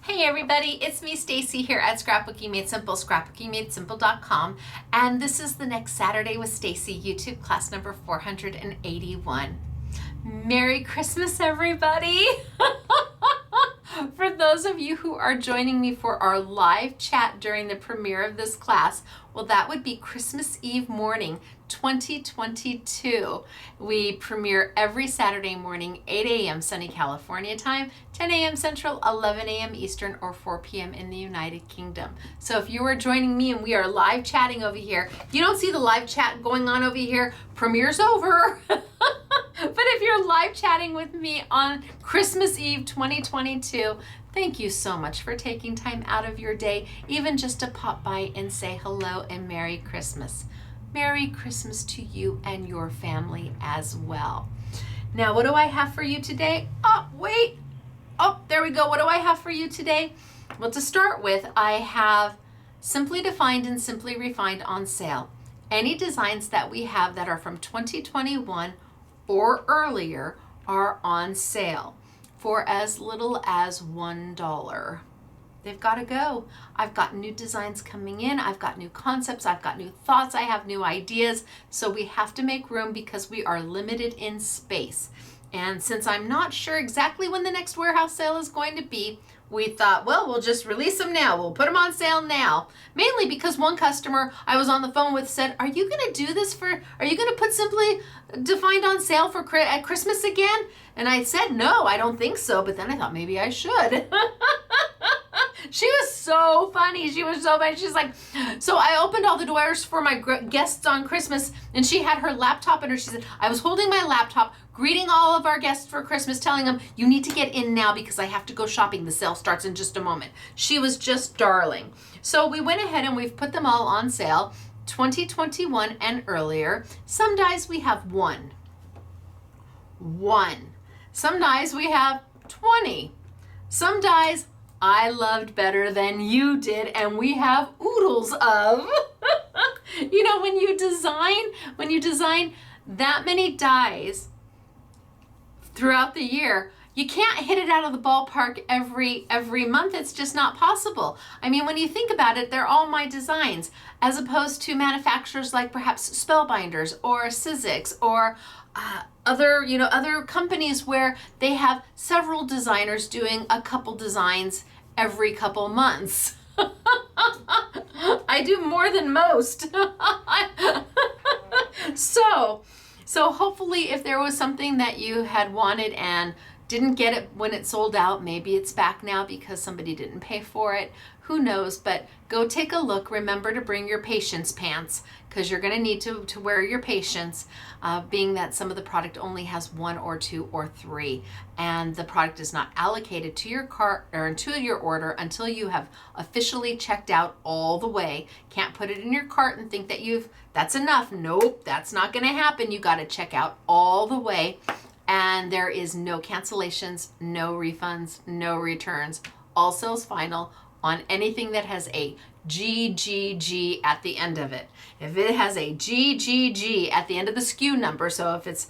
Hey everybody, it's me Stacy here at Scrapbooking Made Simple, scrapbookingmadesimple.com, and this is the Next Saturday with Stacy YouTube class number 481. Merry Christmas everybody! For those of you who are joining me for our live chat during the premiere of this class, well, that would be Christmas Eve morning, 2022. We premiere every Saturday morning, 8 a.m. sunny California time, 10 a.m. Central, 11 a.m. Eastern, or 4 p.m. in the United Kingdom. So if you are joining me and we are live chatting over here, you don't see the live chat going on over here, premiere's over. But if you're live chatting with me on Christmas Eve 2022, thank you so much for taking time out of your day, even just to pop by and say hello and Merry Christmas. Merry Christmas to you and your family as well. Now, what do I have for you today? Oh, wait. Oh, there we go. What do I have for you today? Well, to start with, I have Simply Defined and Simply Refined on sale. Any designs that we have that are from 2021 or earlier are on sale for as little as $1. They've got to go. I've got new designs coming in. I've got new concepts. I've got new thoughts. I have new ideas. So we have to make room because we are limited in space. And since I'm not sure exactly when the next warehouse sale is going to be, we thought, well, we'll just release them now. We'll put them on sale now. Mainly because one customer I was on the phone with said, are you going to do this are you going to put Simply Defined on sale for at Christmas again? And I said, no, I don't think so. But then I thought maybe I should. She was so funny. She was so funny. She's like, so I opened all the doors for my guests on Christmas, and she had her laptop in her. She said, I was holding my laptop, greeting all of our guests for Christmas, telling them, you need to get in now because I have to go shopping. The sale starts in just a moment. She was just darling. So we went ahead and we've put them all on sale, 2021 and earlier. Some dies we have one. Some dies we have 20. Some dies I loved better than you did, and we have oodles of. You know, when you design that many dies throughout the year, you can't hit it out of the ballpark every month. It's just not possible. I mean, when you think about it, they're all my designs, as opposed to manufacturers like perhaps Spellbinders or Sizzix or other companies where they have several designers doing a couple designs every couple months. I do more than most. So hopefully if there was something that you had wanted and didn't get it when it sold out, maybe it's back now because somebody didn't pay for it. Who knows? But go take a look. Remember to bring your patience pants because you're going to need to wear your patience, being that some of the product only has 1 or 2 or 3, and the product is not allocated to your cart or to your order until you have officially checked out all the way. Can't put it in your cart and think that that's enough. Nope, that's not going to happen. You got to check out all the way. And there is no cancellations, no refunds, no returns. All sales final on anything that has a GGG at the end of it. If it has a GGG at the end of the SKU number, so if it's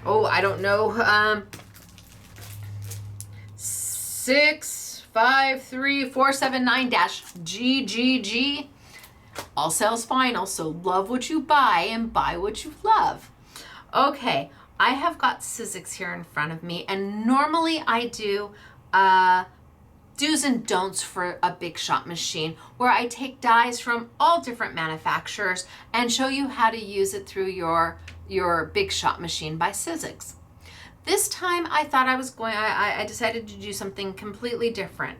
I don't know, 653479-GGG, all sales final. So love what you buy and buy what you love. Okay. I have got Sizzix here in front of me, and normally I do do's and don'ts for a big shot machine where I take dies from all different manufacturers and show you how to use it through your big shot machine by Sizzix. This time I thought I decided to do something completely different.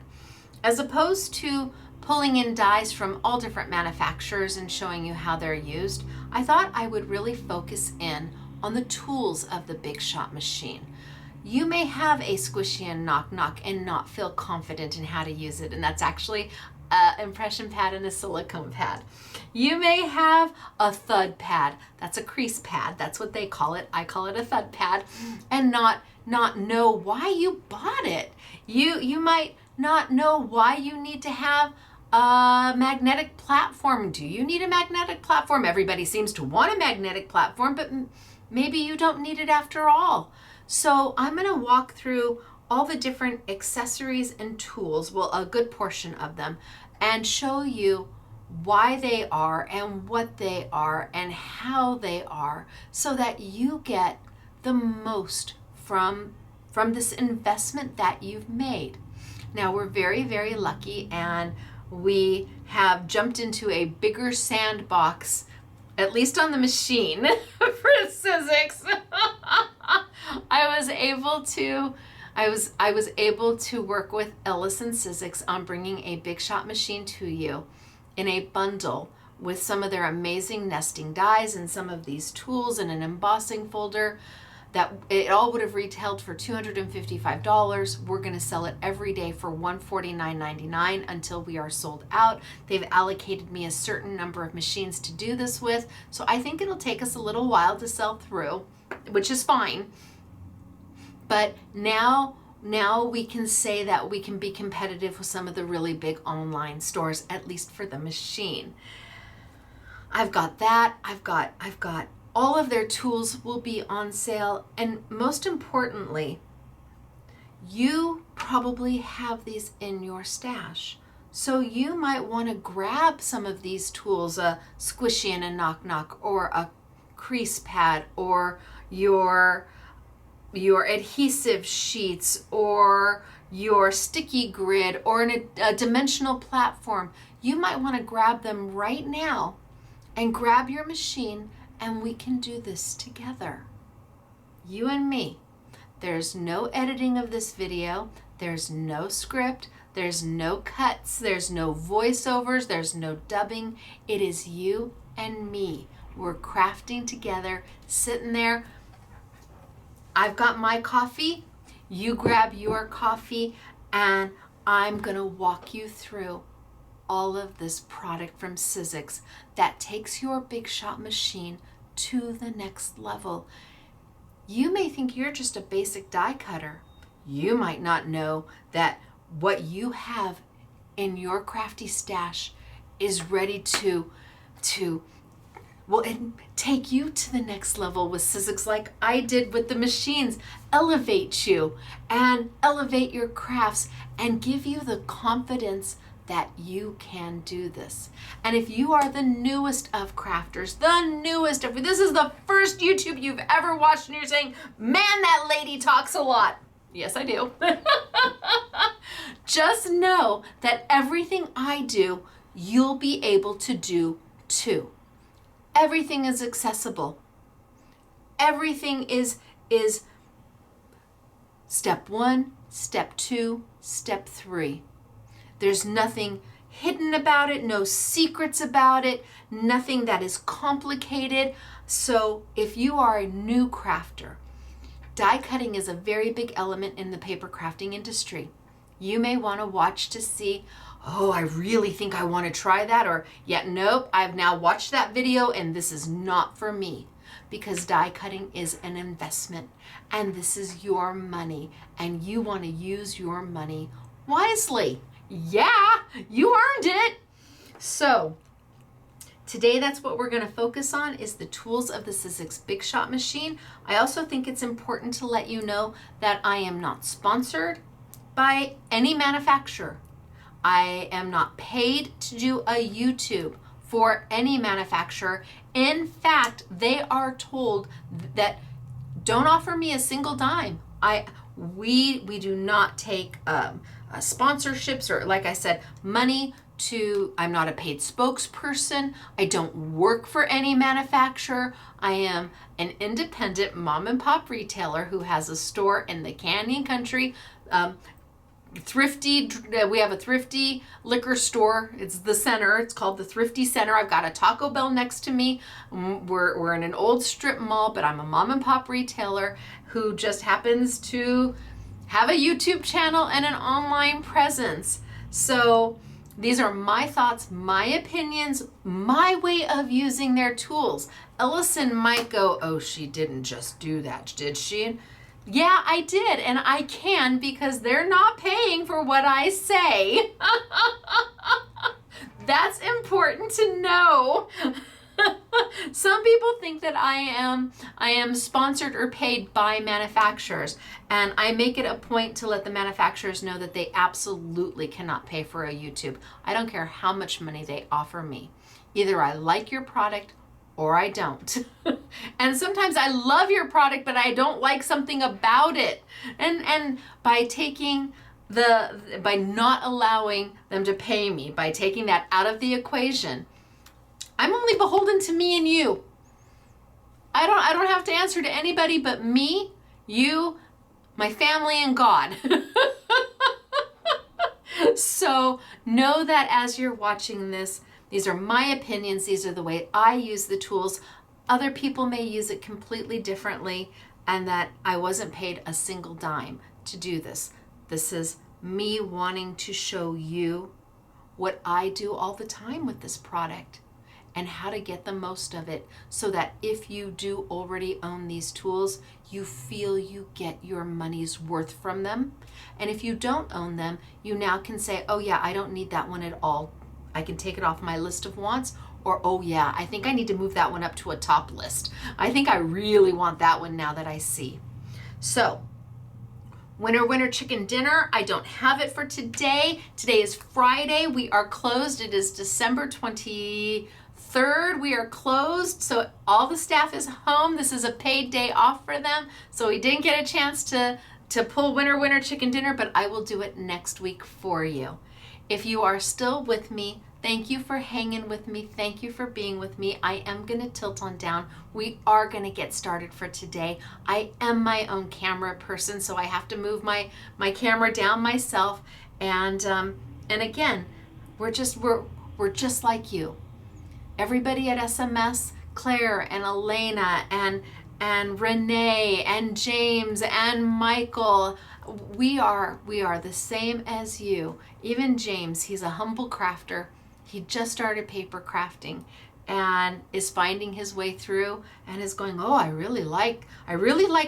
As opposed to pulling in dies from all different manufacturers and showing you how they're used, I thought I would really focus in on the tools of the big shot machine. You may have a squishy and knock and not feel confident in how to use it, and that's actually an impression pad and a silicone pad. You may have a thud pad, that's a crease pad, that's what they call it. I call it a thud pad, and not know why you bought it. You might not know why you need to have a magnetic platform. Do you need a magnetic platform? Everybody seems to want a magnetic platform, but maybe you don't need it after all. So I'm going to walk through all the different accessories and tools, well, a good portion of them, and show you why they are and what they are and how they are, so that you get the most from this investment that you've made. Now, we're very, very lucky, and we have jumped into a bigger sandbox, at least on the machine, for Sizzix. I was able to work with Ellis and Sizzix on bringing a Big Shot machine to you in a bundle with some of their amazing nesting dies and some of these tools in an embossing folder. That it all would have retailed for $255. We're going to sell it every day for $149.99 until we are sold out. They've allocated me a certain number of machines to do this with, so I think it'll take us a little while to sell through, which is fine. But now we can say that we can be competitive with some of the really big online stores, at least for the machine. I've got that. I've got all of their tools will be on sale, and most importantly, you probably have these in your stash. So you might want to grab some of these tools, a squishy and a knock knock, or a crease pad, or your adhesive sheets, or your sticky grid, or a dimensional platform. You might want to grab them right now and grab your machine, and we can do this together. You and me. There's no editing of this video. There's no script. There's no cuts. There's no voiceovers. There's no dubbing. It is you and me. We're crafting together, sitting there. I've got my coffee. You grab your coffee, and I'm going to walk you through all of this product from Sizzix that takes your Big Shot machine to the next level. You may think you're just a basic die cutter. You might not know that what you have in your crafty stash is ready to take you to the next level with Sizzix, like I did with the machines. Elevate you and elevate your crafts and give you the confidence that you can do this. And if you are the newest of crafters, this is the first YouTube you've ever watched, and you're saying, man, that lady talks a lot. Yes, I do. Just know that everything I do, you'll be able to do too. Everything is accessible. Everything is step 1, step 2, step 3. There's nothing hidden about it, no secrets about it, nothing that is complicated. So if you are a new crafter, die cutting is a very big element in the paper crafting industry. You may want to watch to see, oh, I really think I want to try that, or yeah, nope, I've now watched that video and this is not for me. Because die cutting is an investment, and this is your money, and you want to use your money wisely. Yeah, you earned it. So today, that's what we're going to focus on, is the tools of the Sizzix Big Shot machine. I also think it's important to let you know that I am not sponsored by any manufacturer. I am not paid to do a YouTube for any manufacturer. In fact, they are told that don't offer me a single dime. We do not take sponsorships, or, like I said, money to, I'm not a paid spokesperson. I don't work for any manufacturer. I am an independent mom and pop retailer who has a store in the Canyon Country. We have a thrifty liquor store. It's the center. It's called the Thrifty Center. I've got a Taco Bell next to me. We're in an old strip mall, but I'm a mom and pop retailer who just happens to have a YouTube channel and an online presence. So these are my thoughts, my opinions, my way of using their tools. Ellison might go, oh, she didn't just do that, did she? Yeah, I did, and I can, because they're not paying for what I say. That's important to know. Some people think that I am sponsored or paid by manufacturers, and I make it a point to let the manufacturers know that they absolutely cannot pay for a YouTube. I don't care how much money they offer me. Either I like your product or I don't. And sometimes I love your product, but I don't like something about it. And by not allowing them to pay me, by taking that out of the equation, I'm only beholden to me and you. I don't have to answer to anybody but me, you, my family, and God. So know that as you're watching this, these are my opinions. These are the way I use the tools. Other people may use it completely differently, and that I wasn't paid a single dime to do this. This is me wanting to show you what I do all the time with this product and how to get the most of it, so that if you do already own these tools, you feel you get your money's worth from them. And if you don't own them, you now can say, oh yeah, I don't need that one at all. I can take it off my list of wants. Or, oh yeah, I think I need to move that one up to a top list. I think I really want that one now that I see. So, winner chicken dinner. I don't have it for today. Today is Friday. We are closed. It is December 23rd. We are closed. So all the staff is home. This is a paid day off for them. So we didn't get a chance to pull winner chicken dinner, but I will do it next week for you. If you are still with me, thank you for hanging with me. Thank you for being with me. I am going to tilt on down. We are going to get started for today. I am my own camera person, so I have to move my camera down myself. And again, we're just like you. Everybody at SMS, Claire and Elena and Renee and James and Michael, we are the same as you. Even James, he's a humble crafter. He just started paper crafting and is finding his way through and is going, oh, I really like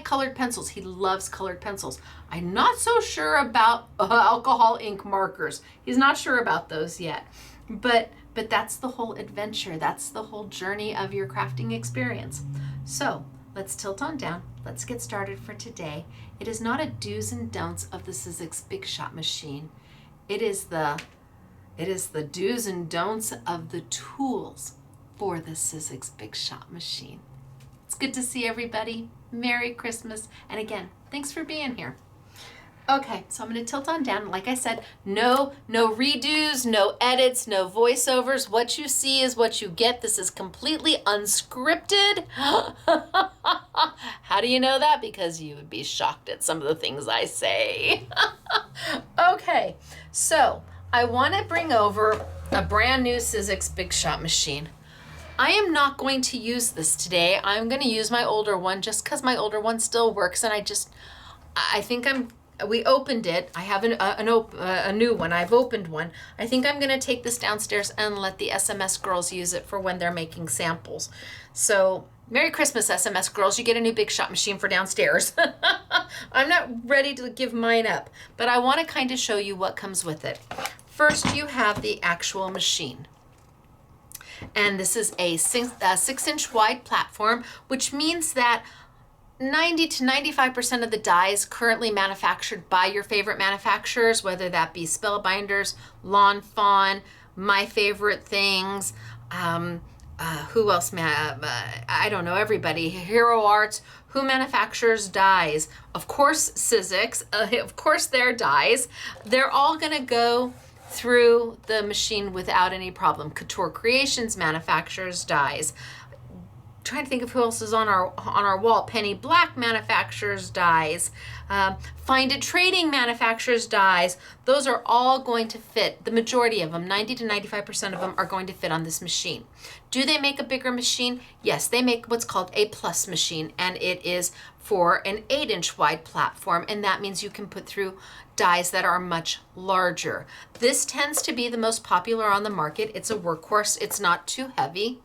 colored pencils. He loves colored pencils. I'm not so sure about alcohol ink markers. He's not sure about those yet. But that's the whole adventure. That's the whole journey of your crafting experience. So let's tilt on down. Let's get started for today. It is not a do's and don'ts of the Sizzix Big Shot machine. It is the do's and don'ts of the tools for the Sizzix Big Shot machine. It's good to see everybody. Merry Christmas. And again, thanks for being here. Okay, so I'm going to tilt on down. Like I said, no redos, no edits, no voiceovers. What you see is what you get. This is completely unscripted. How do you know that? Because you would be shocked at some of the things I say. Okay, so I want to bring over a brand new Sizzix Big Shot machine. I am not going to use this today. I'm going to use my older one just because my older one still works, and we opened it. I have a new one. I've opened one. I think I'm going to take this downstairs and let the SMS girls use it for when they're making samples. So Merry Christmas, SMS girls. You get a new Big Shot machine for downstairs. I'm not ready to give mine up, but I want to kind of show you what comes with it. First, you have the actual machine. And this is a 6-inch wide platform, which means that 90 to 95% of the dies currently manufactured by your favorite manufacturers, whether that be Spellbinders, Lawn Fawn, My Favorite Things, who else? I don't know, everybody. Hero Arts, who manufactures dies? Of course, Sizzix, of course their dies. They're all gonna go through the machine without any problem. Couture Creations manufactures dies. Trying to think of who else is on our wall. Penny Black manufactures dies. Find It Trading manufactures dies. Those are all going to fit. The majority of them, 90 to 95% of them, are going to fit on this machine. Do they make a bigger machine? Yes, they make what's called a plus machine, and it is for an 8-inch wide platform, and that means you can put through dies that are much larger. This tends to be the most popular on the market. It's a workhorse. It's not too heavy.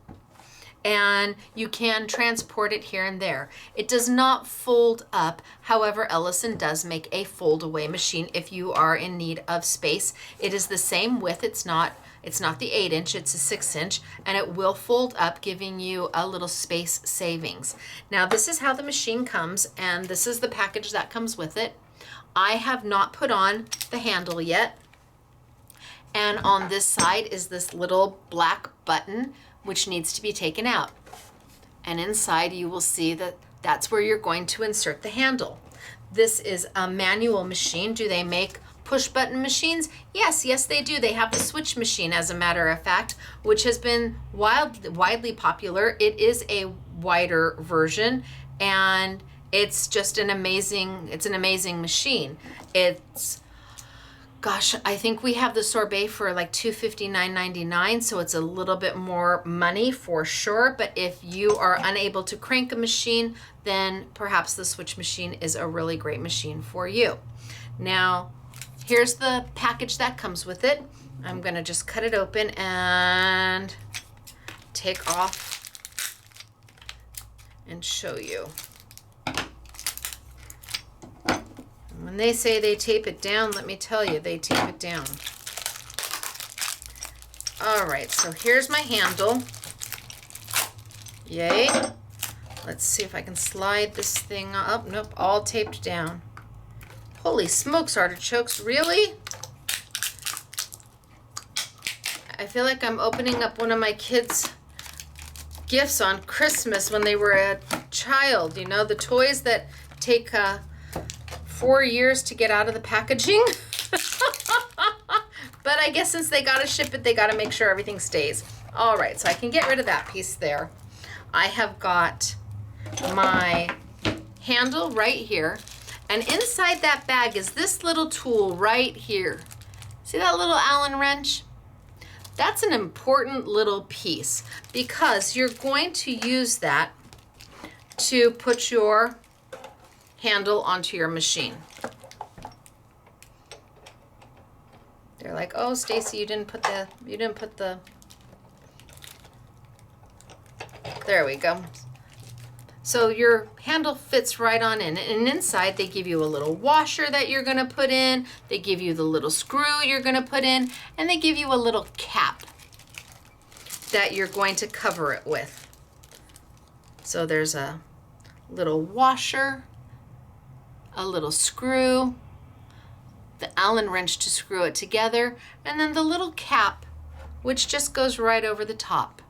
and you can transport it here and there. It does not fold up. However, Ellison does make a fold away machine if you are in need of space. It is the same width. It's not the 8-inch, it's a 6-inch, and it will fold up, giving you a little space savings. Now, this is how the machine comes, and this is the package that comes with it. I have not put on the handle yet. And on this side is this little black button, which needs to be taken out. And inside you will see that that's where you're going to insert the handle. This is a manual machine. Do they make push button machines? Yes, they do. They have the switch machine, as a matter of fact, which has been widely popular. It is a wider version, and it's just an amazing machine. Gosh, I think we have the sorbet for like $259.99, so it's a little bit more money for sure. But if you are unable to crank a machine, then perhaps the switch machine is a really great machine for you. Now, here's the package that comes with it. I'm gonna just cut it open and take off and show you. When they say they tape it down, let me tell you, they tape it down. All right, so here's my handle. Yay. Let's see if I can slide this thing up. Nope, all taped down. Holy smokes, artichokes, really? I feel like I'm opening up one of my kids' gifts on Christmas when they were a child. You know, the toys that take 4 years to get out of the packaging. But I guess since they gotta ship it, they gotta make sure everything stays. All right, so I can get rid of that piece there. I have got my handle right here, and inside that bag is this little tool right here. See that little Allen wrench? That's an important little piece because you're going to use that to put your handle onto your machine. They're like, "Oh, Stacy, you didn't put the There we go. So your handle fits right on in, and inside they give you a little washer that you're going to put in. They give you the little screw you're going to put in, and they give you a little cap that you're going to cover it with. So there's a little washer, a little screw, the Allen wrench to screw it together, and then the little cap, which just goes right over the top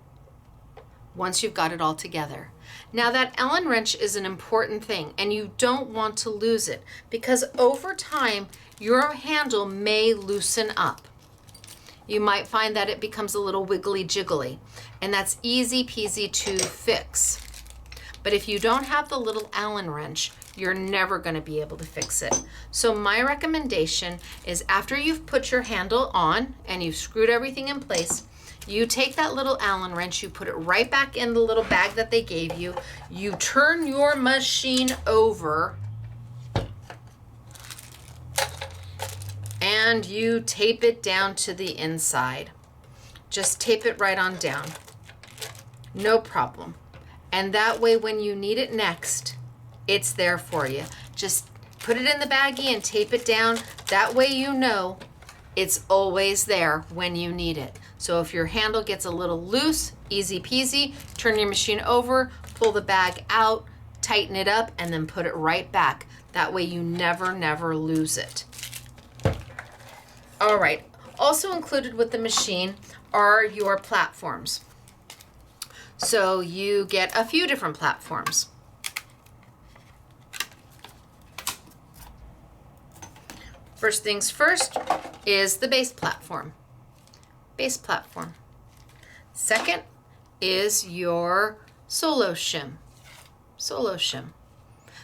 once you've got it all together. Now that Allen wrench is an important thing, and you don't want to lose it because over time your handle may loosen up. You might find that it becomes a little wiggly jiggly, and that's easy peasy to fix. But if you don't have the little Allen wrench, you're never going to be able to fix it. So my recommendation is after you've put your handle on and you've screwed everything in place, you take that little Allen wrench, you put it right back in the little bag that they gave you, you turn your machine over, and you tape it down to the inside. Just tape it right on down. No problem. And that way when you need it next, it's there for you. Just put it in the baggie and tape it down. That way you know it's always there when you need it. So if your handle gets a little loose, easy peasy, turn your machine over, pull the bag out, tighten it up, and then put it right back. That way you never lose it. All right, also included with the machine are your platforms. So you get a few different platforms. First things first is the base platform. Base platform. Second is your solo shim. Solo shim.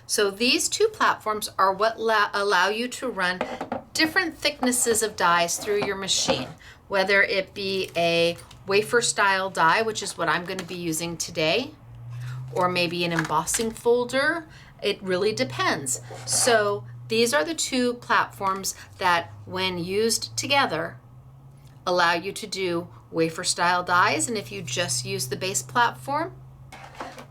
So these two platforms are what allow you to run different thicknesses of dies through your machine, whether it be a wafer style die, which is what I'm going to be using today, or maybe an embossing folder. It really depends. So these are the two platforms that when used together allow you to do wafer style dies, and if you just use the base platform,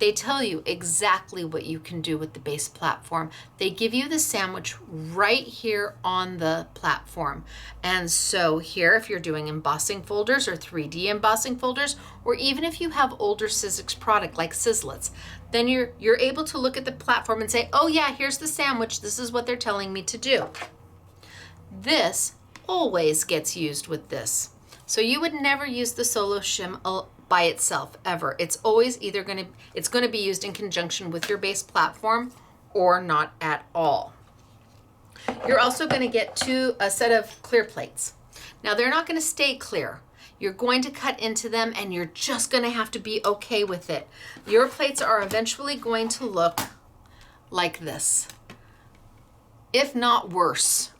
They tell you exactly what you can do with the base platform. They give you the sandwich right here on the platform. And so here, if you're doing embossing folders or 3D embossing folders, or even if you have older Sizzix product like Sizzlets, then you're able to look at the platform and say, oh yeah, here's the sandwich. This is what they're telling me to do. This always gets used with this. So you would never use the solo shim by itself ever. It's always either going to be used in conjunction with your base platform or not at all. You're also going to get a set of clear plates. Now they're not going to stay clear. You're going to cut into them and you're just going to have to be okay with it. Your plates are eventually going to look like this, if not worse.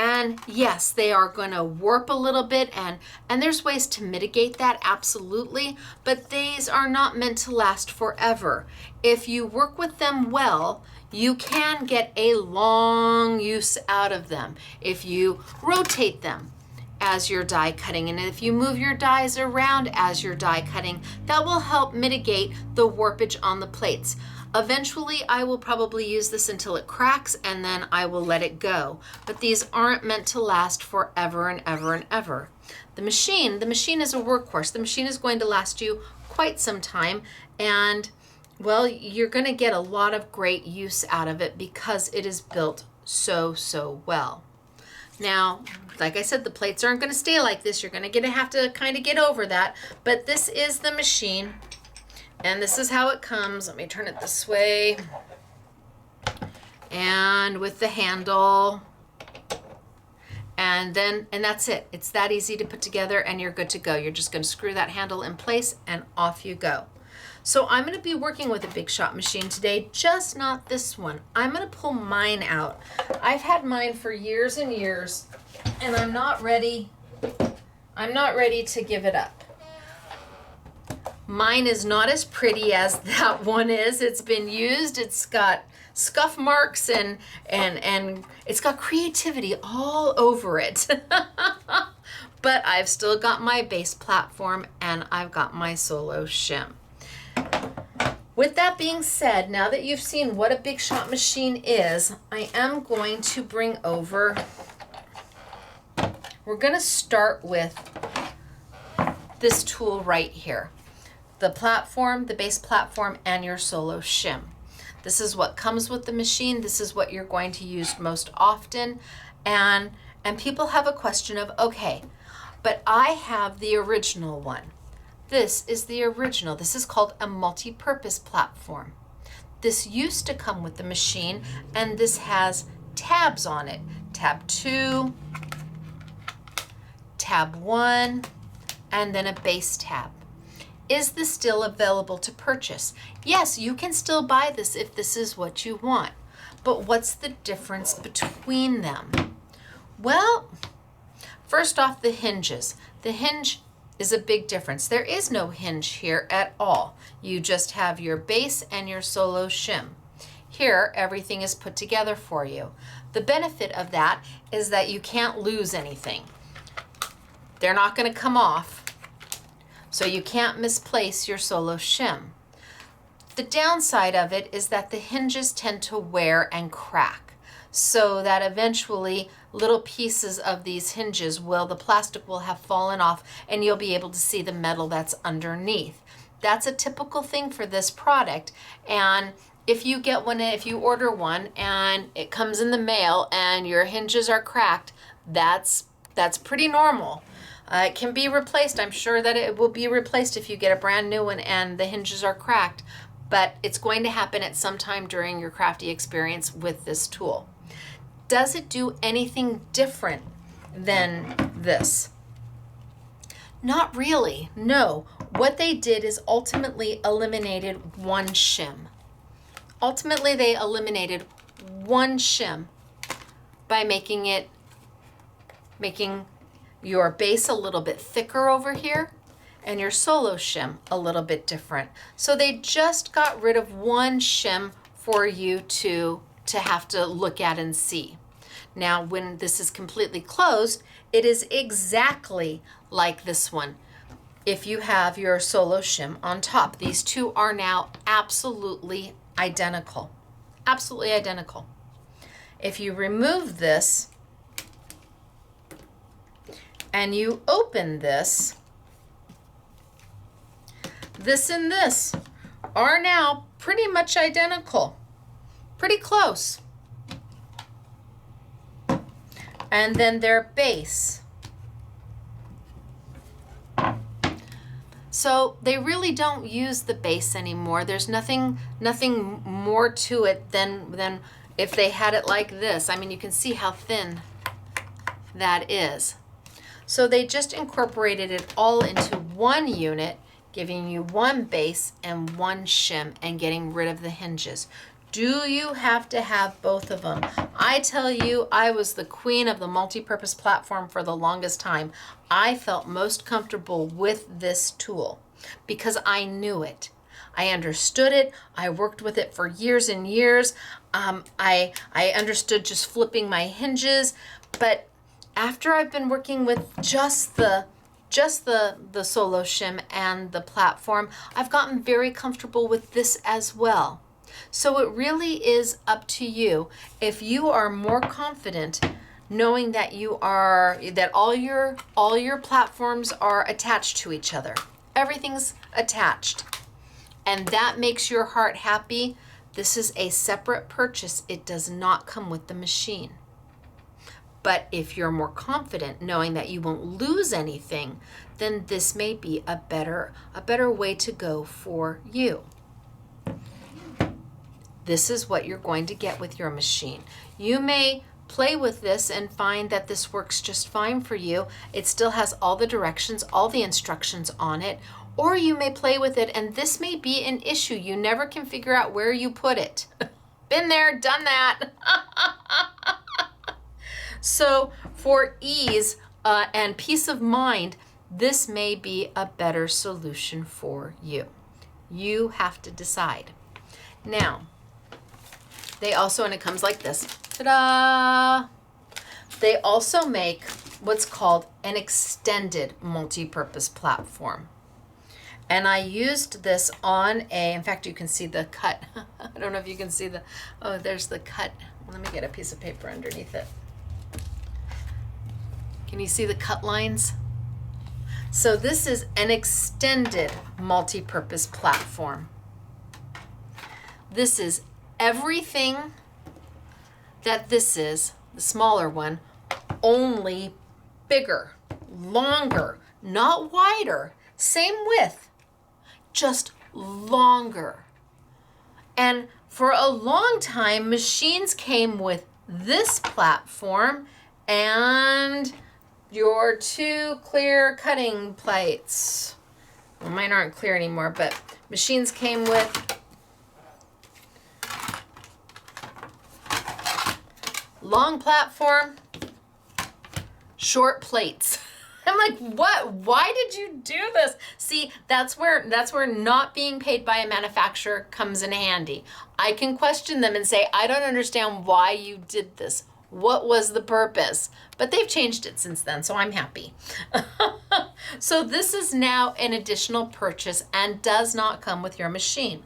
And yes, they are going to warp a little bit, and there's ways to mitigate that, absolutely, but these are not meant to last forever. If you work with them well, you can get a long use out of them. If you rotate them as you're die cutting, and if you move your dies around as you're die cutting, that will help mitigate the warpage on the plates. Eventually, I will probably use this until it cracks and then I will let it go. But these aren't meant to last forever and ever and ever. The machine is a workhorse. The machine is going to last you quite some time, and well, you're going to get a lot of great use out of it because it is built so well. Now, like I said, the plates aren't going to stay like this. You're going to have to kind of get over that, but this is the machine. And this is how it comes. Let me turn it this way. And with the handle. And that's it. It's that easy to put together and you're good to go. You're just going to screw that handle in place and off you go. So I'm going to be working with a Big Shot machine today, just not this one. I'm going to pull mine out. I've had mine for years and years, and I'm not ready to give it up. Mine is not as pretty as that one is. It's been used. It's got scuff marks and it's got creativity all over it. But I've still got my base platform and I've got my solo shim. With that being said, now that you've seen what a Big Shot machine is, I am going to bring over, we're going to start with this tool right here. The platform, the base platform, and your solo shim. This is what comes with the machine. This is what you're going to use most often. And people have a question of, okay, but I have the original one. This is the original. This is called a multi-purpose platform. This used to come with the machine, and this has tabs on it. Tab 2, tab 1, and then a base tab. Is this still available to purchase? Yes, you can still buy this if this is what you want. But what's the difference between them? Well, first off, the hinges. The hinge is a big difference. There is no hinge here at all. You just have your base and your solo shim. Here, everything is put together for you. The benefit of that is that you can't lose anything. They're not going to come off. So you can't misplace your solo shim. The downside of it is that the hinges tend to wear and crack, so that eventually little pieces of these hinges the plastic will have fallen off and you'll be able to see the metal that's underneath. That's a typical thing for this product, and if you get one, if you order one and it comes in the mail and your hinges are cracked, that's pretty normal. It can be replaced. I'm sure that it will be replaced if you get a brand new one and the hinges are cracked, but it's going to happen at some time during your crafty experience with this tool. Does it do anything different than this? Not really, no. What they did is ultimately eliminated one shim. Ultimately, they eliminated one shim by making your base a little bit thicker over here and your solo shim a little bit different. So they just got rid of one shim for you to have to look at and see. Now, when this is completely closed, it is exactly like this one. if you have your solo shim on top. These two are now absolutely identical. Absolutely identical. If you remove this and you open this, this and this are now pretty much identical. Pretty close. And then their base. So they really don't use the base anymore. There's nothing more to it than if they had it like this. I mean, you can see how thin that is. So they just incorporated it all into one unit, giving you one base and one shim and getting rid of the hinges. Do you have to have both of them? I tell you, I was the queen of the multi-purpose platform for the longest time. I felt most comfortable with this tool because I knew it. I understood it. I worked with it for years and years. I understood just flipping my hinges, but after I've been working with just the solo shim and the platform, I've gotten very comfortable with this as well. So it really is up to you. If you are more confident knowing that all your platforms are attached to each other, everything's attached, and that makes your heart happy, this is a separate purchase. It does not come with the machine. But if you're more confident knowing that you won't lose anything, then this may be a better way to go for you. This is what you're going to get with your machine. You may play with this and find that this works just fine for you. It still has all the directions, all the instructions on it, or you may play with it and this may be an issue. You never can figure out where you put it. Been there, done that. So for ease and peace of mind, this may be a better solution for you. You have to decide. Now, they also, and it comes like this, ta-da! They also make what's called an extended multi-purpose platform. And I used this on in fact, you can see the cut. I don't know if you can see there's the cut. Let me get a piece of paper underneath it. Can you see the cut lines? So this is an extended multi-purpose platform. This is everything that this is, the smaller one, only bigger, longer, not wider, same width, just longer. And for a long time, machines came with this platform and your two clear cutting plates. Well, mine aren't clear anymore, but machines came with long platform, short plates. I'm like, what? Why did you do this? See, that's where not being paid by a manufacturer comes in handy. I can question them and say, I don't understand why you did this. What was the purpose? But they've changed it since then, so I'm happy. So this is now an additional purchase and does not come with your machine.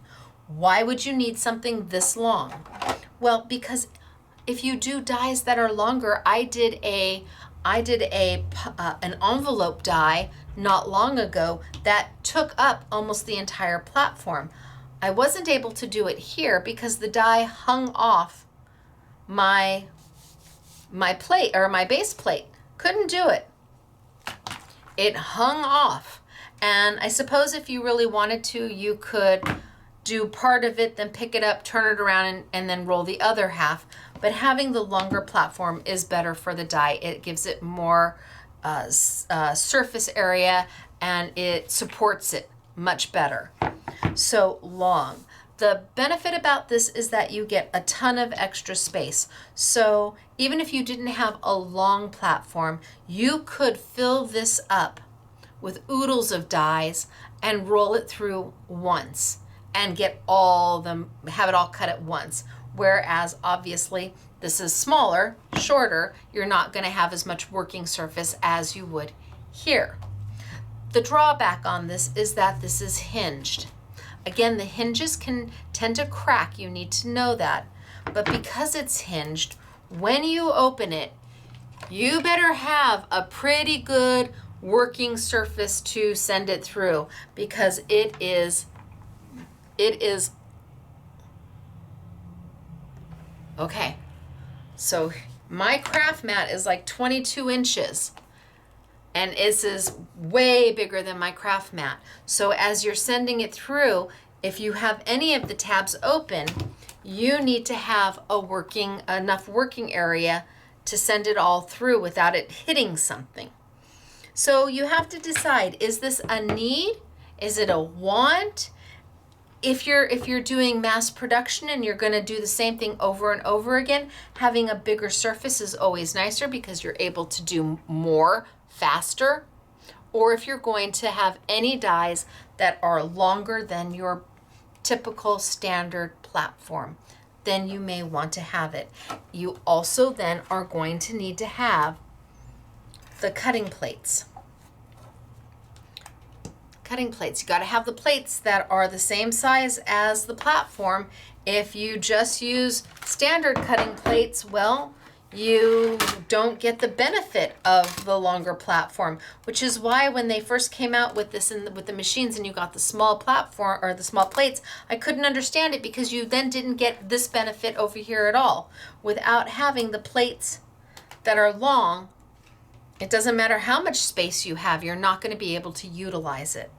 Why would you need something this long? Well, because if you do dies that are longer, I did an envelope die not long ago that took up almost the entire platform. I wasn't able to do it here because the die hung off my plate or my base plate. Couldn't do it. It hung off. And I suppose if you really wanted to, you could do part of it, then pick it up, turn it around, and then roll the other half. But having the longer platform is better for the die. It gives it more surface area and it supports it much better. So long. The benefit about this is that you get a ton of extra space. So even if you didn't have a long platform, you could fill this up with oodles of dies and roll it through once and have it all cut at once. Whereas obviously this is smaller, shorter, you're not going to have as much working surface as you would here. The drawback on this is that this is hinged. Again, the hinges can tend to crack. You need to know that. But because it's hinged, when you open it, you better have a pretty good working surface to send it through, because it is okay. So my craft mat is like 22 inches. And this is way bigger than my craft mat. So as you're sending it through, if you have any of the tabs open, you need to have enough working area to send it all through without it hitting something. So you have to decide, is this a need? Is it a want? If you're doing mass production and you're going to do the same thing over and over again, having a bigger surface is always nicer because you're able to do more faster. Or if you're going to have any dies that are longer than your typical standard platform, then you may want to have it. You also then are going to need to have the cutting plates. Cutting plates. You got to have the plates that are the same size as the platform. If you just use standard cutting plates, well, you don't get the benefit of the longer platform, which is why when they first came out with this with the machines and you got the small platform or the small plates, I couldn't understand it, because you then didn't get this benefit over here at all. Without having the plates that are long, it doesn't matter how much space you have, you're not going to be able to utilize it.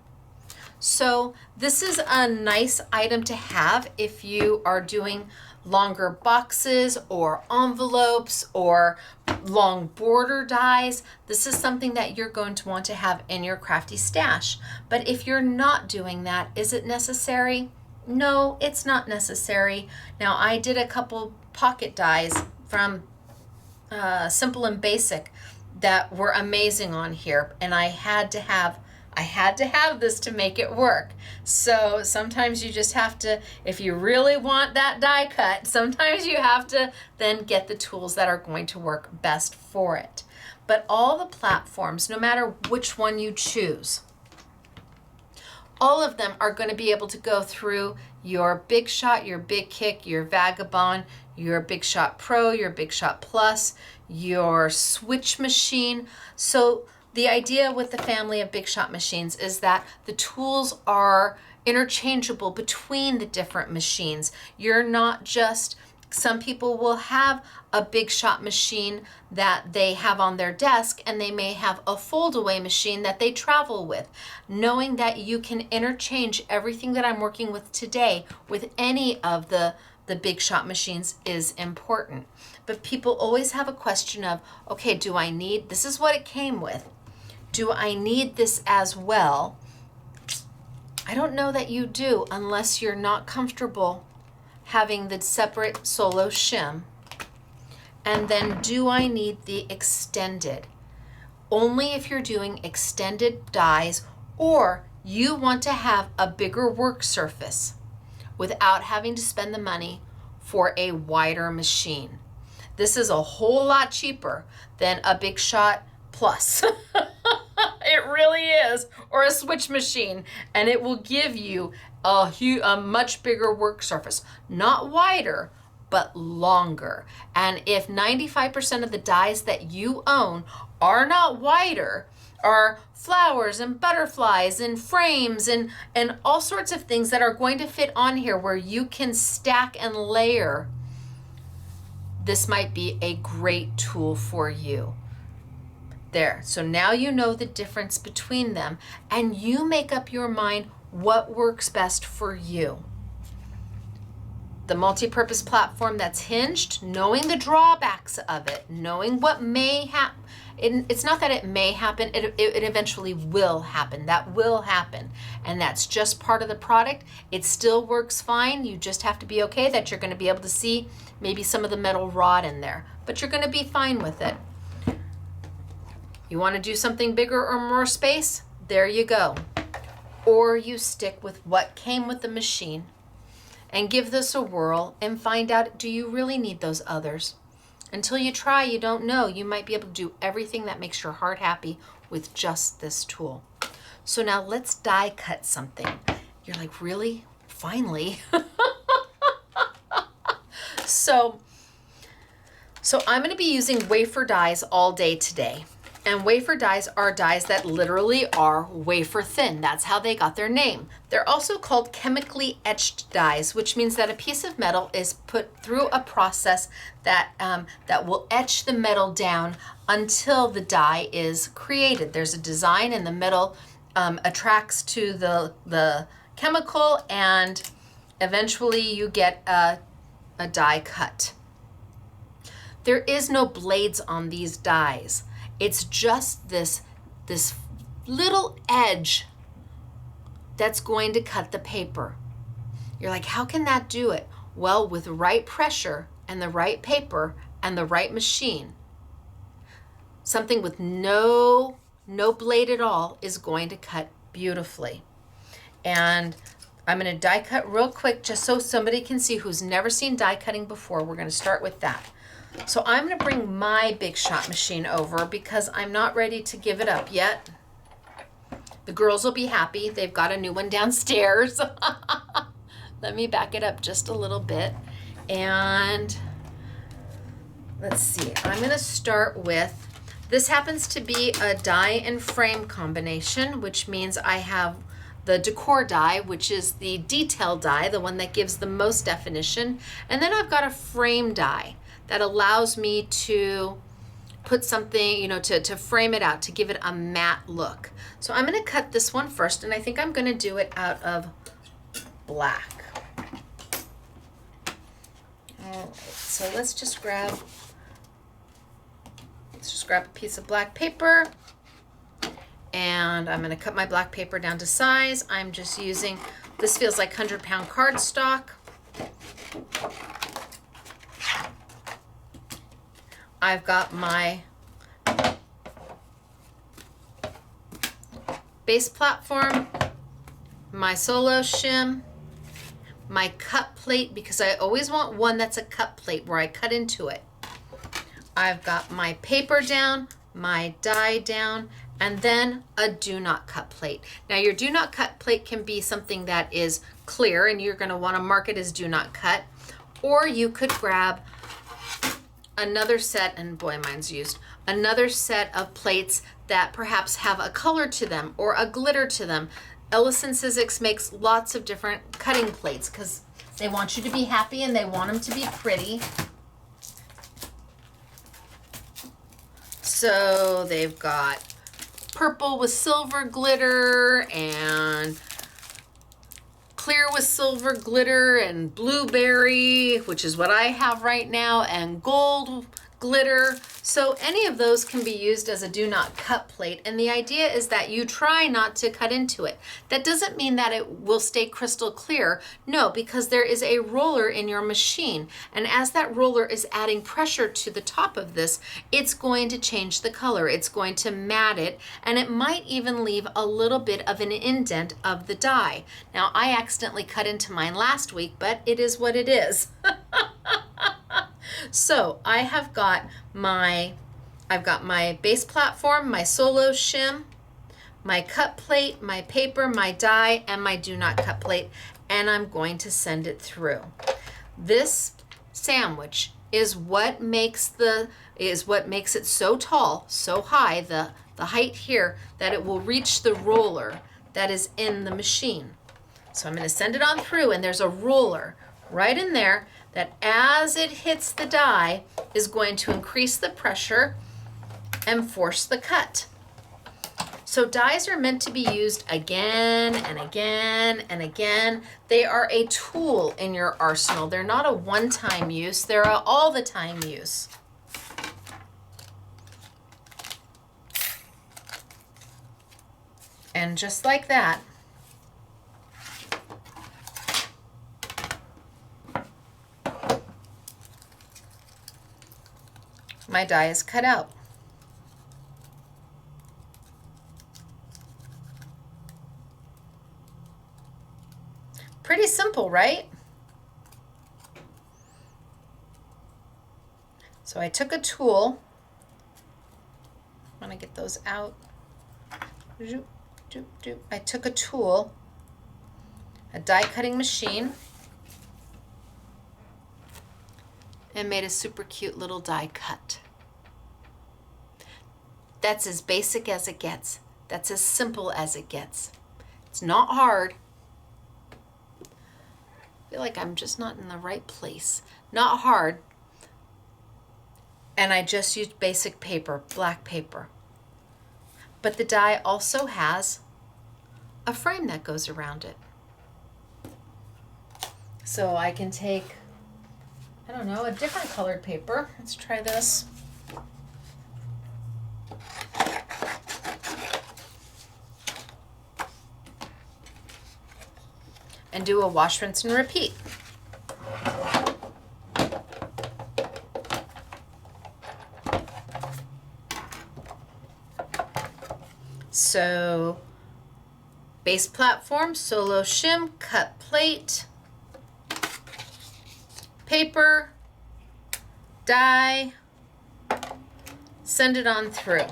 So this is a nice item to have if you are doing longer boxes or envelopes or long border dies. This is something that you're going to want to have in your crafty stash. But if you're not doing that, is it necessary? No, it's not necessary. Now, I did a couple pocket dies from Simple and Basic that were amazing on here, and I had to have this to make it work. So sometimes you just have to, if you really want that die cut, sometimes you have to then get the tools that are going to work best for it. But all the platforms, no matter which one you choose, all of them are going to be able to go through your Big Shot, your Big Kick, your Vagabond, your Big Shot Pro, your Big Shot Plus, your Switch machine. So the idea with the family of Big Shot machines is that the tools are interchangeable between the different machines. You're not just, some people will have a Big Shot machine that they have on their desk, and they may have a fold-away machine that they travel with. Knowing that you can interchange everything that I'm working with today with any of the Big Shot machines is important. But people always have a question of, okay, do I need, this is what it came with. Do I need this as well? I don't know that you do, unless you're not comfortable having the separate solo shim. And then, do I need the extended? Only if you're doing extended dies, or you want to have a bigger work surface without having to spend the money for a wider machine. This is a whole lot cheaper than a Big Shot Plus. It really is. Or a Switch machine. And it will give you a much bigger work surface. Not wider, but longer. And if 95% of the dies that you own are not wider, are flowers and butterflies and frames and all sorts of things that are going to fit on here where you can stack and layer, this might be a great tool for you. There, so now you know the difference between them, and you make up your mind what works best for you. The multi-purpose platform that's hinged, knowing the drawbacks of it, knowing what may happen. It's not that it may happen, it eventually will happen. That will happen, and that's just part of the product. It still works fine. You just have to be okay that you're going to be able to see maybe some of the metal rod in there, but you're going to be fine with it. You want to do something bigger or more space? There you go. Or you stick with what came with the machine and give this a whirl and find out, do you really need those others? Until you try, you don't know. You might be able to do everything that makes your heart happy with just this tool. So now let's die cut something. You're like, really? Finally? So I'm going to be using wafer dies all day today. And wafer dies are dies that literally are wafer thin. That's how they got their name. They're also called chemically etched dies, which means that a piece of metal is put through a process that will etch the metal down until the die is created. There's a design, and the metal attracts to the chemical, and eventually you get a die cut. There is no blades on these dies. It's just this little edge that's going to cut the paper. You're like, how can that do it? Well, with the right pressure and the right paper and the right machine, something with no blade at all is going to cut beautifully. And I'm going to die cut real quick just so somebody can see who's never seen die cutting before. We're going to start with that. So I'm going to bring my Big Shot machine over because I'm not ready to give it up yet. The girls will be happy. They've got a new one downstairs. Let me back it up just a little bit. And let's see. I'm going to start with, this happens to be a die and frame combination, which means I have the decor die, which is the detail die, the one that gives the most definition. And then I've got a frame die that allows me to put something, to frame it out, to give it a matte look. So I'm going to cut this one first, and I think I'm going to do it out of black. All right, so let's just grab a piece of black paper, and I'm going to cut my black paper down to size. I'm just using, this feels like 100-pound cardstock. I've got my base platform, my solo shim, my cut plate, because I always want one that's a cut plate where I cut into it. I've got my paper down, my die down, and then a do not cut plate. Now your do not cut plate can be something that is clear and you're going to want to mark it as do not cut, or you could grab another set, and boy, mine's used, another set of plates that perhaps have a color to them or a glitter to them. Ellison Sizzix makes lots of different cutting plates because they want you to be happy and they want them to be pretty. So they've got purple with silver glitter and clear with silver glitter and blueberry, which is what I have right now, and gold glitter. So any of those can be used as a do not cut plate. And the idea is that you try not to cut into it. That doesn't mean that it will stay crystal clear. No, because there is a roller in your machine. And as that roller is adding pressure to the top of this, it's going to change the color. It's going to matte it, and it might even leave a little bit of an indent of the die. Now, I accidentally cut into mine last week, but it is what it is. So I have got my base platform, my solo shim, my cut plate, my paper, my die, and my do not cut plate, and I'm going to send it through. This sandwich is what makes it so tall, so high, the height here, that it will reach the roller that is in the machine. So I'm going to send it on through, and there's a roller right in there that as it hits the die is going to increase the pressure and force the cut. So dies are meant to be used again and again and again. They are a tool in your arsenal. They're not a one-time use, they're a all the time use. And just like that, my die is cut out. Pretty simple, right? So I took a tool. I want to get those out. I took a tool, a die cutting machine, and made a super cute little die cut. That's as basic as it gets. That's as simple as it gets. It's not hard. I feel like I'm just not in the right place. Not hard. And I just used basic paper, black paper. But the die also has a frame that goes around it. So I can take, I don't know, a different colored paper. Let's try this. And do a wash, rinse, and repeat. So, base platform, solo shim, cut plate, paper, die, send it on through.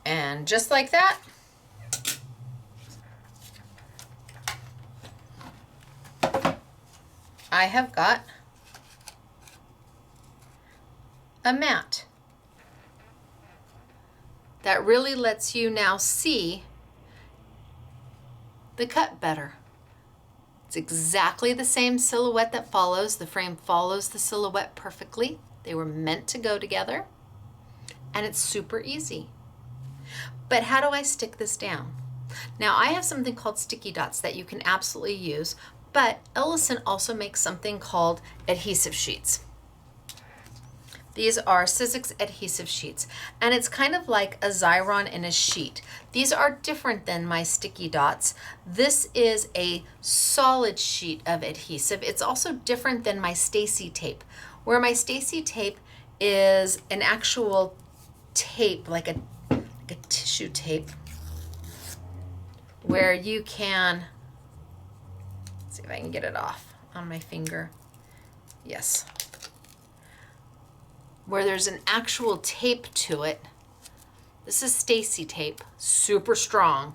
And just like that, I have got a mat that really lets you now see the cut better. It's exactly the same silhouette that follows. The frame follows the silhouette perfectly. They were meant to go together, and it's super easy. But how do I stick this down? Now, I have something called sticky dots that you can absolutely use, but Ellison also makes something called adhesive sheets. These are Sizzix adhesive sheets, and it's kind of like a Xyron in a sheet. These are different than my sticky dots. This is a solid sheet of adhesive. It's also different than my Stacy tape, where my Stacy tape is an actual tape, like a tissue tape, where you can, let's see if I can get it off on my finger. Yes. Where there's an actual tape to it. This is Stacy tape, super strong,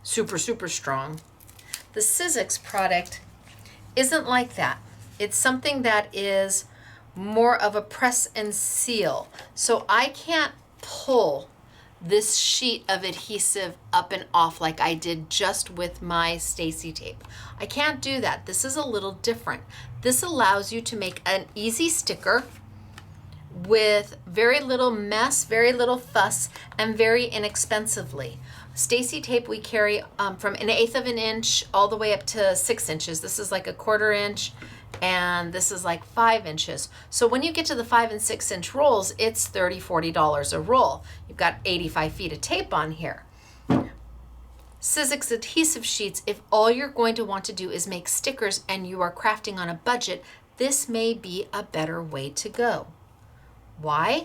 super strong. The Sizzix product isn't like that. It's something that is more of a press and seal. So I can't pull this sheet of adhesive up and off like I did just with my Stacy tape. I can't do that. This is a little different. This allows you to make an easy sticker with very little mess, very little fuss, and very inexpensively. Stacy tape we carry from 1/8 of an inch all the way up to 6 inches. This is like a 1/4 inch, and this is like 5 inches. So when you get to the 5 and 6 inch rolls, it's $30, $40 a roll. You've got 85 feet of tape on here. Sizzix adhesive sheets, if all you're going to want to do is make stickers and you are crafting on a budget, this may be a better way to go. Why?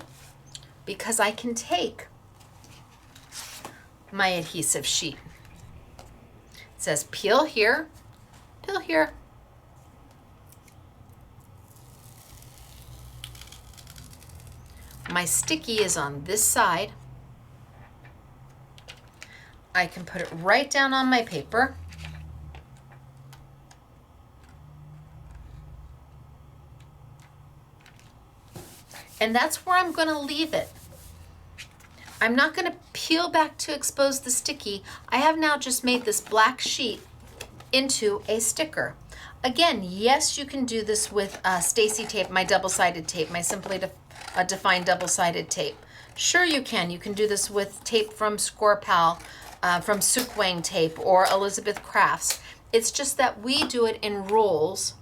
Because I can take my adhesive sheet. It says peel here, peel here. My sticky is on this side. I can put it right down on my paper. And that's where I'm going to leave it. I'm not going to peel back to expose the sticky. I have now just made this black sheet into a sticker. Again, yes, you can do this with Stacy tape, my double-sided tape, my Simply Defined double-sided tape. Sure you can. You can do this with tape from Scorpal, from Sukwang tape, or Elizabeth Crafts. It's just that we do it in rolls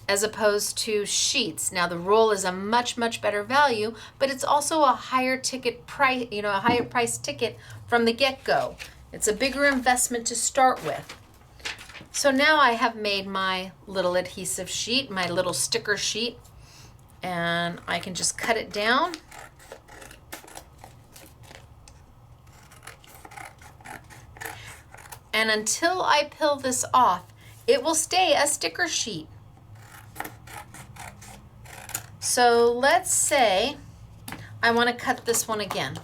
as opposed to sheets. Now the roll is a much better value, but it's also a higher ticket price, a higher price ticket from the get-go. It's a bigger investment to start with. So now I have made my little adhesive sheet, my little sticker sheet, and I can just cut it down. And until I peel this off, it will stay a sticker sheet. So let's say I want to cut this one again.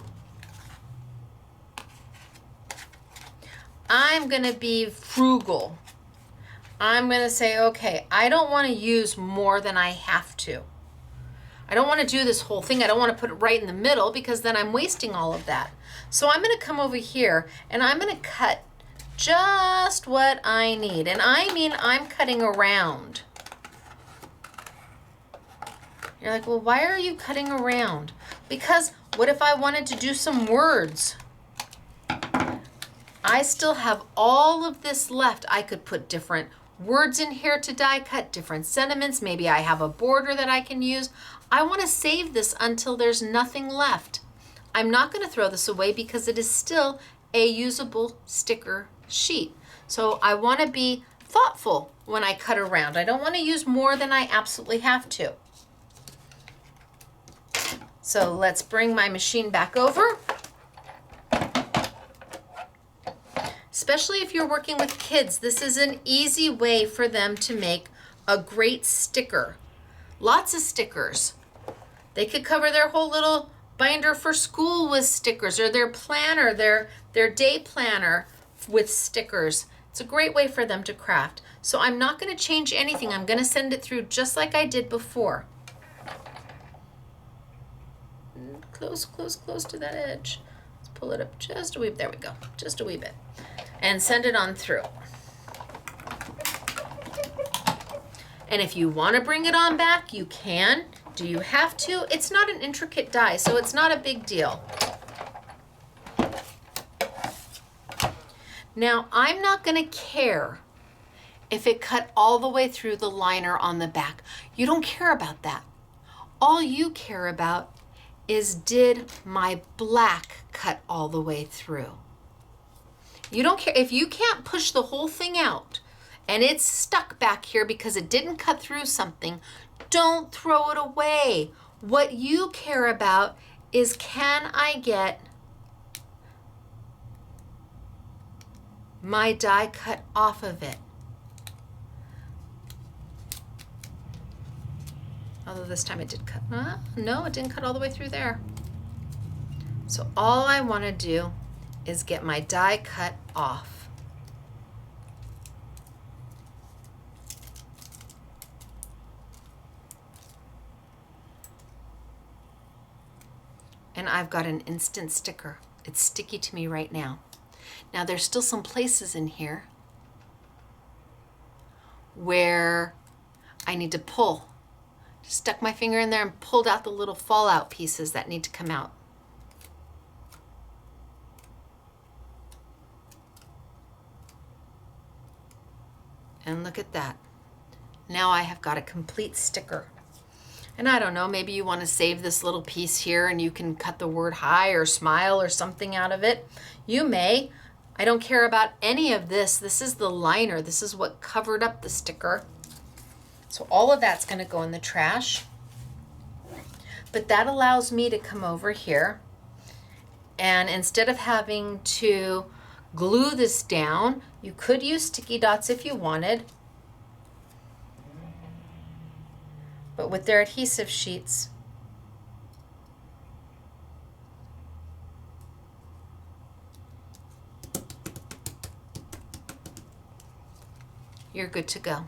I'm going to be frugal. I'm going to say, okay, I don't want to use more than I have to. I don't want to do this whole thing. I don't want to put it right in the middle because then I'm wasting all of that. So I'm going to come over here and I'm going to cut just what I need. And I mean, I'm cutting around. You're like, well, why are you cutting around? Because what if I wanted to do some words? I still have all of this left. I could put different words in here to die cut, different sentiments. Maybe I have a border that I can use. I want to save this until there's nothing left. I'm not going to throw this away because it is still a usable sticker sheet. So I want to be thoughtful when I cut around. I don't want to use more than I absolutely have to. So let's bring my machine back over. Especially if you're working with kids, this is an easy way for them to make a great sticker. Lots of stickers. They could cover their whole little binder for school with stickers, or their planner, their day planner with stickers. It's a great way for them to craft. So I'm not going to change anything. I'm going to send it through just like I did before. Close, close, close to that edge. Let's pull it up just a wee bit. There we go. Just a wee bit. And send it on through. And if you want to bring it on back, you can. Do you have to? It's not an intricate die, so it's not a big deal. Now, I'm not going to care if it cut all the way through the liner on the back. You don't care about that. All you care about is, did my black cut all the way through? You don't care if you can't push the whole thing out and it's stuck back here because it didn't cut through something. Don't throw it away. What you care about is, can I get my die cut off of it? Although this time it did cut. No, it didn't cut all the way through there. So all I want to do is get my die cut off. And I've got an instant sticker. It's sticky to me right now. Now there's still some places in here where I need to pull. Just stuck my finger in there and pulled out the little fallout pieces that need to come out. And look at that. Now I have got a complete sticker. And I don't know, maybe you want to save this little piece here and you can cut the word hi or smile or something out of it. You may. I don't care about any of this. This is the liner. This is what covered up the sticker. So all of that's going to go in the trash. But that allows me to come over here, and instead of having to glue this down, you could use sticky dots if you wanted. But with their adhesive sheets, you're good to go.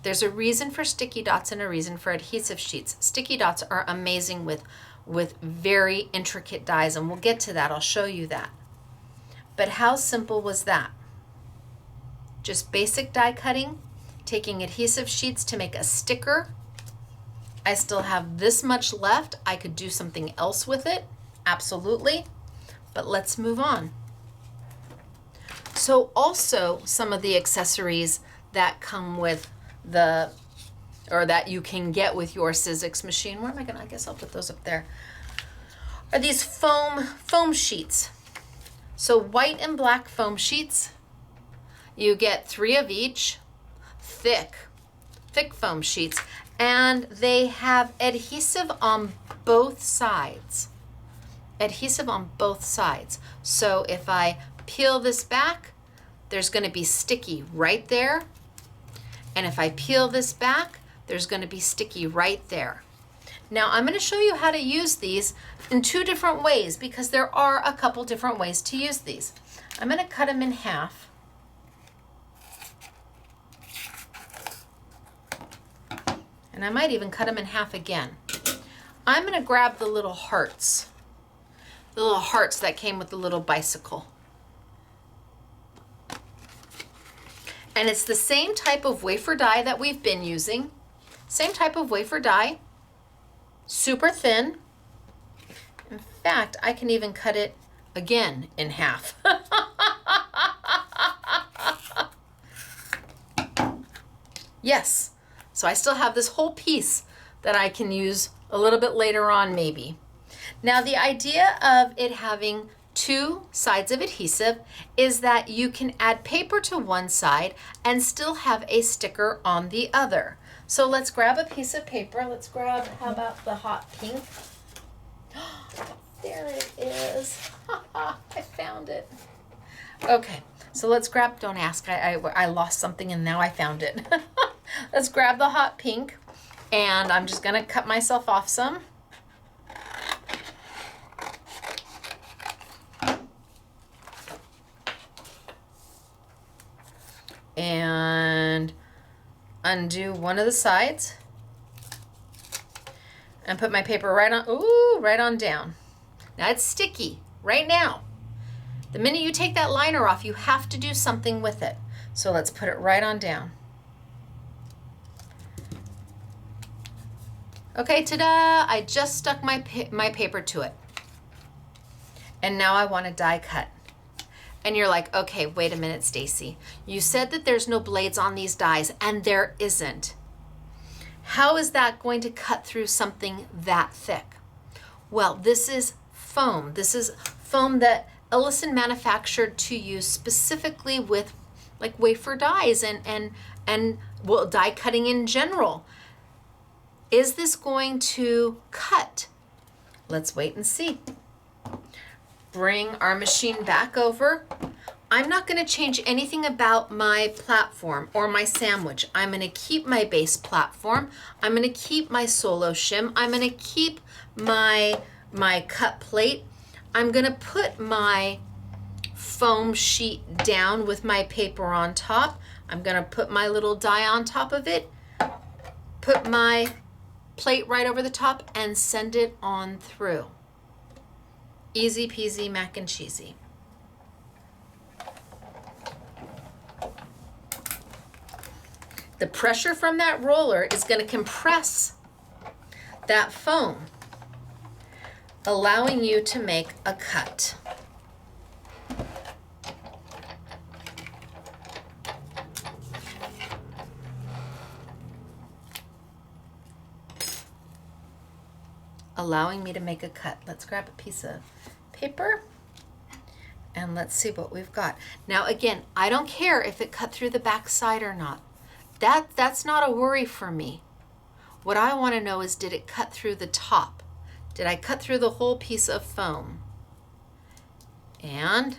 There's a reason for sticky dots and a reason for adhesive sheets. Sticky dots are amazing with very intricate dies, and we'll get to that. I'll show you that. But how simple was that? Just basic die cutting, taking adhesive sheets to make a sticker. I still have this much left. I could do something else with it, absolutely. But let's move on. So also some of the accessories that come with or that you can get with your Sizzix machine. Where am I gonna, I guess I'll put those up there. Are these foam sheets. So white and black foam sheets. You get 3 of each, thick foam sheets, and they have adhesive on both sides. Adhesive on both sides. So if I peel this back, there's going to be sticky right there. And if I peel this back, there's going to be sticky right there. Now I'm going to show you how to use these in 2 different ways because there are a couple different ways to use these. I'm going to cut them in half. And I might even cut them in half again. I'm going to grab the little hearts that came with the little bicycle. And it's the same type of wafer die that we've been using. Same type of wafer die, super thin. In fact, I can even cut it again in half. Yes, so I still have this whole piece that I can use a little bit later on maybe. Now the idea of it having 2 sides of adhesive is that you can add paper to one side and still have a sticker on the other. So let's grab a piece of paper. Let's grab, how about the hot pink? There it is. I found it. Okay, so let's grab, don't ask, I lost something and now I found it. Let's grab the hot pink and I'm just gonna cut myself off some. And undo one of the sides and put my paper right on down. Now it's sticky right now. The minute you take that liner off, you have to do something with it. So let's put it right on down. Okay, ta-da! I just stuck my paper to it. And now I want to die cut. And you're like, okay, wait a minute, Stacy. You said that there's no blades on these dies, and there isn't. How is that going to cut through something that thick? Well, this is foam. This is foam that Ellison manufactured to use specifically with like wafer dies and well, die cutting in general. Is this going to cut? Let's wait and see. Bring our machine back over. I'm not going to change anything about my platform or my sandwich. I'm going to keep my base platform. I'm going to keep my solo shim. I'm going to keep my cut plate. I'm going to put my foam sheet down with my paper on top. I'm going to put my little die on top of it, put my plate right over the top, and send it on through. Easy peasy mac and cheesy. The pressure from that roller is going to compress that foam, allowing you to make a cut. Allowing me to make a cut. Let's grab a piece of paper and let's see what we've got. Now again, I don't care if it cut through the back side or not. That's not a worry for me. What I want to know is, did it cut through the top? Did I cut through the whole piece of foam? And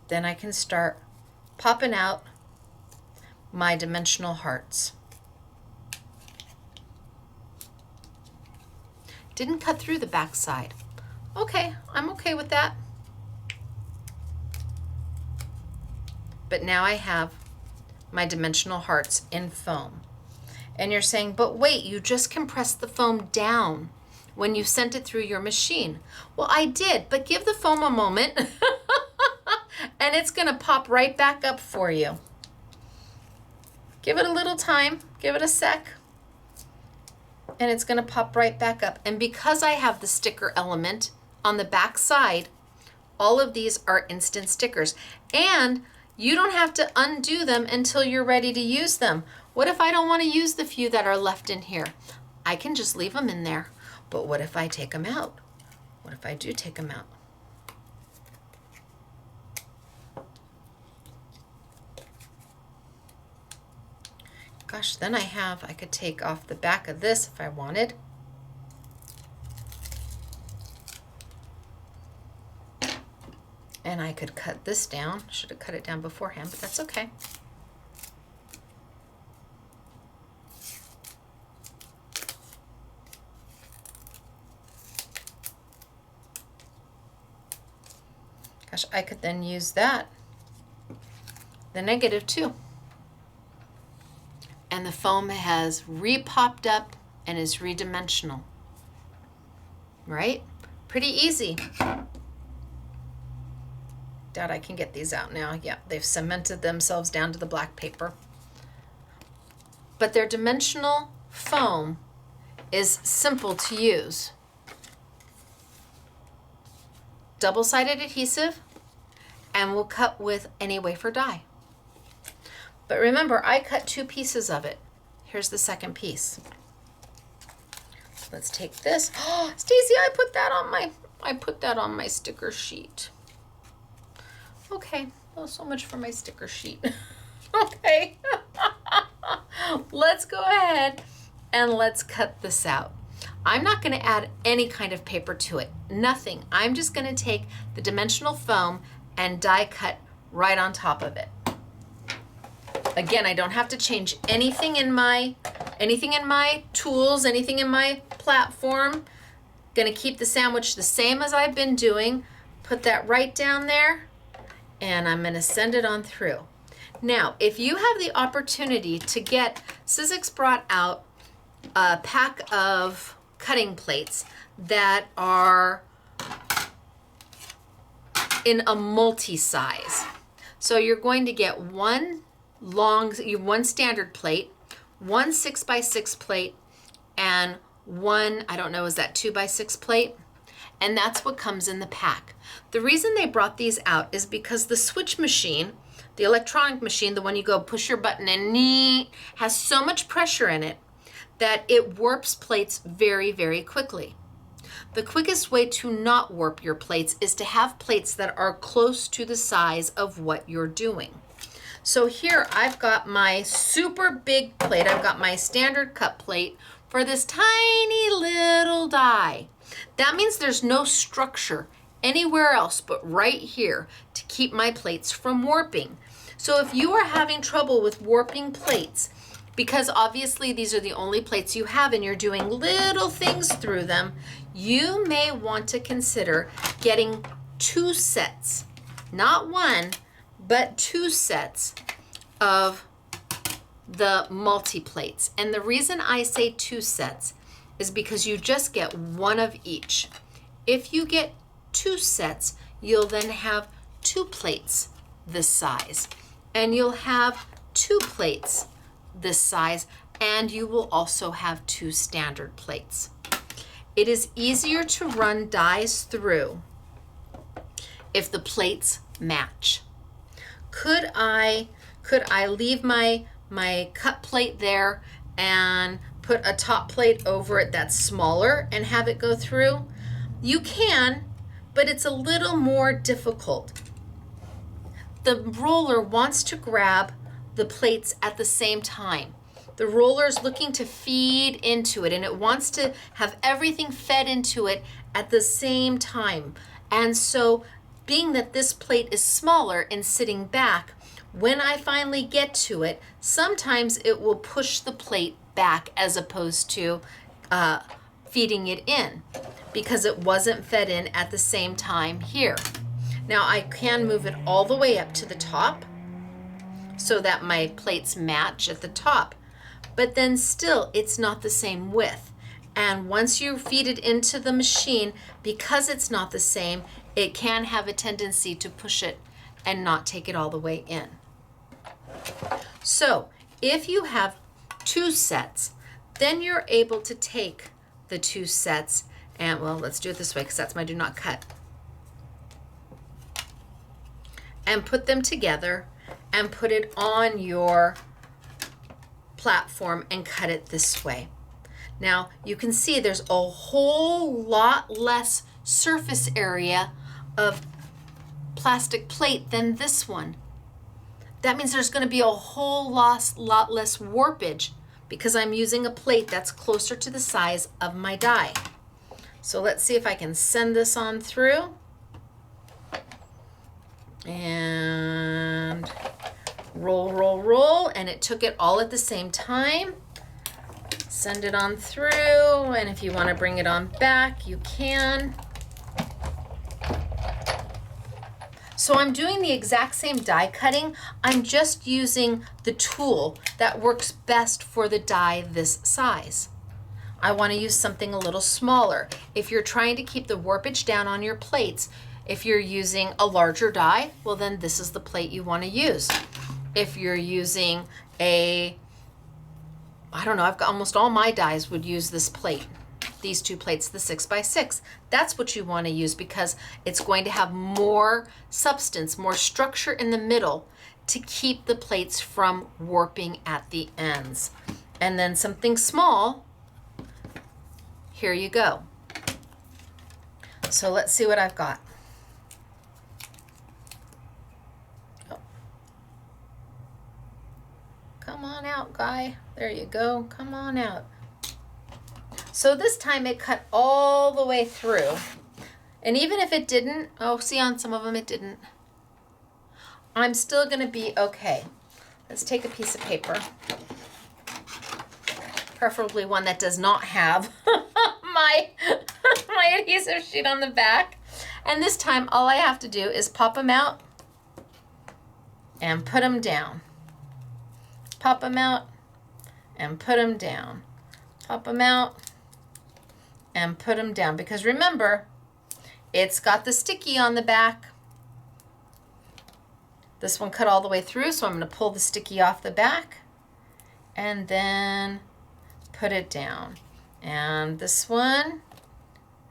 then I can start popping out my dimensional hearts. Didn't cut through the back side. Okay, I'm okay with that. But now I have my dimensional hearts in foam. And you're saying, but wait, you just compressed the foam down when you sent it through your machine. Well, I did, but give the foam a moment and it's gonna pop right back up for you. Give it a little time, give it a sec, and it's gonna pop right back up. And because I have the sticker element on the back side, all of these are instant stickers. And you don't have to undo them until you're ready to use them. What if I don't wanna use the few that are left in here? I can just leave them in there. But what if I take them out? What if I do take them out? Gosh, then I could take off the back of this if I wanted. And I could cut this down. Should have cut it down beforehand, but that's okay. Gosh, I could then use that, the negative too. And the foam has re-popped up and is redimensional. Right? Pretty easy. Doubt I can get these out now. Yeah, they've cemented themselves down to the black paper. But their dimensional foam is simple to use. Double-sided adhesive, and we'll cut with any wafer die. But remember, I cut 2 pieces of it. Here's the second piece. Let's take this. Oh, Stacy, I put that on my sticker sheet. Okay, well, so much for my sticker sheet. Okay, let's go ahead and let's cut this out. I'm not going to add any kind of paper to it, nothing. I'm just going to take the dimensional foam and die cut right on top of it. Again, I don't have to change anything in my tools, anything in my platform. Going to keep the sandwich the same as I've been doing. Put that right down there, and I'm going to send it on through. Now, if you have the opportunity to get, Sizzix brought out a pack of cutting plates that are in a multi-size. So you're going to get one standard plate, one 6x6 plate, and one, I don't know, is that 2x6 plate? And that's what comes in the pack. The reason they brought these out is because the switch machine, the electronic machine, the one you go push your button and has so much pressure in it that it warps plates very, very quickly. The quickest way to not warp your plates is to have plates that are close to the size of what you're doing. So here I've got my super big plate. I've got my standard cut plate for this tiny little die. That means there's no structure anywhere else but right here to keep my plates from warping. So if you are having trouble with warping plates, because obviously these are the only plates you have and you're doing little things through them, you may want to consider getting 2 sets, not one, but 2 sets of the multi-plates. And the reason I say 2 sets is because you just get one of each. If you get 2 sets, you'll then have 2 plates this size, and you'll have 2 plates this size, and you will also have 2 standard plates. It is easier to run dies through if the plates match. Could I leave my cut plate there and put a top plate over it that's smaller and have it go through? You can, but it's a little more difficult. The roller wants to grab the plates at the same time. The roller is looking to feed into it, and it wants to have everything fed into it at the same time. And so, being that this plate is smaller and sitting back, when I finally get to it, sometimes it will push the plate back as opposed to feeding it in, because it wasn't fed in at the same time here. Now I can move it all the way up to the top so that my plates match at the top, but then still it's not the same width. And once you feed it into the machine, because it's not the same, it can have a tendency to push it and not take it all the way in. So if you have 2 sets, then you're able to take the 2 sets and, well, let's do it this way because that's my do not cut, and put them together and put it on your platform and cut it this way. Now you can see there's a whole lot less surface area of plastic plate than this one. That means there's going to be a whole lot less warpage because I'm using a plate that's closer to the size of my die. So let's see if I can send this on through. And roll, roll, roll, and it took it all at the same time. Send it on through, and if you want to bring it on back, you can. So I'm doing the exact same die cutting. I'm just using the tool that works best for the die this size. I want to use something a little smaller. If you're trying to keep the warpage down on your plates, if you're using a larger die, well then this is the plate you want to use. If you're using I don't know, I've got almost all my dies would use this plate. These two plates, the 6x6. That's what you want to use because it's going to have more substance, more structure in the middle to keep the plates from warping at the ends. And then something small, here you go. So let's see what I've got. Oh. Come on out, guy. There you go. Come on out. So this time it cut all the way through. And even if it didn't, oh, see on some of them it didn't. I'm still gonna be okay. Let's take a piece of paper. Preferably one that does not have my adhesive sheet on the back. And this time all I have to do is pop them out and put them down. Pop them out and put them down. Pop them out and put them down, because remember, it's got the sticky on the back. This one cut all the way through, so I'm going to pull the sticky off the back and then put it down. And this one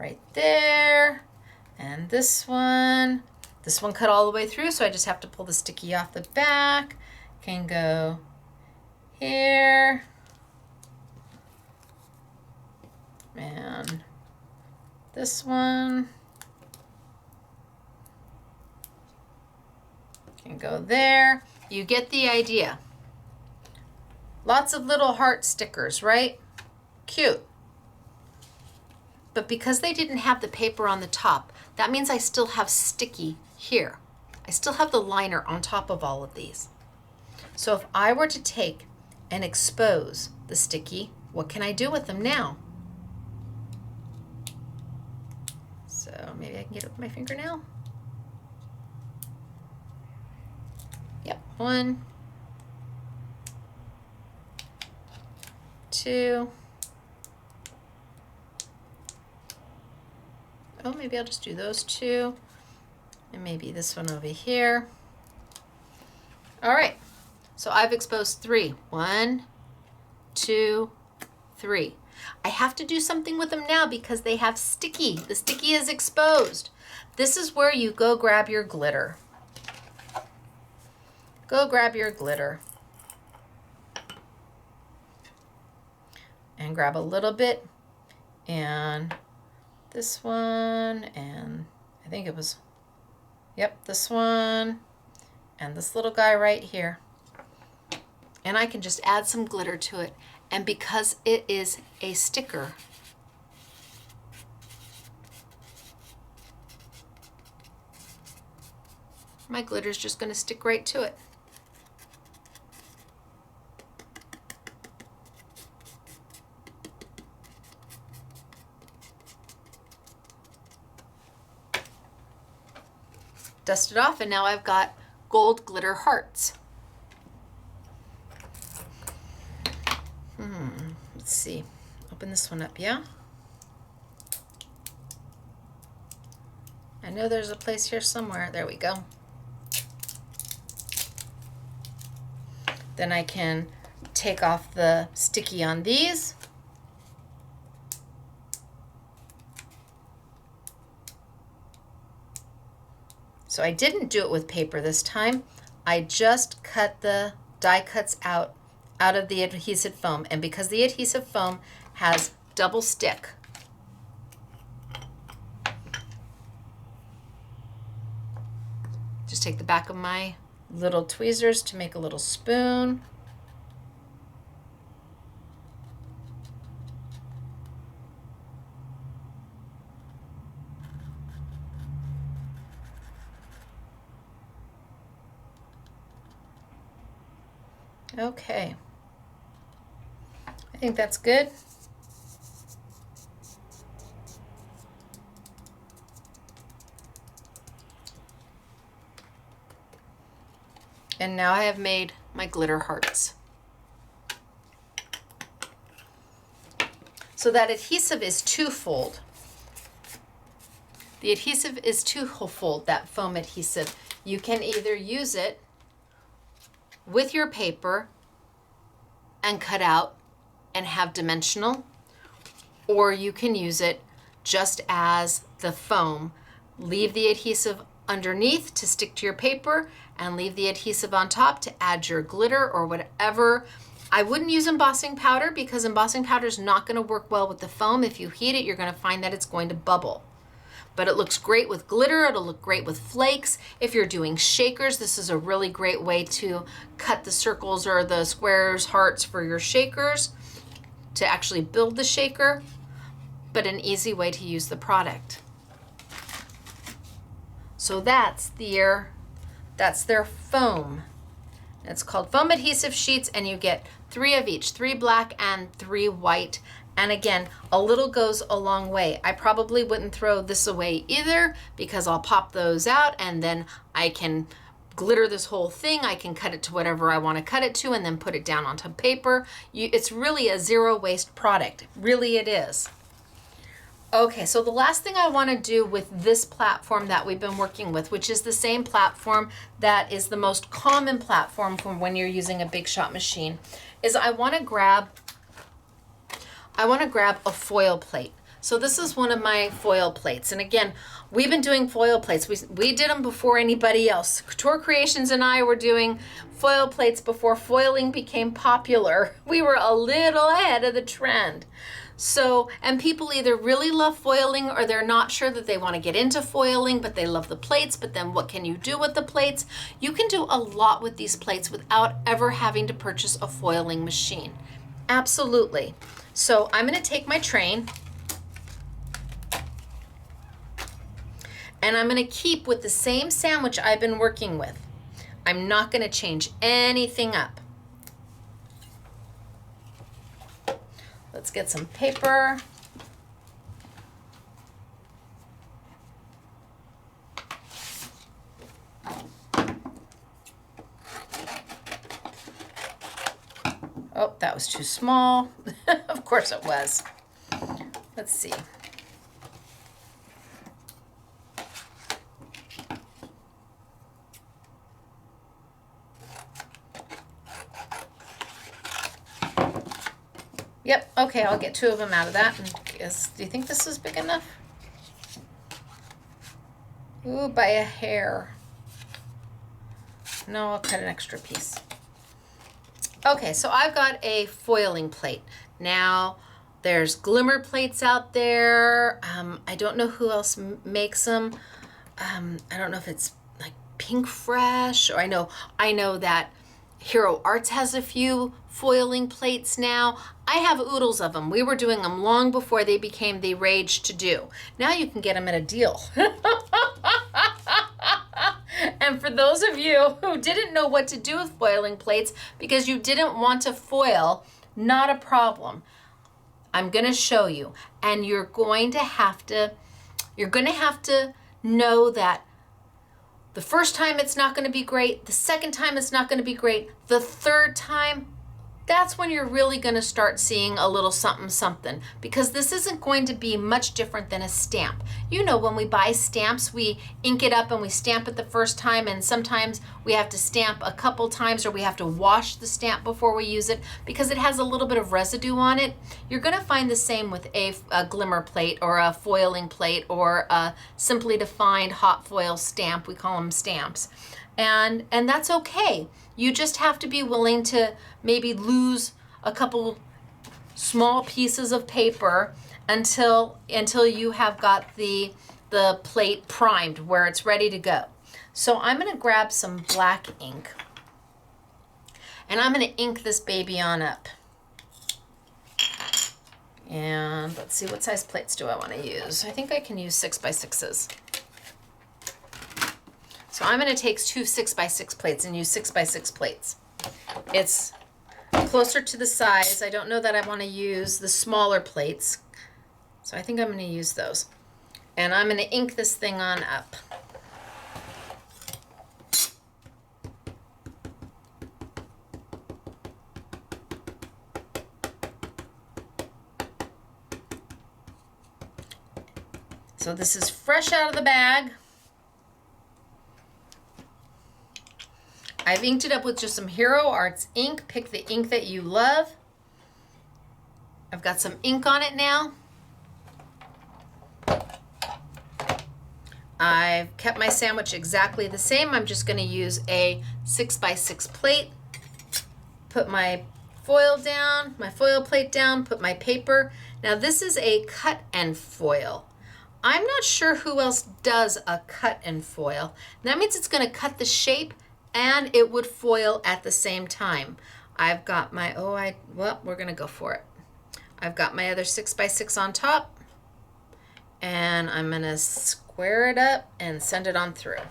right there, and this one cut all the way through, so I just have to pull the sticky off the back. Can go here. And this one can go there. You get the idea. Lots of little heart stickers, right? Cute. But because they didn't have the paper on the top, that means I still have sticky here. I still have the liner on top of all of these. So if I were to take and expose the sticky, what can I do with them now? So maybe I can get it with my fingernail. Yep, 1, 2. Oh, maybe I'll just do those 2. And maybe this one over here. All right, so I've exposed 3. 1, 2, 3. I have to do something with them now because they have sticky. The sticky is exposed. This is where you go grab your glitter. Go grab your glitter. And grab a little bit. And this one, and I think it was, yep, this one, and this little guy right here. And I can just add some glitter to it. And because it is a sticker, my glitter is just going to stick right to it. Dust it off, and now I've got gold glitter hearts. Let's see. Open this one up, yeah? I know there's a place here somewhere. There we go. Then I can take off the sticky on these. So I didn't do it with paper this time. I just cut the die cuts out of the adhesive foam. And because the adhesive foam has double stick, just take the back of my little tweezers to make a little spoon. Okay. I think that's good. And now I have made my glitter hearts. So that adhesive is twofold. The adhesive is twofold, that foam adhesive. You can either use it with your paper and cut out and have dimensional, or you can use it just as the foam. Leave the adhesive underneath to stick to your paper and leave the adhesive on top to add your glitter or whatever. I wouldn't use embossing powder because embossing powder is not going to work well with the foam. If you heat it, you're going to find that it's going to bubble. But it looks great with glitter. It'll look great with flakes. If you're doing shakers, this is a really great way to cut the circles or the squares, hearts for your shakers, to actually build the shaker, but an easy way to use the product. So that's their foam. It's called foam adhesive sheets, and you get 3 of each, 3 black and 3 white. And again, a little goes a long way. I probably wouldn't throw this away either because I'll pop those out and then I can glitter this whole thing. I can cut it to whatever I want to cut it to and then put it down onto paper. It's really a zero waste product. Really it is. Okay, so the last thing I want to do with this platform that we've been working with, which is the same platform that is the most common platform for when you're using a Big Shot machine, is I want to grab a foil plate. So this is one of my foil plates. And again, we've been doing foil plates. We did them before anybody else. Couture Creations and I were doing foil plates before foiling became popular. We were a little ahead of the trend. So, and people either really love foiling or they're not sure that they want to get into foiling, but they love the plates. But then what can you do with the plates? You can do a lot with these plates without ever having to purchase a foiling machine. Absolutely. So I'm going to take my train and I'm going to keep with the same sandwich I've been working with. I'm not going to change anything up. Let's get some paper. Oh, that was too small. Of course it was. Let's see. Yep, okay, I'll get 2 of them out of that. And do you think this is big enough? Ooh, by a hair. No, I'll cut an extra piece. Okay, so I've got a foiling plate. Now, there's glimmer plates out there. I don't know who else makes them. I don't know if it's like Pink Fresh, or I know that Hero Arts has a few foiling plates now. I have oodles of them. We were doing them long before they became the rage to do. Now you can get them at a deal. And for those of you who didn't know what to do with foiling plates because you didn't want to foil, not a problem. I'm going to show you, and you're going to have to know that the first time it's not going to be great, the second time it's not going to be great, the third time, that's when you're really going to start seeing a little something something, because this isn't going to be much different than a stamp. You know, when we buy stamps, we ink it up and we stamp it the first time, and sometimes we have to stamp a couple times, or we have to wash the stamp before we use it because it has a little bit of residue on it. You're going to find the same with a glimmer plate or a foiling plate or a simply defined hot foil stamp. We call them stamps. And that's okay. You just have to be willing to maybe lose a couple small pieces of paper until you have got the plate primed where it's ready to go. So I'm going to grab some black ink and I'm going to ink this baby on up. And let's see, what size plates do I want to use? I think I can use 6x6s. So I'm going to take 2 6x6 plates and use 6x6 plates. It's closer to the size. I don't know that I want to use the smaller plates, so I think I'm going to use those. And I'm going to ink this thing on up. So this is fresh out of the bag. I've inked it up with just some Hero Arts ink. Pick the ink that you love. I've got some ink on it now. I've kept my sandwich exactly the same. I'm just going to use a 6x6 plate. Put my foil down, my foil plate down, put my paper. Now this is a cut and foil. I'm not sure who else does a cut and foil. That means it's going to cut the shape and it would foil at the same time. I've got my, well, we're going to go for it. I've got my other 6x6 on top, and I'm going to square it up and send it on through.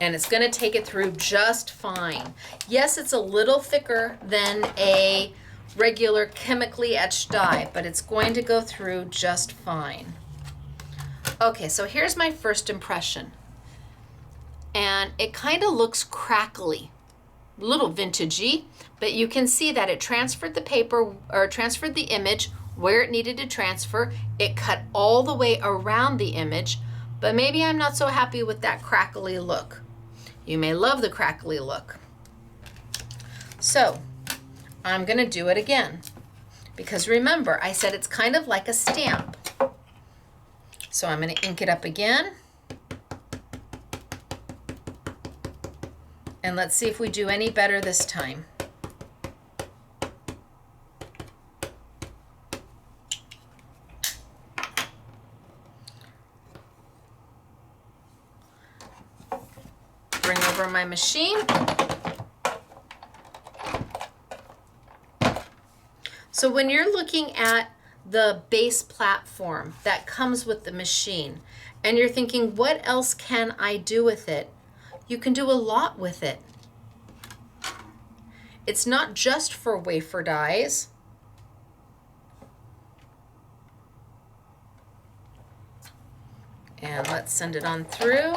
And it's going to take it through just fine. Yes, it's a little thicker than a regular chemically etched die, but it's going to go through just fine. Okay, so here's my first impression. And it kind of looks crackly, a little vintagey, but you can see that it transferred the paper, or transferred the image where it needed to transfer. It cut all the way around the image, but maybe I'm not so happy with that crackly look. You may love the crackly look. So I'm going to do it again, because remember, I said it's kind of like a stamp. So I'm going to ink it up again. And let's see if we do any better this time. Bring over my machine. So when you're looking at the base platform that comes with the machine, and you're thinking, what else can I do with it? You can do a lot with it. It's not just for wafer dies. And let's send it on through.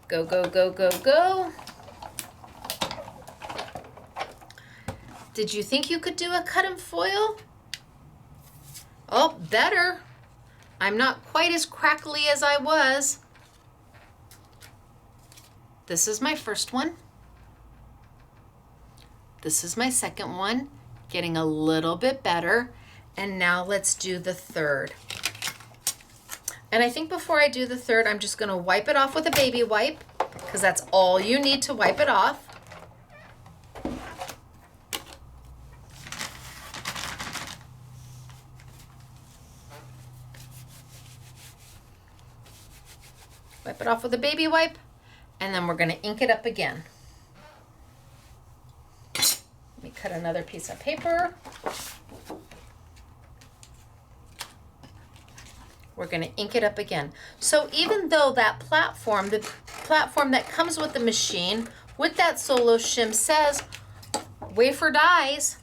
Go, go, go, go, go. Did you think you could do a cut and foil? Oh, better. I'm not quite as crackly as I was. This is my first one. This is my second one, getting a little bit better. And now let's do the third. And I think before I do the third, I'm just gonna wipe it off with a baby wipe, because that's all you need to wipe it off. Wipe it off with a baby wipe, and then we're gonna ink it up again. Let me cut another piece of paper. We're going to ink it up again. So even though that platform, the platform that comes with the machine, with that solo shim says wafer dies,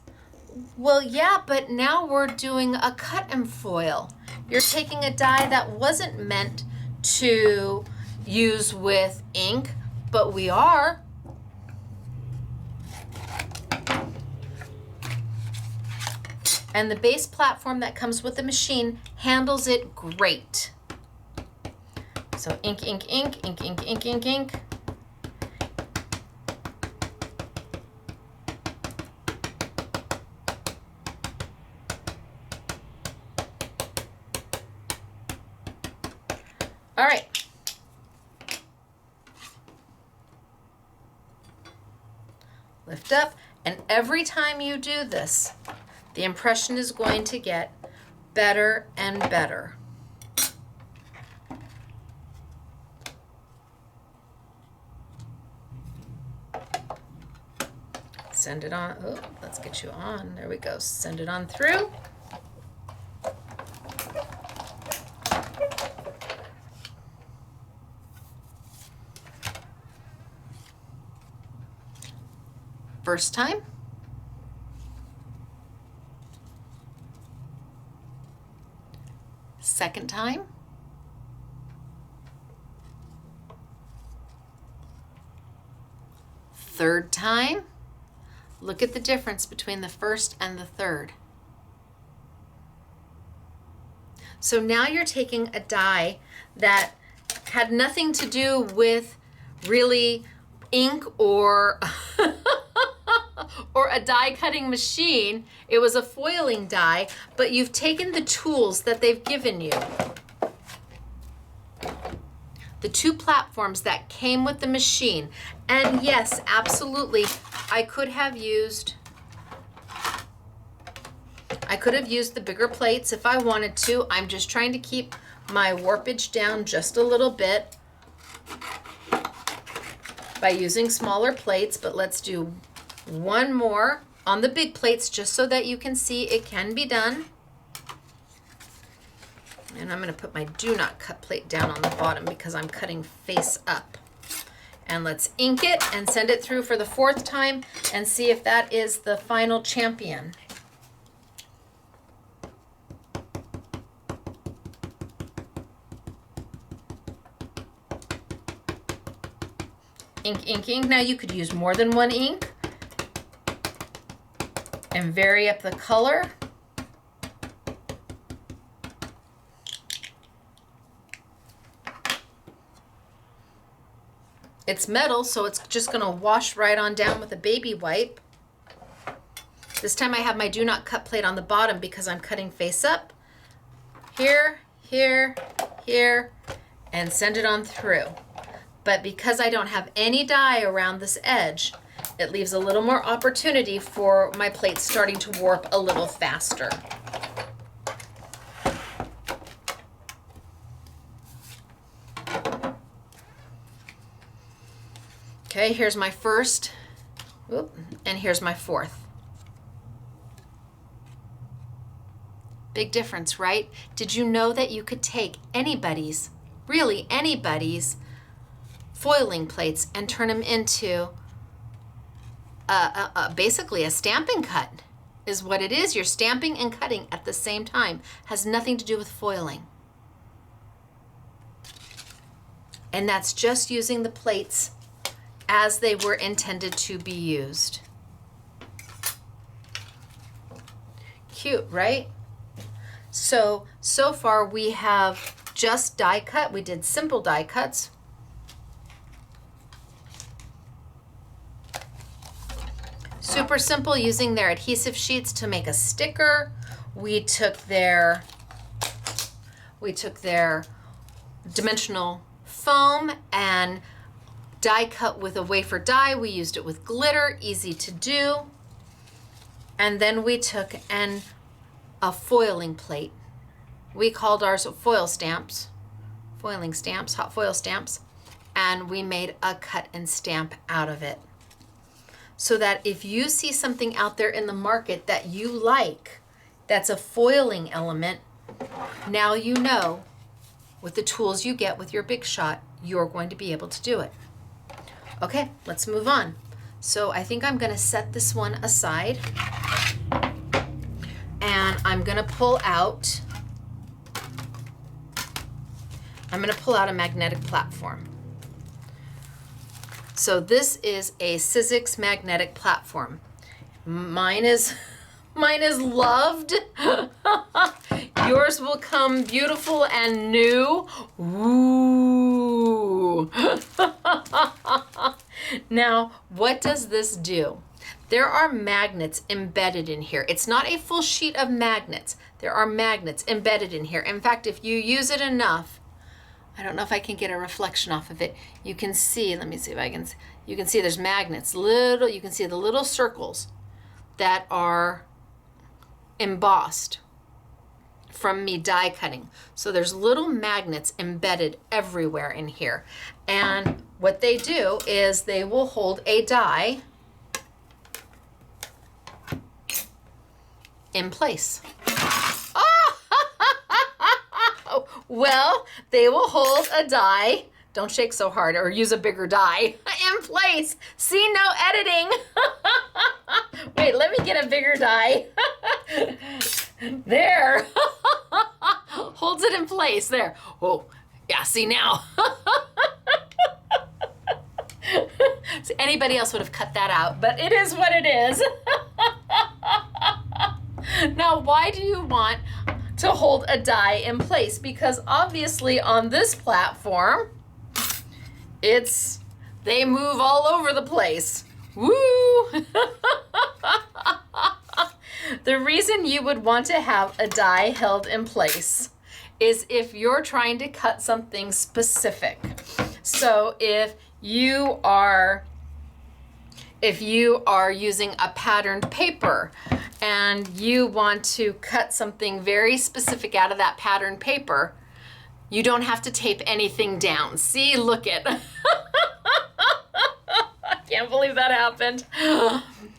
well, yeah, but now we're doing a cut and foil. You're taking a die that wasn't meant to use with ink, but we are. And the base platform that comes with the machine handles it great. So ink, ink, ink, ink, ink, ink, ink, ink. All right. Lift up, and every time you do this, the impression is going to get better and better. Send it on. Oh, let's get you on. There we go. Send it on through. First time. Second time. Third time. Look at the difference between the first and the third. So now you're taking a die that had nothing to do with really ink or or a die cutting machine. It was a foiling die, but you've taken the tools that they've given you. The two platforms that came with the machine. And yes, absolutely, I could have used the bigger plates if I wanted to. I'm just trying to keep my warpage down just a little bit by using smaller plates, but let's do one more on the big plates just so that you can see it can be done. And I'm going to put my do not cut plate down on the bottom because I'm cutting face up. And let's ink it and send it through for the fourth time and see if that is the final champion. Ink, ink, ink. Now you could use more than one ink and vary up the color. It's metal, so it's just going to wash right on down with a baby wipe. This time I have my do not cut plate on the bottom because I'm cutting face up. Here, here, here, and send it on through. But because I don't have any die around this edge, it leaves a little more opportunity for my plate starting to warp a little faster. Okay, here's my first, and here's my fourth. Big difference, right? Did you know that you could take anybody's, really anybody's, foiling plates and turn them into basically a stamping cut is what it is. You're stamping and cutting at the same time. Has nothing to do with foiling. And that's just using the plates as they were intended to be used. Cute, right? So far we have just die cut. We did simple die cuts. Super simple, using their adhesive sheets to make a sticker. We took their dimensional foam and die cut with a wafer die. We used it with glitter, easy to do. And then we took a foiling plate. We called ours foiling stamps, hot foil stamps, and we made a cut and stamp out of it. So that if you see something out there in the market that you like, that's a foiling element, now you know with the tools you get with your Big Shot, you're going to be able to do it. Okay, let's move on. So I think I'm gonna set this one aside and I'm gonna pull out a magnetic platform. So this is a Sizzix magnetic platform. Mine is loved. Yours will come beautiful and new. Ooh. Now, what does this do? There are magnets embedded in here. It's not a full sheet of magnets. There are magnets embedded in here. In fact, if you use it enough, I don't know if I can get a reflection off of it. You can see, let me see if I can, you can see there's magnets, you can see the little circles that are embossed from me die cutting. So there's little magnets embedded everywhere in here. And what they do is they will hold a die in place. Well, they will hold a die Don't shake so hard or use a bigger die. In place. See, no editing. Wait, let me get a bigger die. There. Holds it in place. There. Oh, yeah, see now. So anybody else would have cut that out, but it is what it is. Now, why do you want to hold a die in place? Because obviously on this platform, they move all over the place. Woo! The reason you would want to have a die held in place is if you're trying to cut something specific. So if you are using a patterned paper and you want to cut something very specific out of that patterned paper, you don't have to tape anything down. See, look it. I can't believe that happened.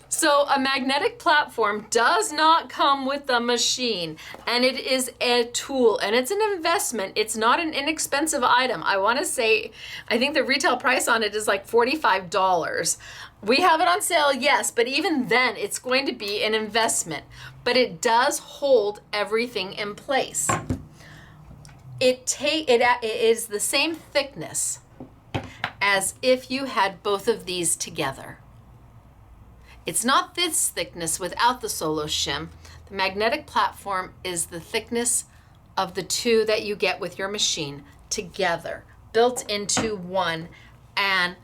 So a magnetic platform does not come with the machine, and it is a tool, and it's an investment. It's not an inexpensive item. I want to say, I think the retail price on it is like $45. We have it on sale, yes, but even then it's going to be an investment, but it does hold everything in place. It is the same thickness as if you had both of these together. It's not this thickness without the solo shim. The magnetic platform is the thickness of the two that you get with your machine together, built into one and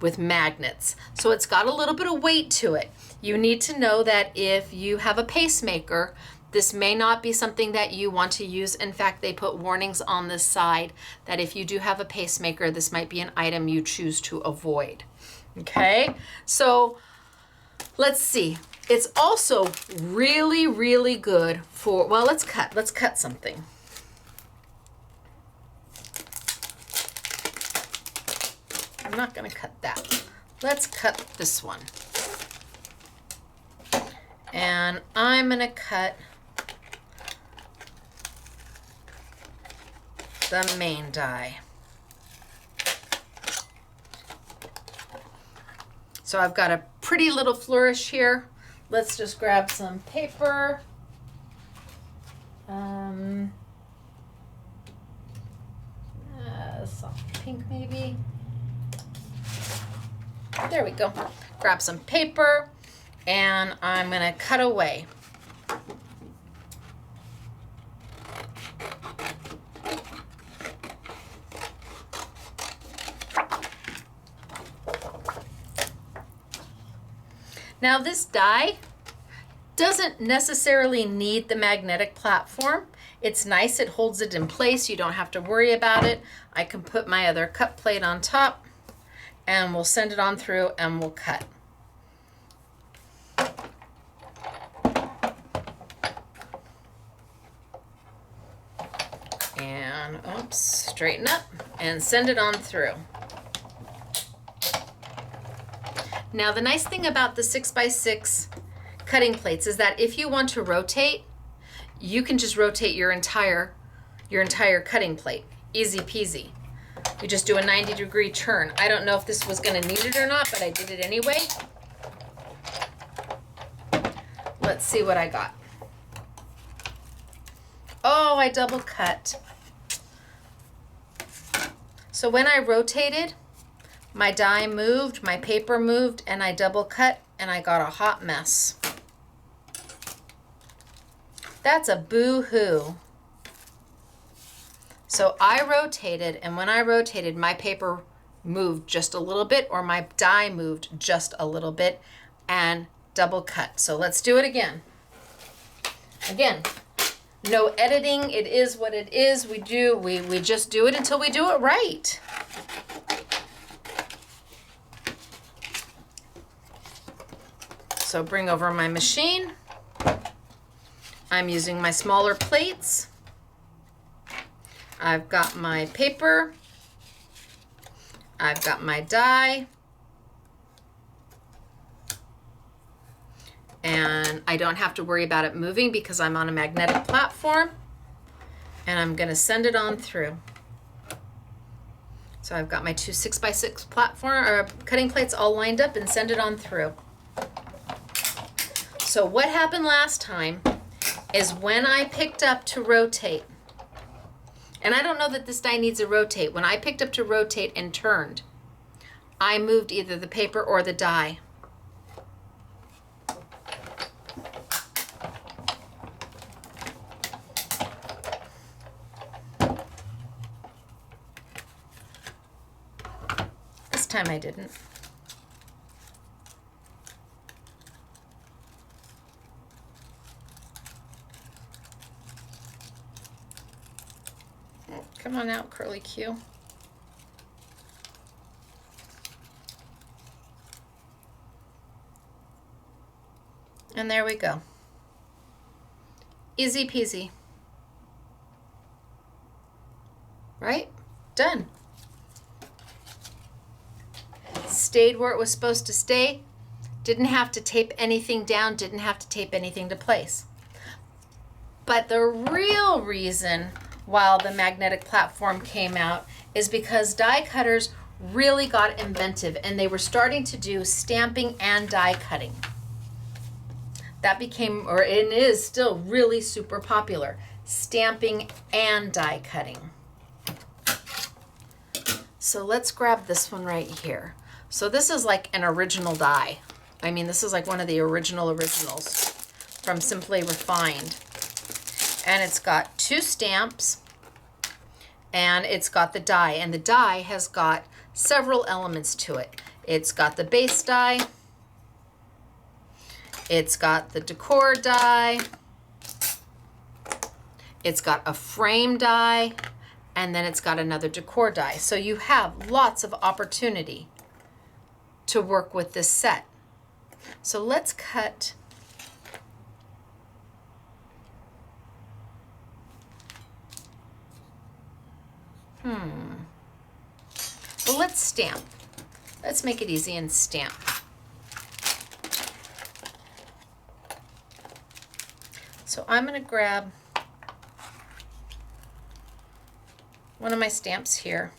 with magnets. So it's got a little bit of weight to it. You need to know that if you have a pacemaker, this may not be something that you want to use. In fact, they put warnings on this side that if you do have a pacemaker, this might be an item you choose to avoid. Okay, so let's see. It's also really, really good for, well, let's cut something. I'm not gonna cut that. Let's cut this one. And I'm gonna cut the main die. So I've got a pretty little flourish here. Let's just grab some paper. Soft pink maybe. There we go. Grab some paper and I'm gonna cut away. Now this die doesn't necessarily need the magnetic platform. It's nice, it holds it in place. You don't have to worry about it. I can put my other cut plate on top and we'll send it on through and we'll cut. And oops, straighten up and send it on through. Now the nice thing about the 6x6 cutting plates is that if you want to rotate, you can just rotate your entire cutting plate. Easy peasy. You just do a 90-degree turn. I don't know if this was gonna need it or not, but I did it anyway. Let's see what I got. Oh, I double cut. So when I rotated, my die moved, my paper moved, and I double cut, and I got a hot mess. That's a boo-hoo. So I rotated, and when I rotated, my paper moved just a little bit, or my die moved just a little bit, and double cut. So let's do it again. Again, no editing, it is what it is. We just do it until we do it right. So bring over my machine. I'm using my smaller plates. I've got my paper. I've got my die. And I don't have to worry about it moving because I'm on a magnetic platform. And I'm going to send it on through. So I've got my two 6x6 platform or cutting plates all lined up and send it on through. So what happened last time is when I picked up to rotate, and I don't know that this die needs a rotate, when I picked up to rotate and turned, I moved either the paper or the die. This time I didn't. Come on out, Curly Q. And there we go. Easy peasy. Right? Done. Stayed where it was supposed to stay. Didn't have to tape anything down, didn't have to tape anything to place. But the real reason why the magnetic platform came out is because die cutters really got inventive and they were starting to do stamping and die cutting. That became, or it is still really super popular, stamping and die cutting. So let's grab this one right here. So this is like an original die. I mean, this is like one of the originals from Simply Refined. And it's got two stamps and it's got the die, and the die has got several elements to it. It's got the base die, it's got the decor die, it's got a frame die, and then it's got another decor die. So you have lots of opportunity to work with this set. So let's cut well, let's stamp. Let's make it easy and stamp. So I'm going to grab one of my stamps here.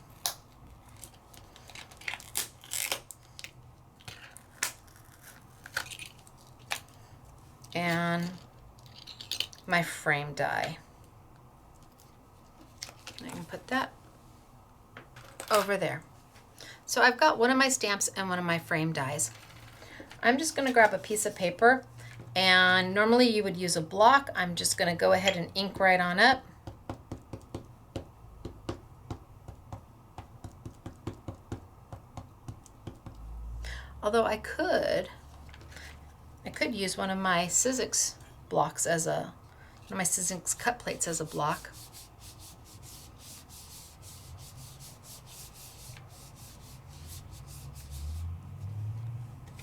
And my frame die. I can put that over there. So I've got one of my stamps and one of my frame dies. I'm just going to grab a piece of paper, and normally you would use a block. I'm just going to go ahead and ink right on up. Although I could use one of my Sizzix blocks as one of my Sizzix cut plates as a block.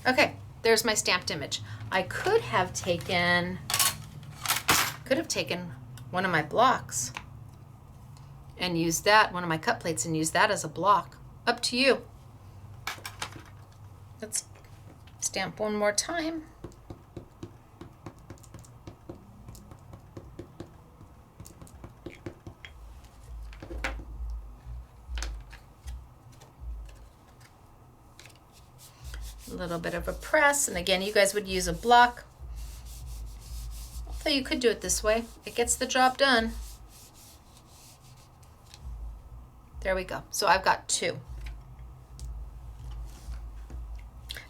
Okay, there's my stamped image. I could have taken one of my blocks and used that, one of my cut plates, and used that as a block. Up to you. Let's stamp one more time. A little bit of a press, and again, you guys would use a block. Although you could do it this way. It gets the job done. There we go. So I've got two.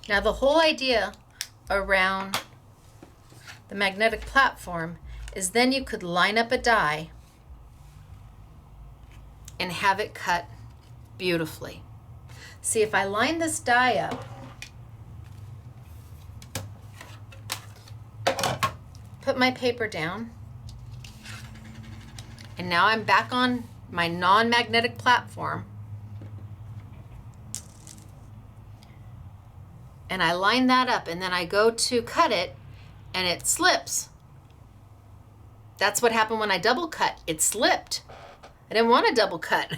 Now the whole idea around the magnetic platform is then you could line up a die and have it cut beautifully. See, if I line this die up, put my paper down, and now I'm back on my non-magnetic platform, and I line that up, and then I go to cut it and it slips. That's what happened when I double cut. It slipped. I didn't want to double cut.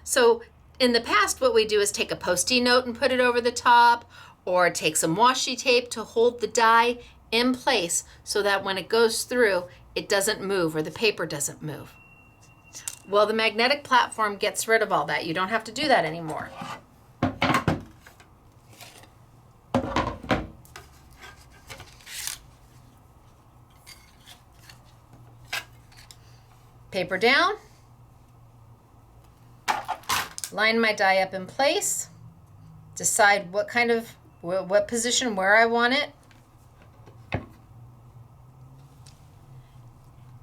So in the past, what we do is take a Post-it note and put it over the top, or take some washi tape to hold the die in place so that when it goes through, it doesn't move or the paper doesn't move. Well, the magnetic platform gets rid of all that. You don't have to do that anymore. Paper down. Line my die up in place. Decide what kind of, what position, where I want it.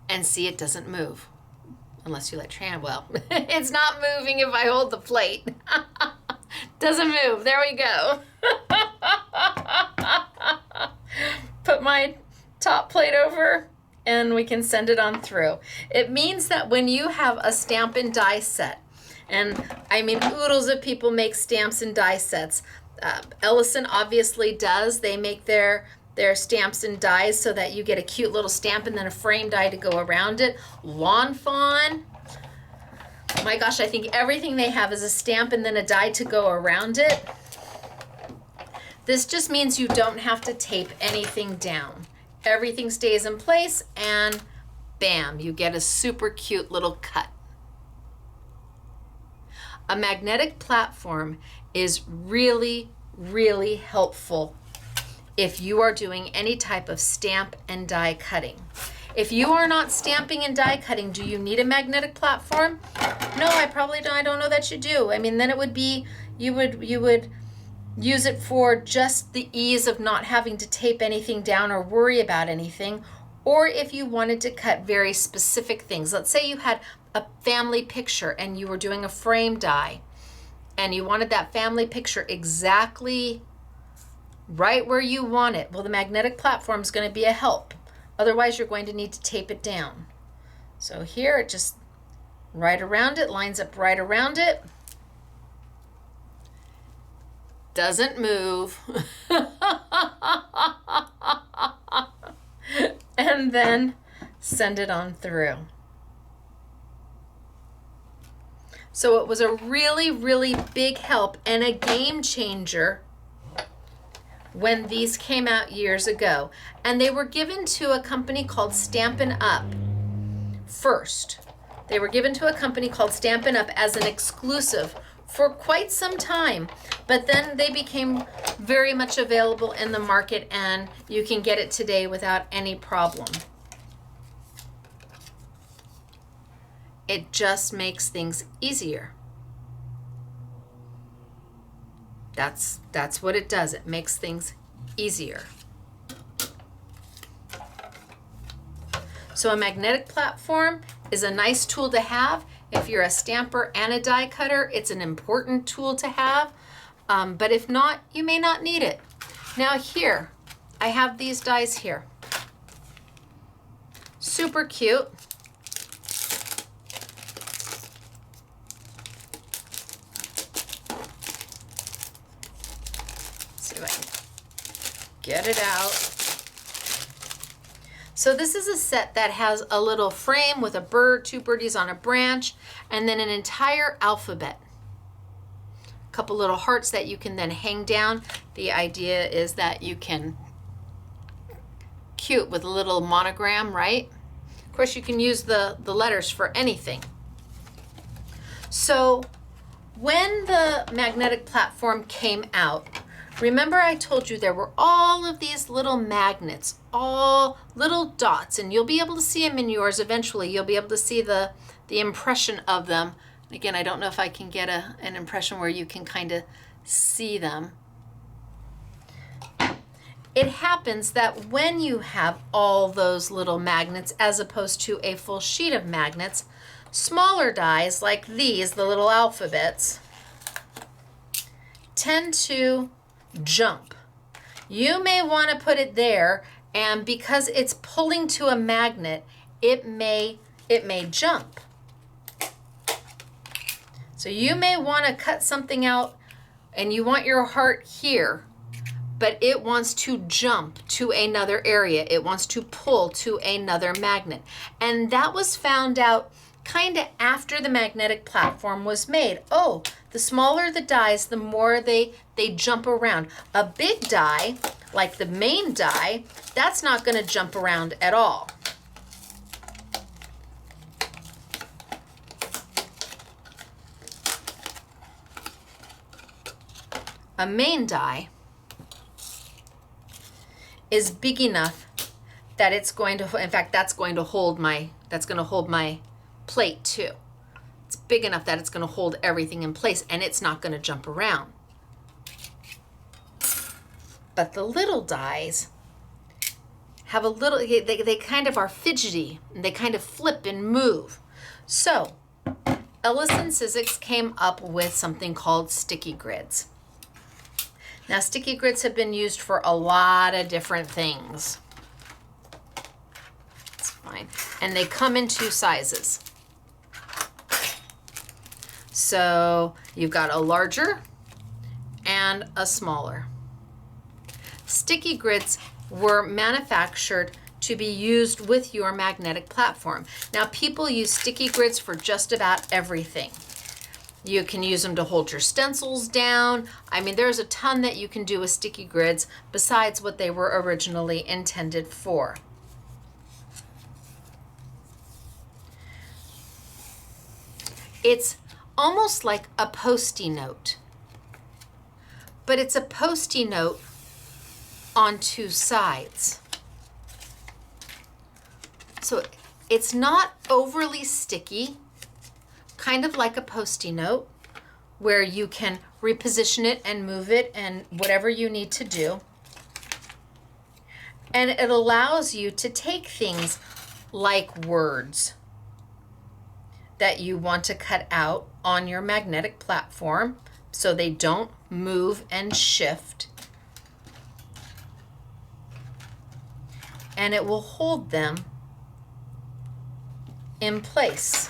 And see, it doesn't move. Unless you let your hand, well, it's not moving if I hold the plate. Doesn't move. There we go. Put my top plate over and we can send it on through. It means that when you have a stamp and die set, and I mean, oodles of people make stamps and die sets. Ellison obviously does. They make their stamps and dies so that you get a cute little stamp and then a frame die to go around it. Lawn Fawn, my gosh, I think everything they have is a stamp and then a die to go around it. This just means you don't have to tape anything down. Everything stays in place and bam, you get a super cute little cut. A magnetic platform is really, really helpful if you are doing any type of stamp and die cutting. If you are not stamping and die cutting, do you need a magnetic platform? No, I probably don't. I don't know that you do. I mean, then it would be, you would use it for just the ease of not having to tape anything down or worry about anything. Or if you wanted to cut very specific things. Let's say you had a family picture and you were doing a frame die and you wanted that family picture exactly right where you want it. Well, the magnetic platform is going to be a help. Otherwise, you're going to need to tape it down. So here, it just right around it, lines up right around it. Doesn't move. And then send it on through. So it was a really, really big help and a game changer when these came out years ago. And they were given to a company called Stampin' Up! First. They were given to a company called Stampin' Up! As an exclusive for quite some time. But then they became very much available in the market and you can get it today without any problem. It just makes things easier. That's what it does. It makes things easier. So a magnetic platform is a nice tool to have. If you're a stamper and a die cutter, it's an important tool to have. But if not, you may not need it. Now here, I have these dies here. Super cute. See if I can get it out. So this is a set that has a little frame with a bird, two birdies on a branch, and then an entire alphabet. A couple little hearts that you can then hang down. The idea is that you can, cute with a little monogram, right? Of course, you can use the letters for anything. So when the magnetic platform came out, remember I told you there were all of these little magnets, all little dots, and you'll be able to see them in yours eventually. You'll be able to see the impression of them. Again, I don't know if I can get an impression where you can kind of see them. It happens that when you have all those little magnets as opposed to a full sheet of magnets, smaller dies like these, the little alphabets, tend to jump. You may want to put it there, and because it's pulling to a magnet, it may jump. So you may want to cut something out and you want your heart here, but it wants to jump to another area. It wants to pull to another magnet. And that was found out kind of after the magnetic platform was made. Oh, the smaller the dies, the more they jump around. A big die, like the main die, that's not going to jump around at all. a main die is big enough that it's going to, in fact, that's going to hold my plate too. It's big enough that it's going to hold everything in place and it's not going to jump around. But the little dies have a little, they kind of are fidgety, and they kind of flip and move. So Ellis and Sizzix came up with something called sticky grids. Now, sticky grids have been used for a lot of different things. It's fine. And they come in 2 sizes. So you've got a larger and a smaller. Sticky grids were manufactured to be used with your magnetic platform. Now, people use sticky grids for just about everything. You can use them to hold your stencils down. I mean, there's a ton that you can do with sticky grids besides what they were originally intended for. It's almost like a Post-it note, but it's a Post-it note on 2 sides. So it's not overly sticky, kind of like a Post-it note where you can reposition it and move it and whatever you need to do. And it allows you to take things like words that you want to cut out on your magnetic platform so they don't move and shift. And it will hold them in place.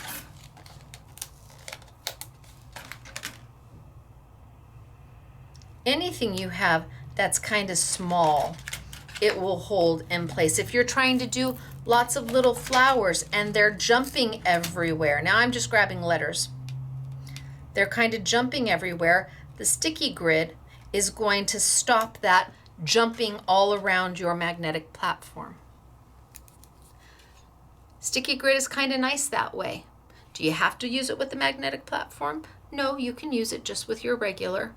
Anything you have that's kind of small, it will hold in place. If you're trying to do lots of little flowers and they're jumping everywhere, now I'm just grabbing letters, they're kind of jumping everywhere, the sticky grid is going to stop that jumping all around your magnetic platform. Sticky grid is kind of nice that way. Do you have to use it with the magnetic platform? No, you can use it just with your regular.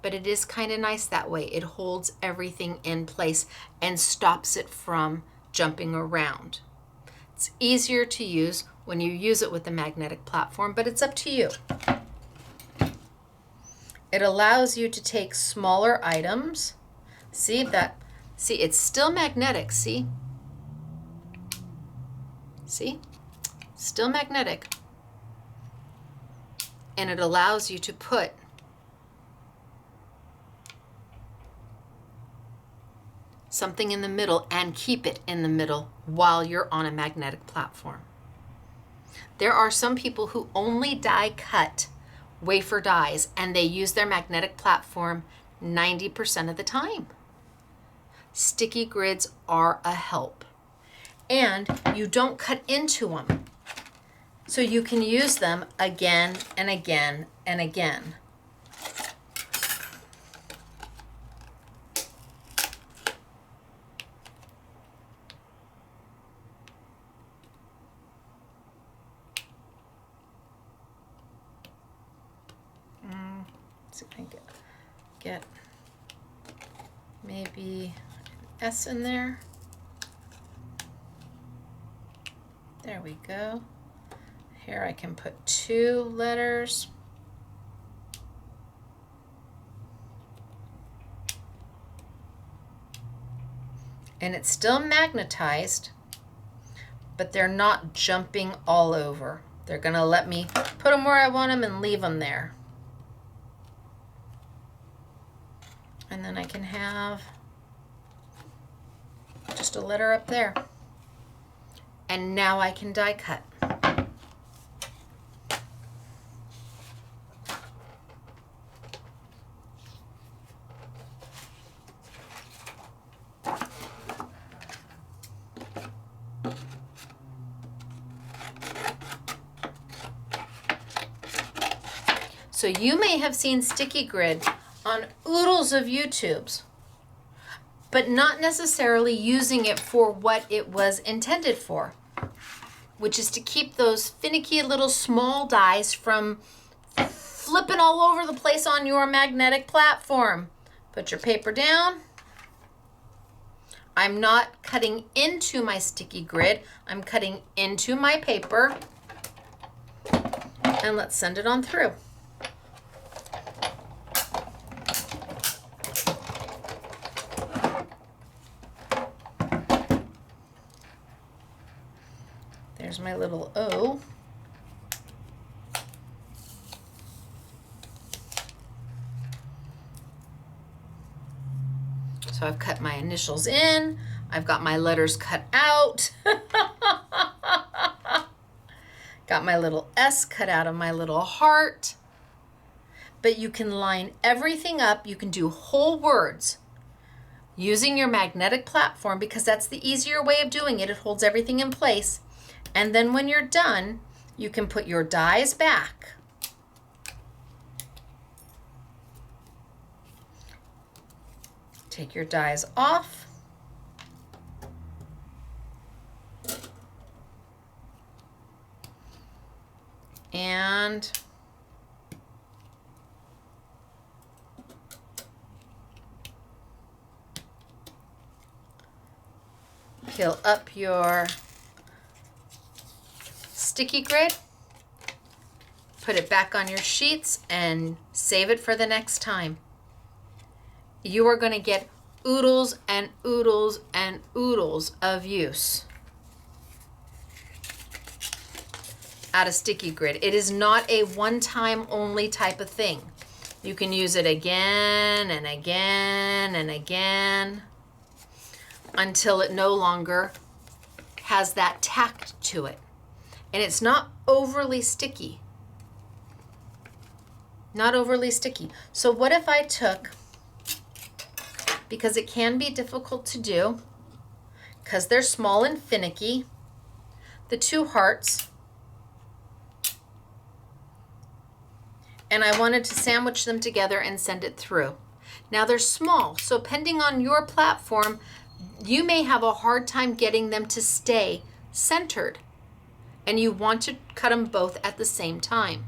But it is kind of nice that way. It holds everything in place and stops it from jumping around. It's easier to use when you use it with the magnetic platform, but it's up to you. It allows you to take smaller items. See, it's still magnetic, see? See? Still magnetic. And it allows you to put something in the middle and keep it in the middle while you're on a magnetic platform. There are some people who only die cut wafer dies and they use their magnetic platform 90% of the time. Sticky grids are a help. And you don't cut into them. So you can use them again and again and again. Let's see if I can get maybe an S in there. There we go. Here I can put 2 letters. And it's still magnetized, but they're not jumping all over. They're gonna let me put them where I want them and leave them there. And then I can have just a letter up there. And now I can die cut. So you may have seen sticky grid on oodles of YouTubes, but not necessarily using it for what it was intended for, which is to keep those finicky little small dies from flipping all over the place on your magnetic platform. Put your paper down. I'm not cutting into my sticky grid. I'm cutting into my paper. And let's send it on through. There's my little O. So I've cut my initials in. I've got my letters cut out. Got my little S cut out of my little heart. But you can line everything up. You can do whole words using your magnetic platform because that's the easier way of doing it. It holds everything in place. And then when you're done, you can put your dies back. Take your dies off. And peel up your sticky grid, put it back on your sheets, and save it for the next time. You are going to get oodles and oodles and oodles of use out of sticky grid. It is not a one-time only type of thing. You can use it again and again and again until it no longer has that tact to it. And it's not overly sticky. Not overly sticky. So what if I took, because it can be difficult to do, because they're small and finicky, the two hearts, and I wanted to sandwich them together and send it through. Now they're small, so depending on your platform, you may have a hard time getting them to stay centered, and you want to cut them both at the same time.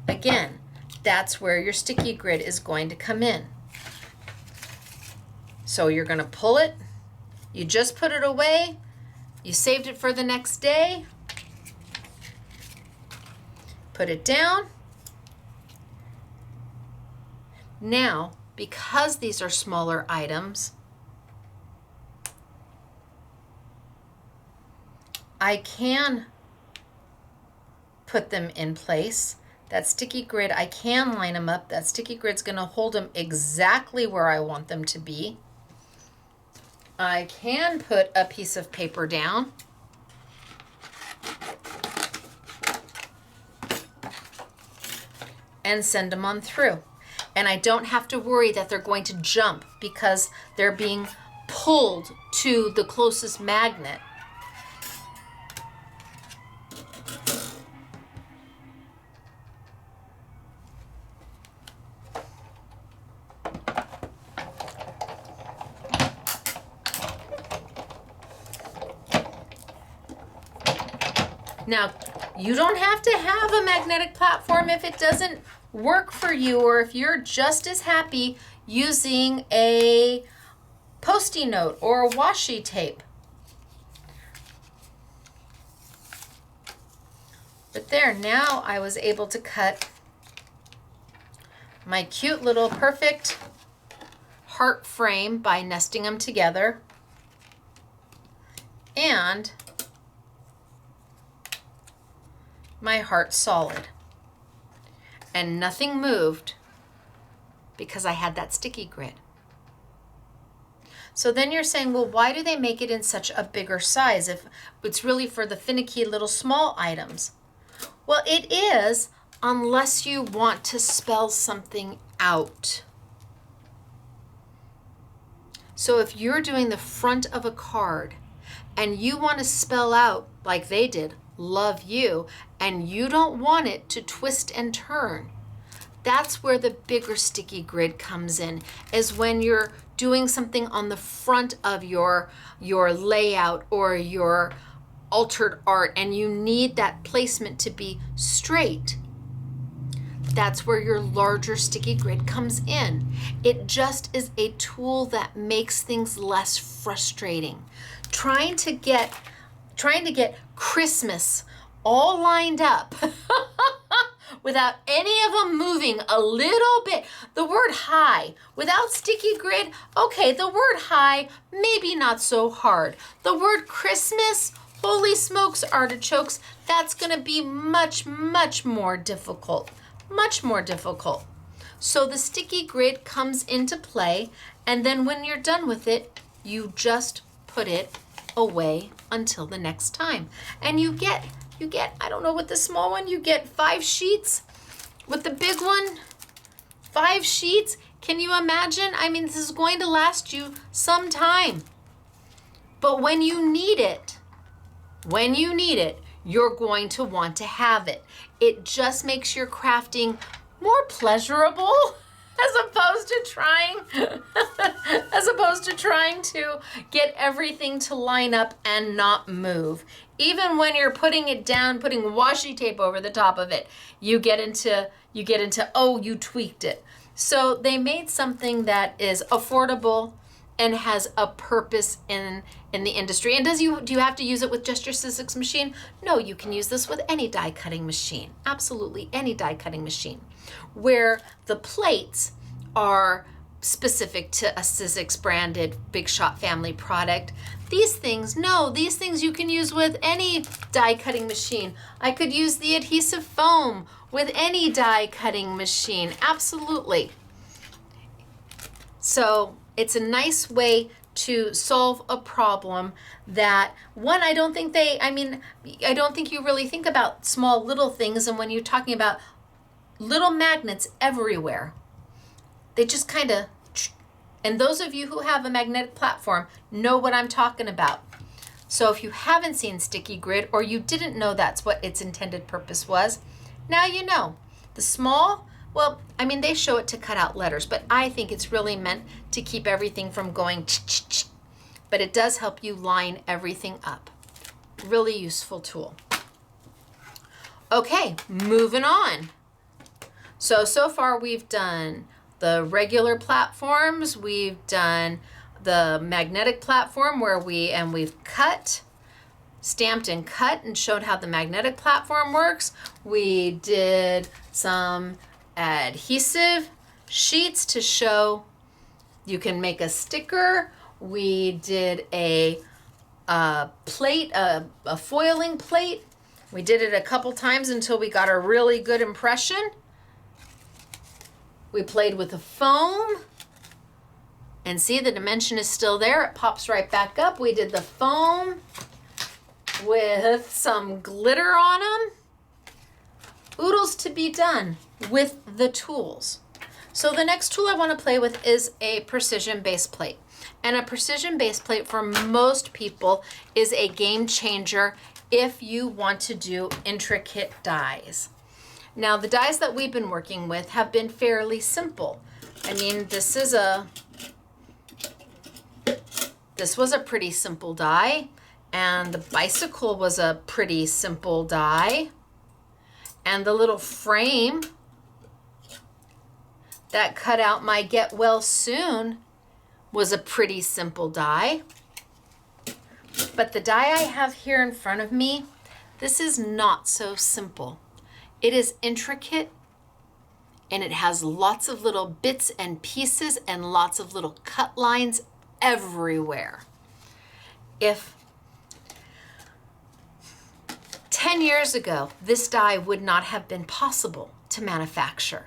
Again, that's where your sticky grid is going to come in. So you're going to pull it, you just put it away, you saved it for the next day, put it down. Now, because these are smaller items, I can put them in place. That sticky grid, I can line them up. That sticky grid's going to hold them exactly where I want them to be. I can put a piece of paper down. And send them on through. And I don't have to worry that they're going to jump because they're being pulled to the closest magnet. Now, you don't have to have a magnetic platform if it doesn't work for you, or if you're just as happy using a Post-it note or a washi tape. But there, now I was able to cut my cute little perfect heart frame by nesting them together. And my heart solid. And nothing moved because I had that sticky grid. So then you're saying, well, why do they make it in such a bigger size if it's really for the finicky little small items? Well, it is, unless you want to spell something out. So if you're doing the front of a card and you want to spell out, like they did, love you, and you don't want it to twist and turn, that's where the bigger sticky grid comes in, is when you're doing something on the front of your layout or your altered art and you need that placement to be straight. That's where your larger sticky grid comes in. It just is a tool that makes things less frustrating. Trying to get Christmas all lined up without any of them moving a little bit. The word high, without sticky grid, okay, the word high, maybe not so hard. The word Christmas, holy smokes, artichokes, that's gonna be much, much more difficult. Much more difficult. So the sticky grid comes into play, and then when you're done with it, you just put it away until the next time. And you get, I don't know, with the small one, you get 5 sheets. With the big one, 5 sheets. Can you imagine? I mean, this is going to last you some time. But when you need it, you're going to want to have it. It just makes your crafting more pleasurable as opposed to trying to get everything to line up and not move. Even when you're putting it down, putting washi tape over the top of it, you get into, oh, you tweaked it. So they made something that is affordable and has a purpose in the industry. And do you have to use it with just your Sizzix machine? No, you can use this with any die cutting machine. Absolutely any die cutting machine. Where the plates are specific to a Sizzix branded Big Shot family product. These things you can use with any die cutting machine. I could use the adhesive foam with any die cutting machine. Absolutely. So it's a nice way to solve a problem that, one, I don't think you really think about small little things. And when you're talking about little magnets everywhere, they just kind of, and those of you who have a magnetic platform know what I'm talking about. So if you haven't seen sticky grid, or you didn't know that's what its intended purpose was, now you know. The small, well, I mean, they show it to cut out letters, but I think it's really meant to keep everything from going ch-ch-ch. But it does help you line everything up. Really useful tool. Okay, moving on. So far we've done the regular platforms, we've done the magnetic platform where we've cut, stamped and cut and showed how the magnetic platform works. We did some adhesive sheets to show you can make a sticker. We did a plate, a foiling plate. We did it a couple times until we got a really good impression. We played with the foam, and see, the dimension is still there. It pops right back up. We did the foam with some glitter on them. Oodles to be done with the tools. So the next tool I want to play with is a precision base plate. And a precision base plate for most people is a game changer if you want to do intricate dies. Now, the dies that we've been working with have been fairly simple. I mean, this was a pretty simple die, and the bicycle was a pretty simple die, and the little frame that cut out my get well soon was a pretty simple die. But the die I have here in front of me, this is not so simple. It is intricate, and it has lots of little bits and pieces and lots of little cut lines everywhere. If 10 years ago, this die would not have been possible to manufacture.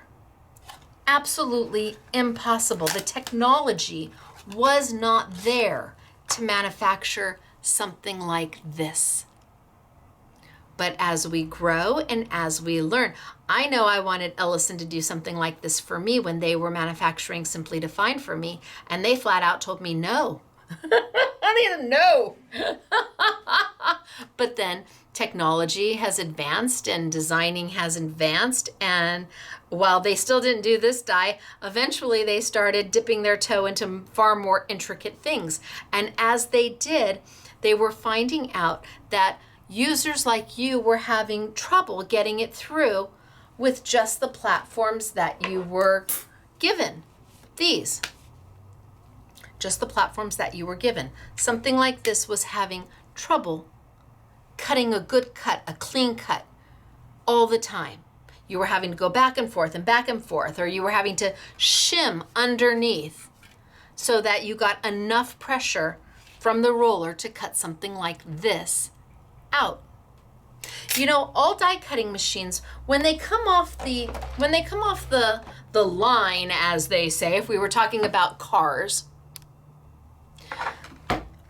Absolutely impossible. The technology was not there to manufacture something like this. But as we grow and as we learn, I know I wanted Ellison to do something like this for me when they were manufacturing Simply Defined for me, and they flat out told me no. I didn't know. But then technology has advanced and designing has advanced, and while they still didn't do this die, eventually they started dipping their toe into far more intricate things. And as they did, they were finding out that users like you were having trouble getting it through with just the platforms that you were given. These. Just the platforms that you were given. Something like this was having trouble cutting a good cut, a clean cut, all the time. You were having to go back and forth, or you were having to shim underneath so that you got enough pressure from the roller to cut something like this out. You know, all die cutting machines, when they come off the line, as they say, if we were talking about cars,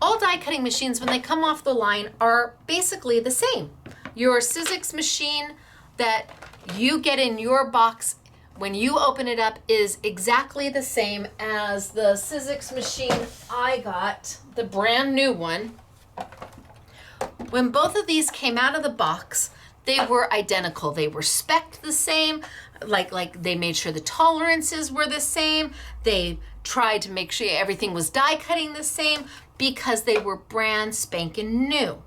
all die cutting machines, when they come off the line, are basically the same. Your Sizzix machine that you get in your box when you open it up is exactly the same as the Sizzix machine I got, the brand new one. When both of these came out of the box, they were identical. They were spec'd the same, like they made sure the tolerances were the same. They tried to make sure everything was die cutting the same because they were brand spanking new.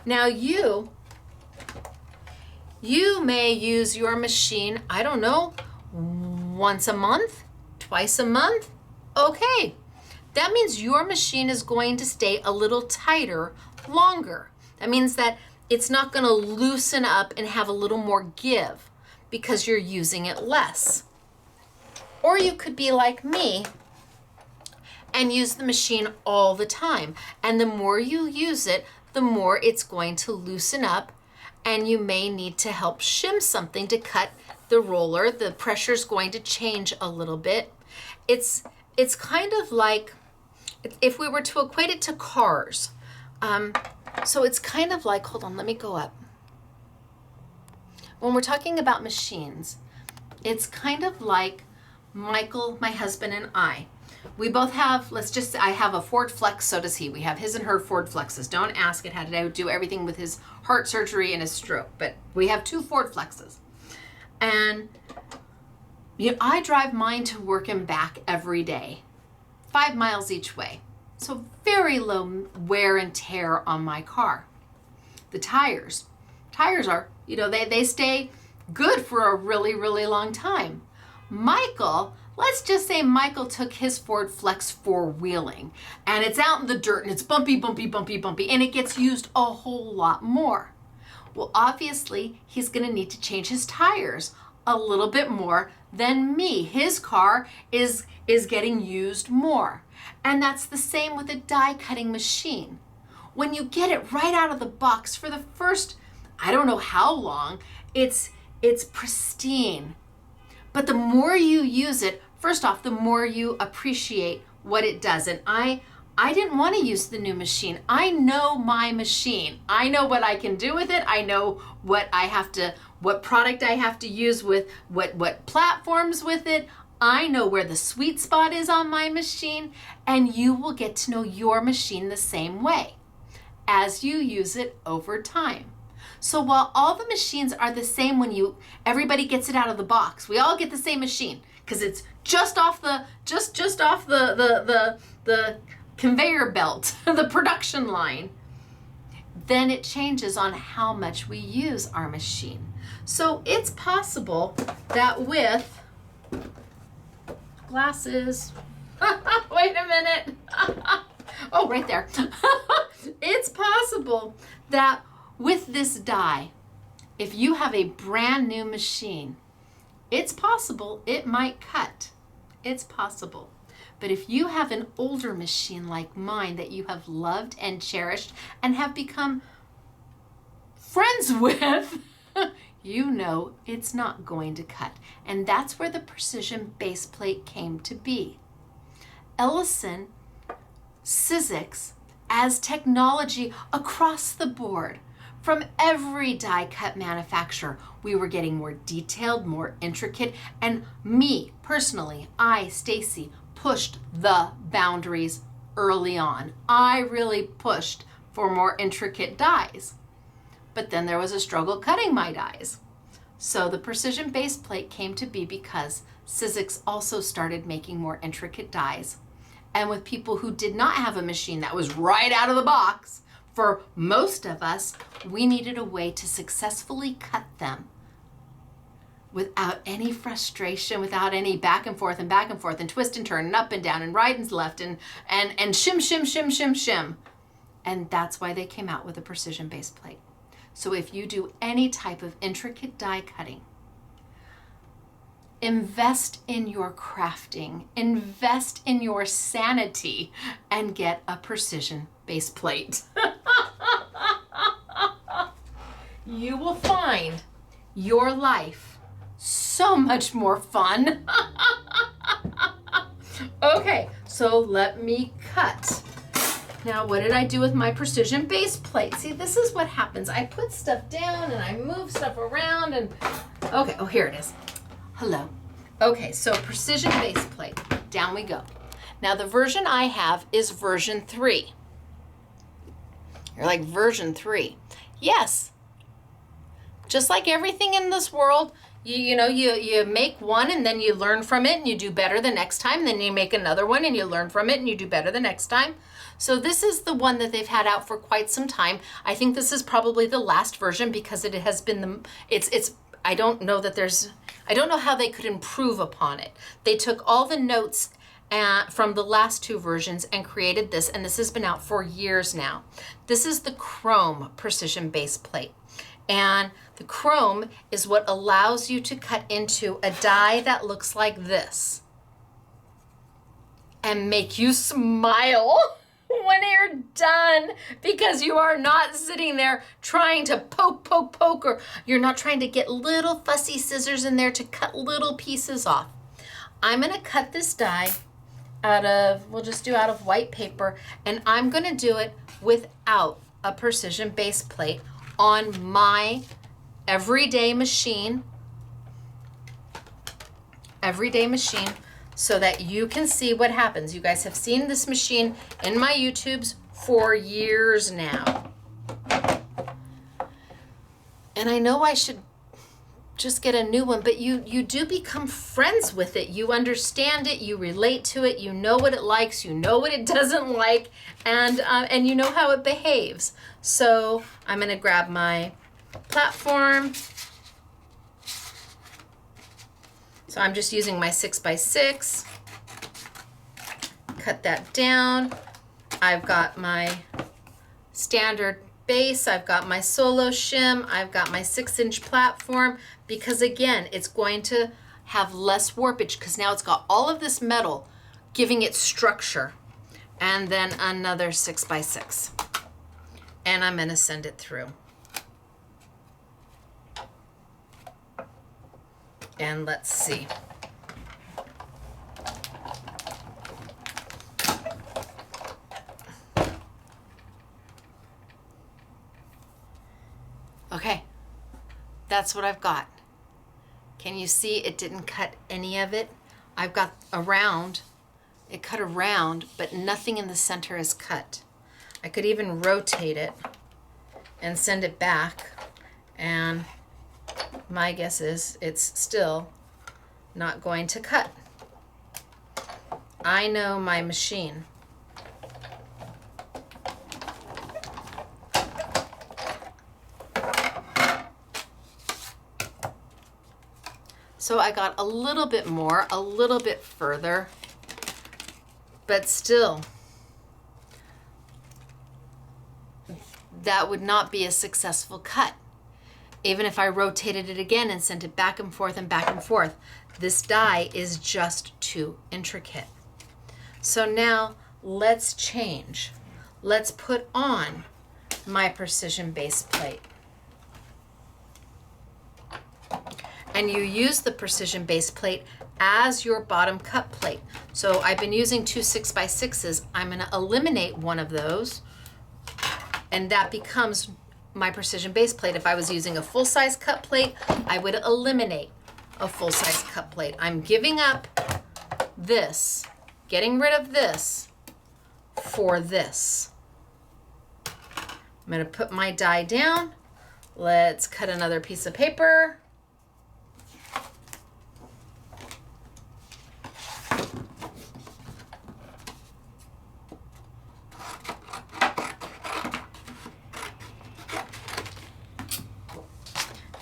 Now you may use your machine, I don't know, once a month, twice a month. Okay, that means your machine is going to stay a little tighter longer. That means that it's not going to loosen up and have a little more give because you're using it less. Or you could be like me and use the machine all the time. And the more you use it, the more it's going to loosen up, and you may need to help shim something to cut the roller. The pressure's going to change a little bit. It's kind of like, if we were to equate it to cars, so it's kind of like, hold on, let me go up. When we're talking about machines, it's kind of like Michael, my husband, and I. We both have, I have a Ford Flex, so does he. We have his and her Ford Flexes. Don't ask it how to do everything with his heart surgery and his stroke, but we have 2 Ford Flexes. And I drive mine to work and back every day, 5 miles each way. So very low wear and tear on my car. The tires are, they stay good for a really, really long time. Michael, let's just say Michael took his Ford Flex four-wheeling, and it's out in the dirt, and it's bumpy, and it gets used a whole lot more. Well, obviously, he's going to need to change his tires a little bit more than me. His car is getting used more. And that's the same with a die-cutting machine. When you get it right out of the box for the first, I don't know how long, it's pristine. But the more you use it, first off, the more you appreciate what it does. And I didn't want to use the new machine. I know my machine. I know what I can do with it. I know what product I have to use with what platforms with it. I know where the sweet spot is on my machine, and you will get to know your machine the same way as you use it over time. So while all the machines are the same when everybody gets it out of the box, we all get the same machine because it's just off the conveyor belt, the production line. Then it changes on how much we use our machine. So it's possible that with glasses, wait a minute. Oh, right there. It's possible that with this die, if you have a brand new machine, it's possible it might cut. It's possible. But if you have an older machine like mine that you have loved and cherished and have become friends with, you know it's not going to cut. And that's where the precision base plate came to be. Ellison, Sizzix, as technology across the board, from every die cut manufacturer, we were getting more detailed, more intricate, and me, personally, Stacy, pushed the boundaries early on. I really pushed for more intricate dies. But then there was a struggle cutting my dies. So the precision base plate came to be because Sizzix also started making more intricate dies. And with people who did not have a machine that was right out of the box, for most of us, we needed a way to successfully cut them without any frustration, without any back and forth and back and forth and twist and turn and up and down and right and left and shim, shim, shim, shim, shim. And that's why they came out with a precision base plate. So if you do any type of intricate die cutting, invest in your crafting, invest in your sanity, and get a precision base plate. You will find your life so much more fun. Okay, so let me cut. Now, what did I do with my precision base plate? See, this is what happens. I put stuff down and I move stuff around and, okay, oh, here it is. Hello. Okay, so precision base plate, down we go. Now the version I have is version 3. You're like, version 3? Yes. Just like everything in this world, you make one and then you learn from it and you do better the next time. And then you make another one and you learn from it and you do better the next time. So this is the one that they've had out for quite some time. I think this is probably the last version because it has been I don't know how they could improve upon it. They took all the notes from the last 2 versions and created this, and this has been out for years now. This is the chrome precision base plate. And the chrome is what allows you to cut into a die that looks like this and make you smile when you're done, because you are not sitting there trying to poke, or you're not trying to get little fussy scissors in there to cut little pieces off. I'm gonna cut this die we'll just do out of white paper, and I'm gonna do it without a precision base plate on my everyday machine, so that you can see what happens. You guys have seen this machine in my YouTubes for years now. And I know I should just get a new one, but you do become friends with it. You understand it, you relate to it, you know what it likes, you know what it doesn't like, and you know how it behaves. So I'm gonna grab my platform. So I'm just using my 6x6, cut that down. I've got my standard base, I've got my solo shim, I've got my 6-inch platform, because again, it's going to have less warpage because now it's got all of this metal giving it structure. And then another 6x6. And I'm gonna send it through. And let's see. Okay, that's what I've got. Can you see it didn't cut any of it? I've got around, it cut around, but nothing in the center is cut. I could even rotate it and send it back, and my guess is it's still not going to cut. I know my machine. So I got a little bit more, a little bit further, but still, that would not be a successful cut. Even if I rotated it again and sent it back and forth and back and forth, this die is just too intricate. So now let's change. Let's put on my precision base plate. And you use the precision base plate as your bottom cut plate. So I've been using 2 6x6s. I'm gonna eliminate one of those, and that becomes my precision base plate. If I was using a full-size cut plate, I would eliminate a full-size cut plate. I'm giving up this, getting rid of this for this. I'm gonna put my die down. Let's cut another piece of paper.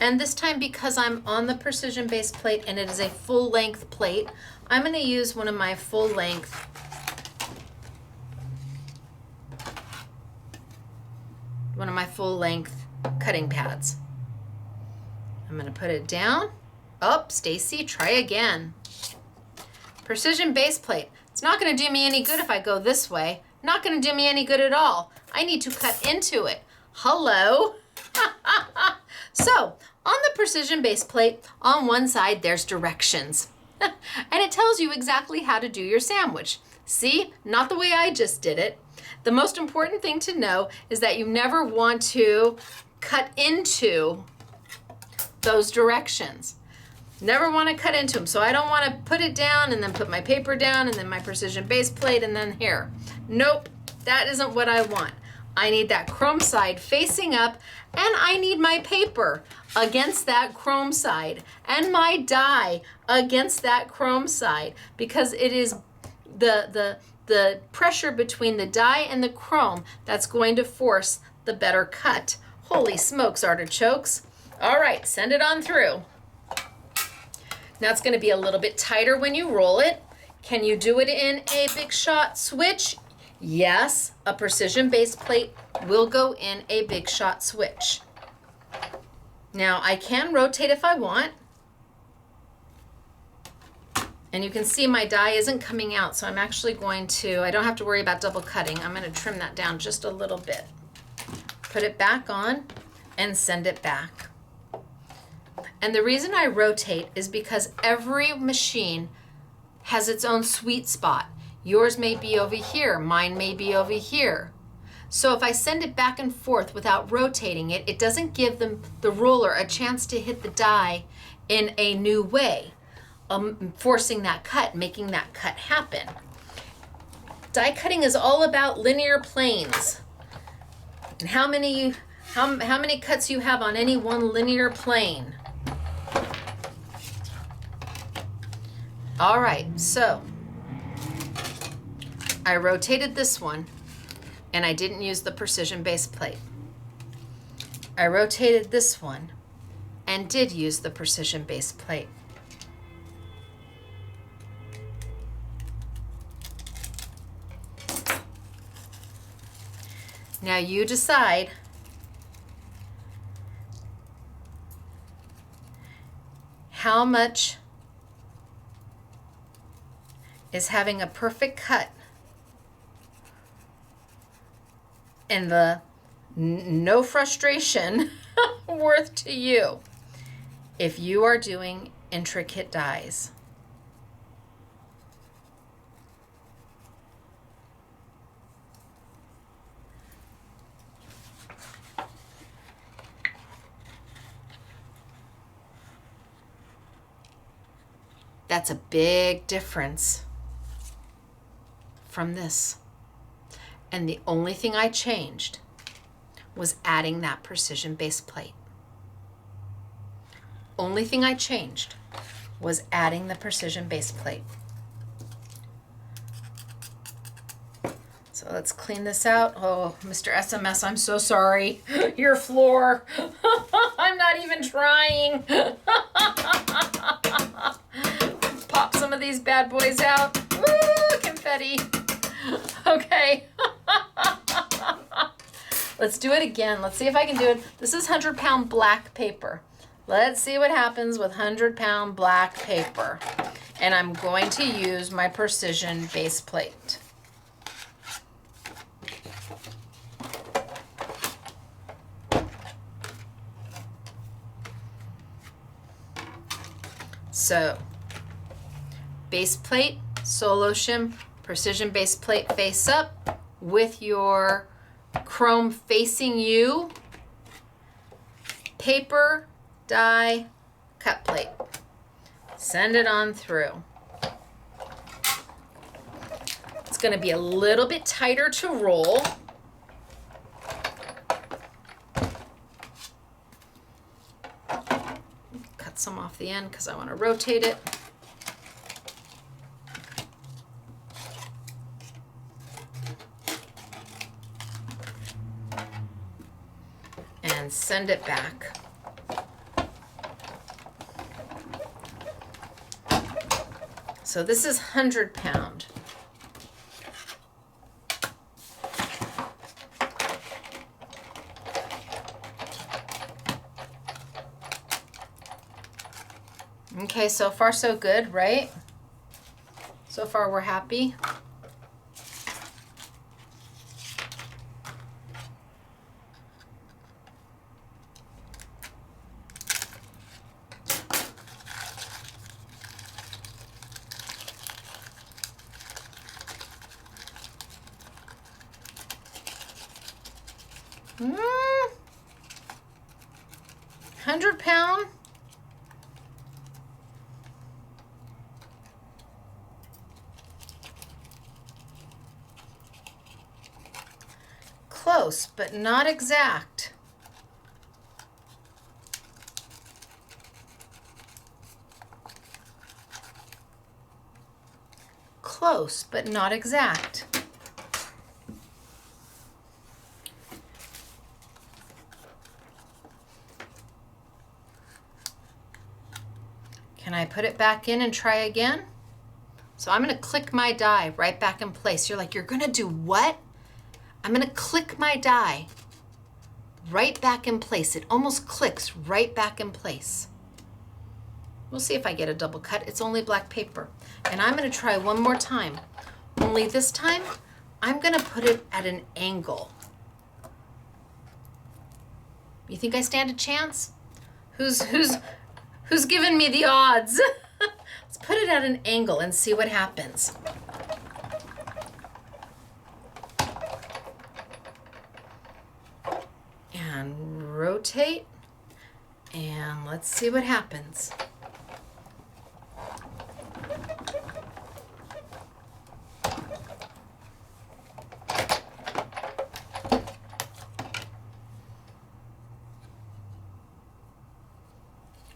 And this time, because I'm on the precision base plate and it is a full length plate, I'm going to use one of my full length cutting pads. I'm going to put it down. Oh, Stacy, try again. Precision base plate. It's not going to do me any good if I go this way. Not going to do me any good at all. I need to cut into it. Hello. So, on the precision base plate, on one side, there's directions. And it tells you exactly how to do your sandwich. See, not the way I just did it. The most important thing to know is that you never want to cut into those directions. Never want to cut into them. So I don't want to put it down and then put my paper down and then my precision base plate and then here. Nope, that isn't what I want. I need that chrome side facing up, and I need my paper against that chrome side and my die against that chrome side, because it is the pressure between the die and the chrome that's going to force the better cut. Holy smokes, artichokes. All right, send it on through. Now it's going to be a little bit tighter when you roll it. Can you do it in a big shot switch? Yes, a precision base plate will go in a big shot switch. Now I can rotate if I want. And you can see my die isn't coming out, so I'm actually going to, I don't have to worry about double cutting. I'm going to trim that down just a little bit. Put it back on and send it back. And the reason I rotate is because every machine has its own sweet spot. Yours may be over here, mine may be over here. So if I send it back and forth without rotating it, it doesn't give the roller a chance to hit the die in a new way, forcing that cut, making that cut happen. Die cutting is all about linear planes. And how many cuts you have on any one linear plane. All right, so I rotated this one and I didn't use the precision base plate. I rotated this one and did use the precision base plate. Now you decide how much is having a perfect cut and the no frustration worth to you if you are doing intricate dies. That's a big difference from this. And the only thing I changed was adding that precision base plate. Only thing I changed was adding the precision base plate. So let's clean this out. Oh, Mr. SMS, I'm so sorry. Your floor. I'm not even trying. Pop some of these bad boys out. Woo, confetti. Okay. Let's do it again. Let's see if I can do it. This is 100-pound black paper. Let's see what happens with 100-pound black paper. And I'm going to use my precision base plate. So, base plate, solo shim, precision base plate face up with your chrome facing you, paper, die, cut plate. Send it on through. It's going to be a little bit tighter to roll. Cut some off the end because I want to rotate it. And send it back. So this is 100-pound. Okay, so far so good, right? So far we're happy. Mm. 100-pound. Close, but not exact. Close, but not exact. Can I put it back in and try again? So I'm going to click my die right back in place. You're like, you're going to do what? I'm going to click my die right back in place. It almost clicks right back in place. We'll see if I get a double cut. It's only black paper. And I'm going to try one more time. Only this time, I'm going to put it at an angle. You think I stand a chance? Who's giving me the odds? Let's put it at an angle and see what happens. And rotate, and let's see what happens.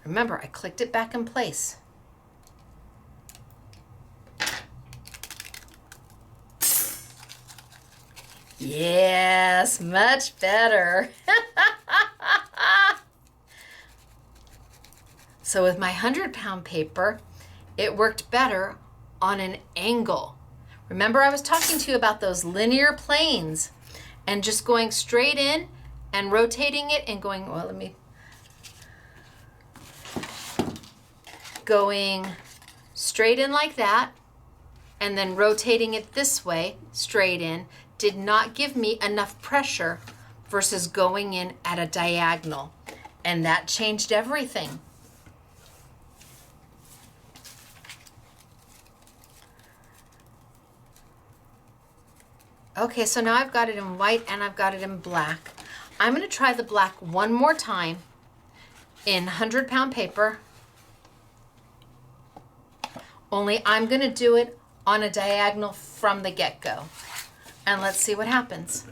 Remember, I clicked it back in place. Yes, much better. So with my 100-pound paper, it worked better on an angle. Remember, I was talking to you about those linear planes and just going straight in and rotating it and going, well, going straight in like that and then rotating it this way, straight in, did not give me enough pressure versus going in at a diagonal. And that changed everything. Okay, so now I've got it in white and I've got it in black. I'm going to try the black one more time in 100-pound paper. Only I'm going to do it on a diagonal from the get-go. And let's see what happens.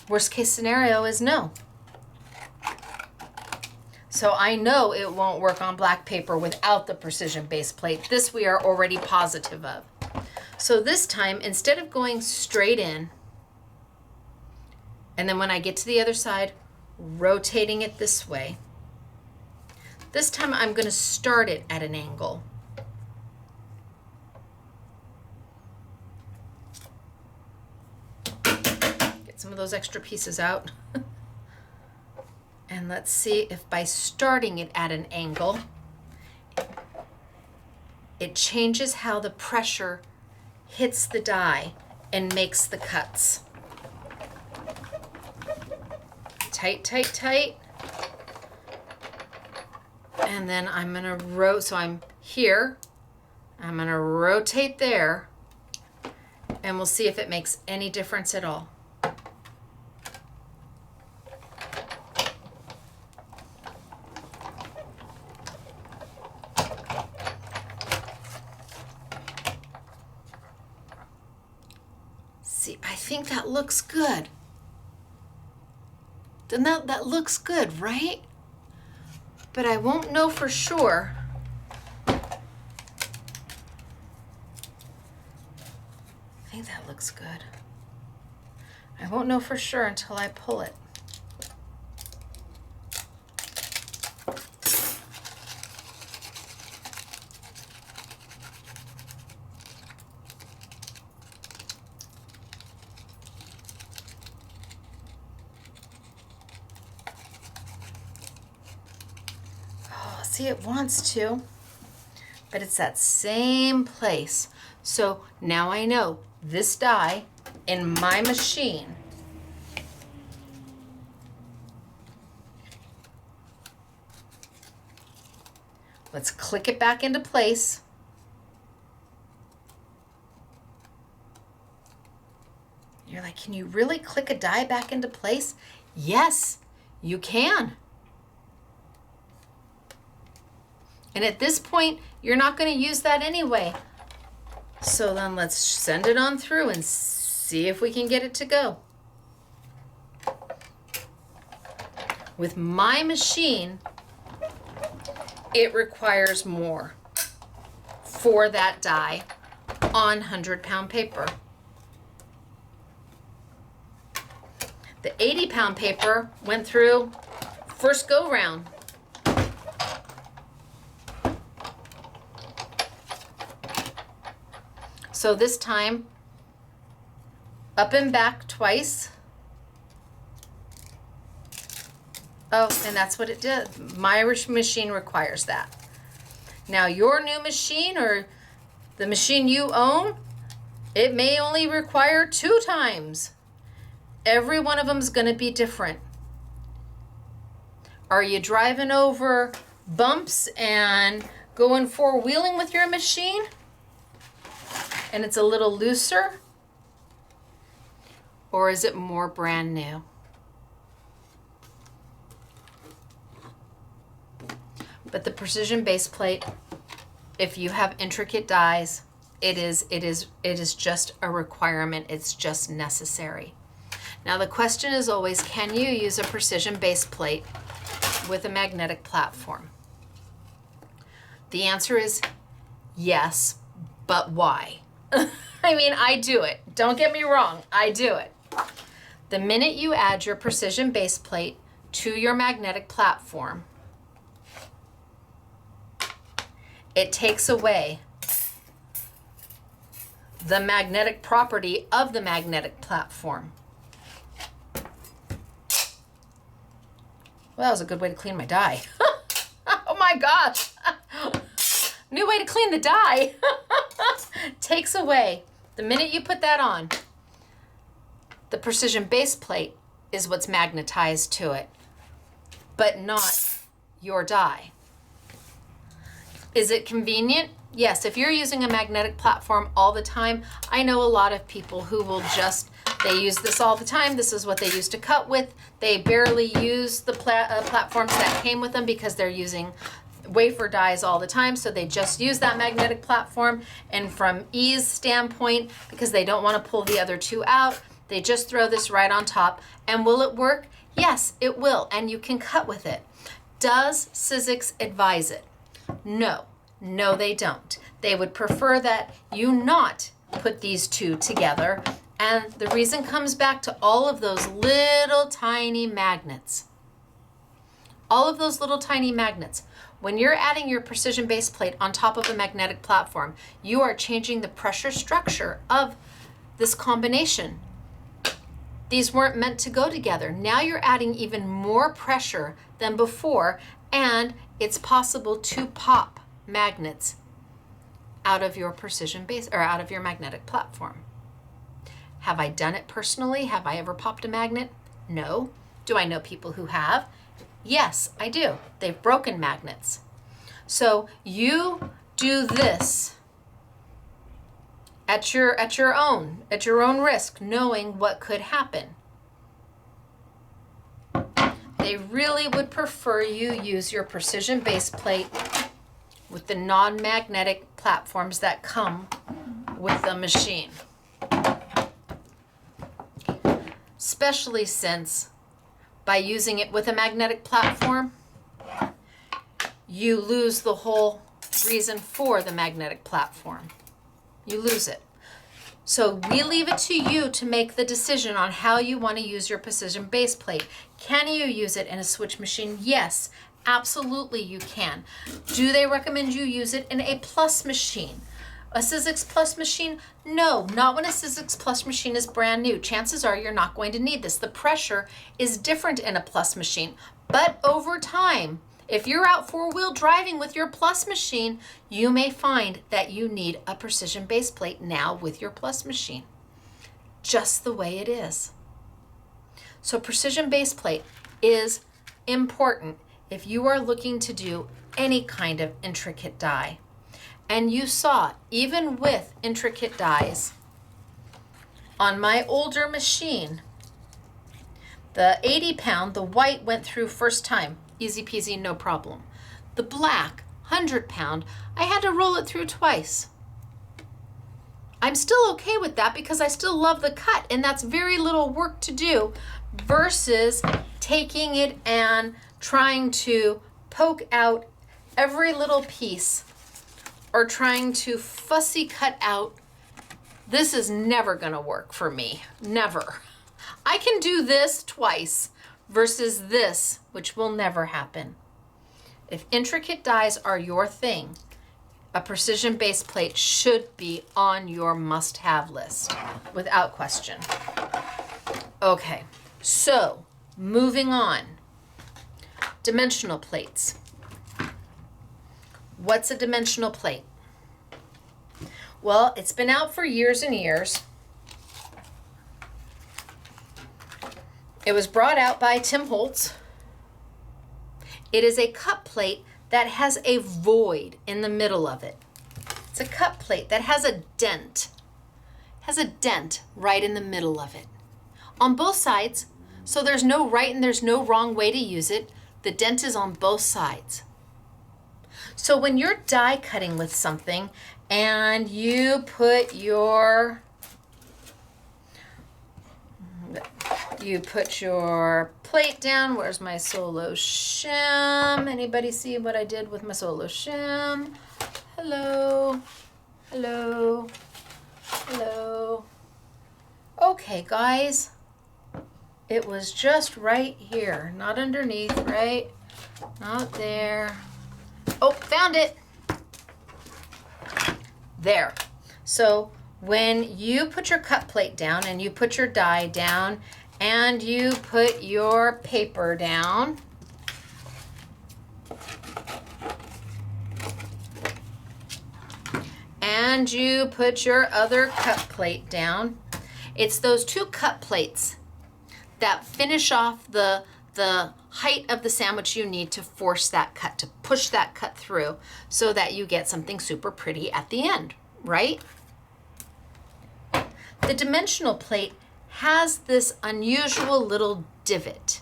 Worst case scenario is no. So I know it won't work on black paper without the precision base plate. This we are already positive of. So this time, instead of going straight in, and then when I get to the other side, rotating it this way, this time I'm going to start it at an angle. Get some of those extra pieces out. And let's see if by starting it at an angle, it changes how the pressure hits the die and makes the cuts. Tight, tight, tight. And then I'm gonna rotate, so I'm here, I'm gonna rotate there, and we'll see if it makes any difference at all. See, I think that looks good. Then that looks good, right? But I won't know for sure. I think that looks good. I won't know for sure until I pull it. See, it wants to, but it's that same place. So now I know this die in my machine let's click it back into place. You're like, can you really click a die back into place? Yes, you can. And at this point, you're not going to use that anyway. So then let's send it on through and see if we can get it to go. With my machine, it requires more for that die on 100-pound paper. The 80-pound paper went through first go round. So this time, up and back twice. Oh, and that's what it did. My machine requires that. Now your new machine or the machine you own, it may only require 2 times. Every one of them is going to be different. Are you driving over bumps and going 4-wheeling with your machine? And it's a little looser? Or is it more brand new? But the precision base plate, if you have intricate dies, it is just a requirement. It's just necessary. Now the question is always, can you use a precision base plate with a magnetic platform? The answer is yes, but why? I mean, I do it. Don't get me wrong, I do it. The minute you add your precision base plate to your magnetic platform, it takes away the magnetic property of the magnetic platform. Well, that was a good way to clean my die. Oh my gosh. New way to clean the die. Takes away. The minute you put that on, the precision base plate is what's magnetized to it, but not your die. Is it convenient? Yes, if you're using a magnetic platform all the time, I know a lot of people who will they use this all the time. This is what they used to cut with. They barely use the platforms that came with them because they're using wafer dies all the time, so they just use that magnetic platform. And from ease standpoint, because they don't want to pull the other 2 out, they just throw this right on top. And will it work? Yes, it will, and you can cut with it. Does Sizzix advise it? No, they don't. They would prefer that you not put these 2 together. And the reason comes back to all of those little tiny magnets. All of those little tiny magnets. When you're adding your precision base plate on top of a magnetic platform, you are changing the pressure structure of this combination. These weren't meant to go together. Now you're adding even more pressure than before, and it's possible to pop magnets out of your precision base or out of your magnetic platform. Have I done it personally? Have I ever popped a magnet? No. Do I know people who have? Yes, I do. They've broken magnets. So you do this at your own risk, knowing what could happen. They really would prefer you use your precision base plate with the non-magnetic platforms that come with the machine. Especially since by using it with a magnetic platform, you lose the whole reason for the magnetic platform. You lose it. So we leave it to you to make the decision on how you want to use your precision base plate. Can you use it in a switch machine? Yes, absolutely you can. Do they recommend you use it in a plus machine? A Sizzix Plus machine? No, not when a Sizzix Plus machine is brand new. Chances are you're not going to need this. The pressure is different in a Plus machine, but over time, If you're out four-wheel driving with your plus machine, you may find that you need a precision base plate now with your plus machine. Just the way it is. So precision base plate is important if you are looking to do any kind of intricate die. And you saw, even with intricate dies, on my older machine, the 80-pound, the white went through first time, easy peasy, no problem. The black, 100-pound, I had to roll it through twice. I'm still okay with that because I still love the cut, and that's very little work to do versus taking it and trying to poke out every little piece or trying to fussy cut out. This is never gonna work for me, never. I can do this twice versus this, which will never happen. If intricate dies are your thing, a precision base plate should be on your must-have list, without question. Okay, so moving on. Dimensional plates. What's a dimensional plate? Well, it's been out for years and years. It was brought out by Tim Holtz. It is a cut plate that has a void in the middle of it. It's a cut plate that has a dent. Has a dent right in the middle of it. On both sides, so there's no right and there's no wrong way to use it. The dent is on both sides. So when you're die cutting with something and you put your plate down. Where's my solo shim? Anybody see what I did with my solo shim? Hello, hello, hello. Okay, guys, it was just right here, not underneath, right? Not there. Oh, found it. There. So when you put your cut plate down and you put your die down and you put your paper down, and you put your other cut plate down, it's those two cut plates that finish off the height of the sandwich you need to force that cut, to push that cut through so that you get something super pretty at the end, right? The dimensional plate has this unusual little divot.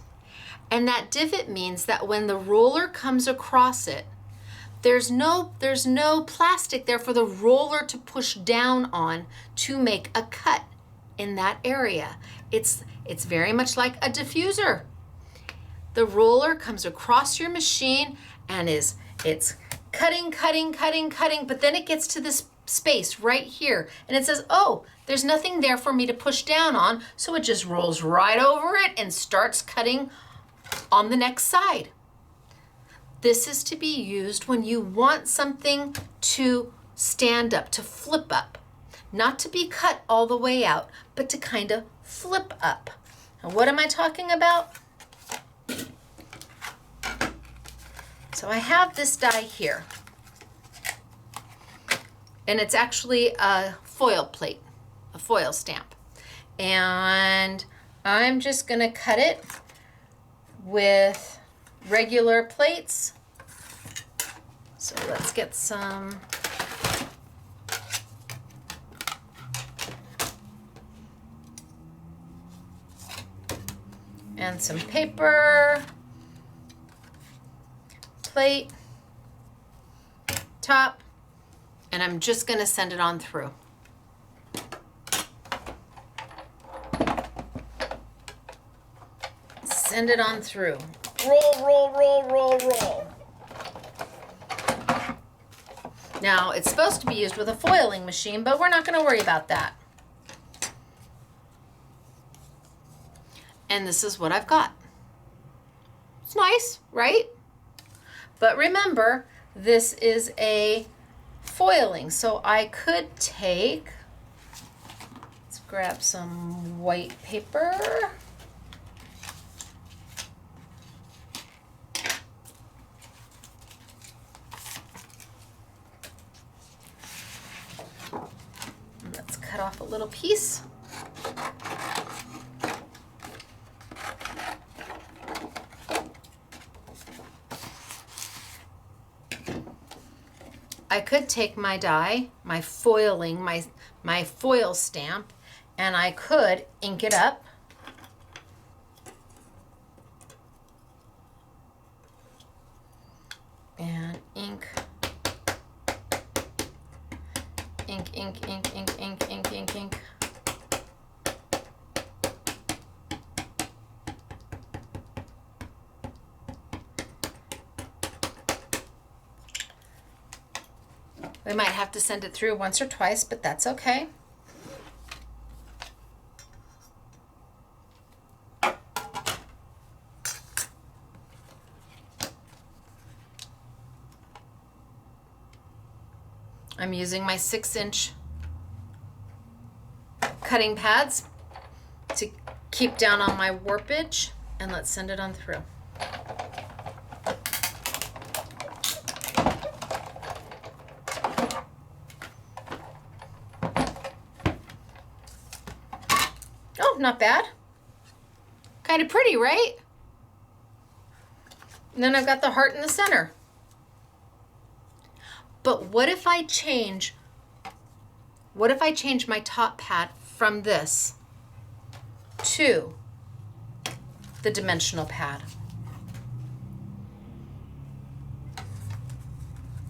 And that divot means that when the roller comes across it, there's no plastic there for the roller to push down on to make a cut in that area. It's very much like a diffuser. The roller comes across your machine and it's cutting, but then it gets to this space right here and it says, oh, there's nothing there for me to push down on, so it just rolls right over it and starts cutting on the next side. This is to be used when you want something to stand up, to flip up, not to be cut all the way out, but to kind of flip up. Now, what am I talking about? So I have this die here, and it's actually a foil plate, a foil stamp. And I'm just gonna cut it with regular plates. So let's get some and some paper, plate, top, and I'm just gonna send it on through. Send it on through. Roll, roll, roll, roll, roll. Now, it's supposed to be used with a foiling machine, but we're not gonna worry about that. And this is what I've got. It's nice, right? But remember, this is a foiling, so I could take, let's grab some white paper. cut off a little piece. I could take my die, my foiling, my foil stamp, and I could ink it up. And ink, ink, ink, ink, ink, ink, ink, ink, ink. We might have to send it through once or twice, but that's okay. I'm using my 6-inch cutting pads to keep down on my warpage, and let's send it on through. Oh, not bad. Kind of pretty, right? And then I've got the heart in the center. But what if I change my top pad from this to the dimensional pad?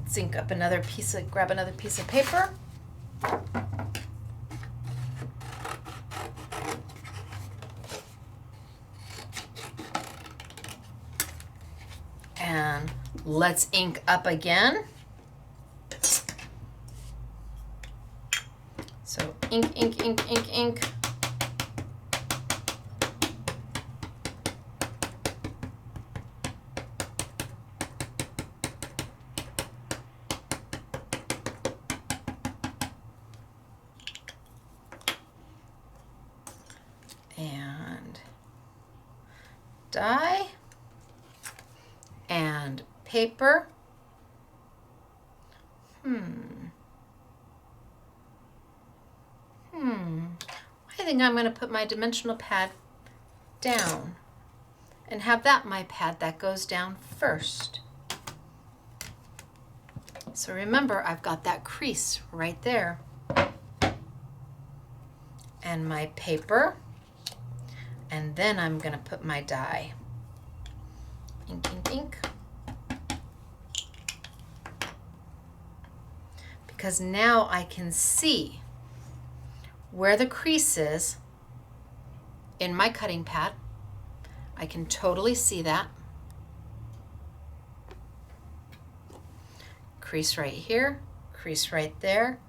Let's ink up another piece of, grab another piece of paper. And let's ink up again. So ink, ink, ink, ink, ink. And die. And paper. I think I'm going to put my dimensional pad down and have that my pad that goes down first. So remember, I've got that crease right there. And my paper. And then I'm going to put my die. Ink, ink, ink. Because now I can see where the crease is in my cutting pad. I can totally see that. Crease right here, crease right there.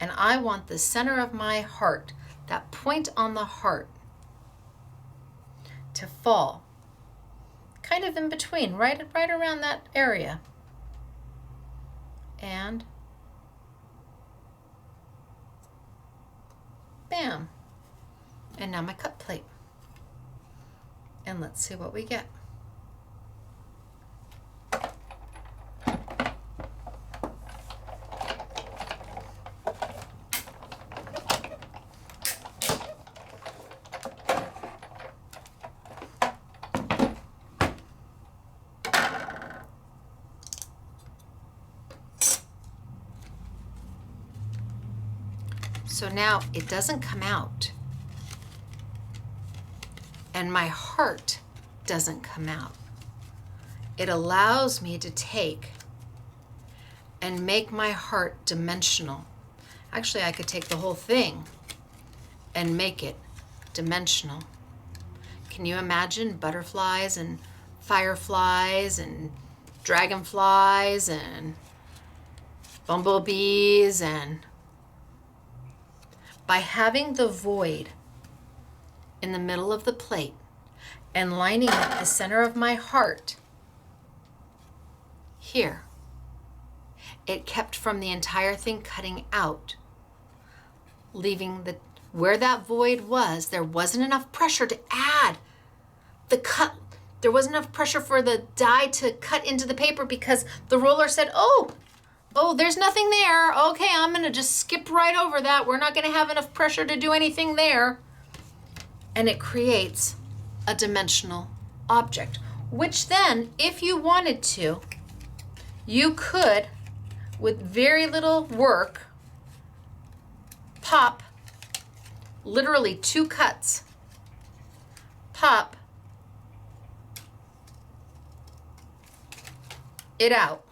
And I want the center of my heart, that point on the heart, to fall kind of in between, right around that area. And bam. And now my cut plate. And let's see what we get. So now it doesn't come out, and my heart doesn't come out. It allows me to take and make my heart dimensional. Actually, I could take the whole thing and make it dimensional. Can you imagine butterflies and fireflies and dragonflies and bumblebees? And by having the void in the middle of the plate and lining up the center of my heart here, it kept from the entire thing cutting out, leaving where that void was, there wasn't enough pressure to add the cut. There wasn't enough pressure for the die to cut into the paper because the roller said, oh, oh, there's nothing there. Okay, I'm gonna just skip right over that. We're not gonna have enough pressure to do anything there. And it creates a dimensional object, which then, if you wanted to, you could, with very little work, pop literally 2 cuts, pop it out.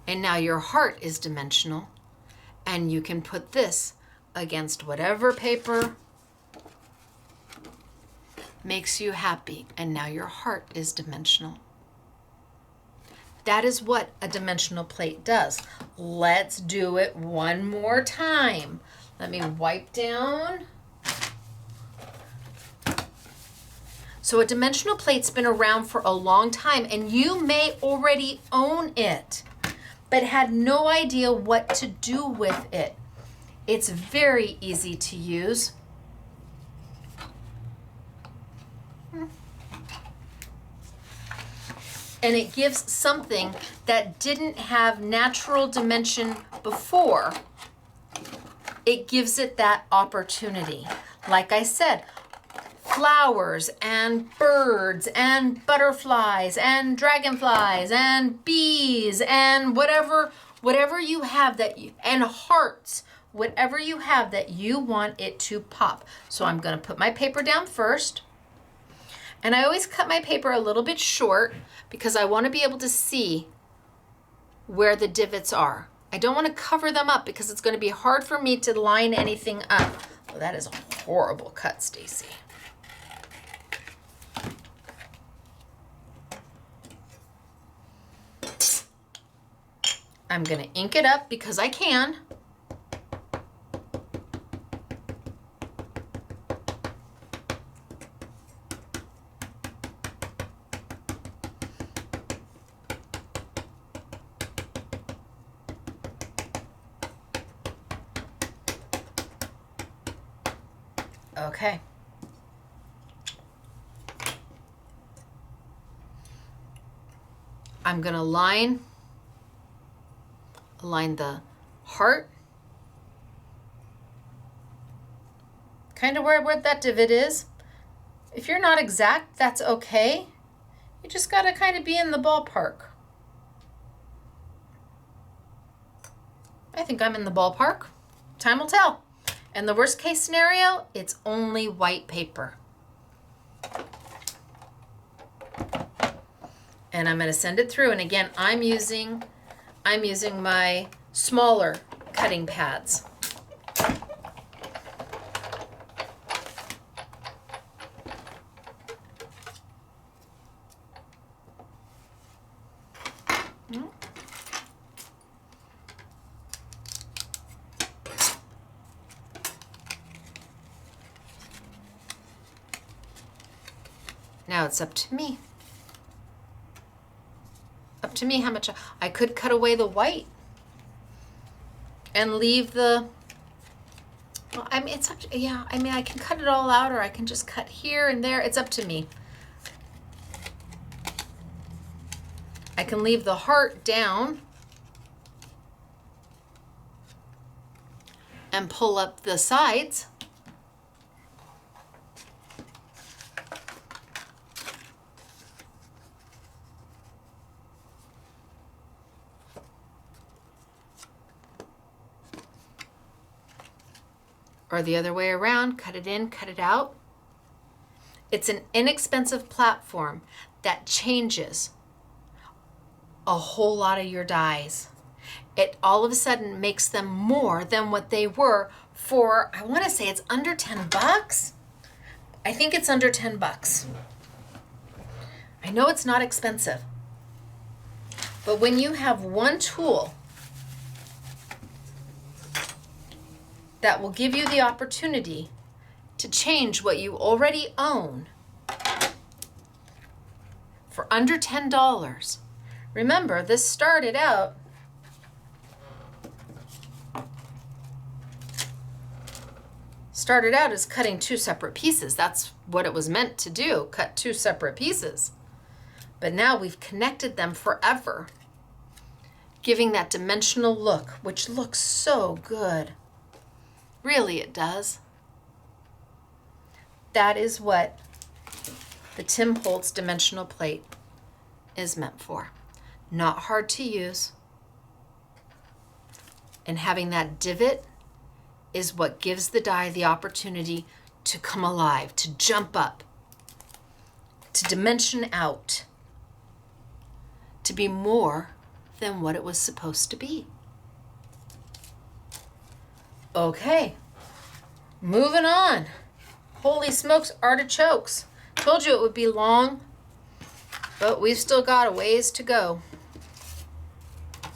And now your heart is dimensional, and you can put this against whatever paper makes you happy, and now your heart is dimensional. That is what a dimensional plate does. Let's do it one more time. Let me wipe down. So a dimensional plate's been around for a long time, and you may already own it, but had no idea what to do with it. It's very easy to use. And it gives something that didn't have natural dimension before. It gives it that opportunity. Like I said, flowers and birds and butterflies and dragonflies and bees and whatever you have that you, and hearts, whatever you have that you want it to pop. So I'm going to put my paper down first. And I always cut my paper a little bit short because I want to be able to see where the divots are. I don't want to cover them up because it's going to be hard for me to line anything up. Oh, that is a horrible cut, Stacy. I'm going to ink it up because I can. Okay. I'm going to line the heart, kind of where that divot is. If you're not exact, that's okay. You just got to kind of be in the ballpark. I think I'm in the ballpark. Time will tell. And the worst case scenario, it's only white paper. And I'm going to send it through. And again, I'm using my smaller cutting pads. Now it's up to me. Up to me how much I could cut away the white and leave the, well, I mean, it's up to, yeah, I mean, I can cut it all out, or I can just cut here and there. It's up to me. I can leave the heart down and pull up the sides. Or the other way around, cut it in, cut it out. It's an inexpensive platform that changes a whole lot of your dies. It all of a sudden makes them more than what they were for, I want to say it's under 10 bucks. I think it's under 10 bucks. I know it's not expensive. But when you have one tool that will give you the opportunity to change what you already own for under $10. Remember, this started out as cutting 2 separate pieces. That's what it was meant to do, cut 2 separate pieces. But now we've connected them forever. giving that dimensional look, which looks so good. Really, it does. That is what the Tim Holtz dimensional plate is meant for. Not hard to use. And having that divot is what gives the die the opportunity to come alive, to jump up, to dimension out, to be more than what it was supposed to be. Okay, moving on. Holy smokes, artichokes. Told you it would be long, but we've still got a ways to go.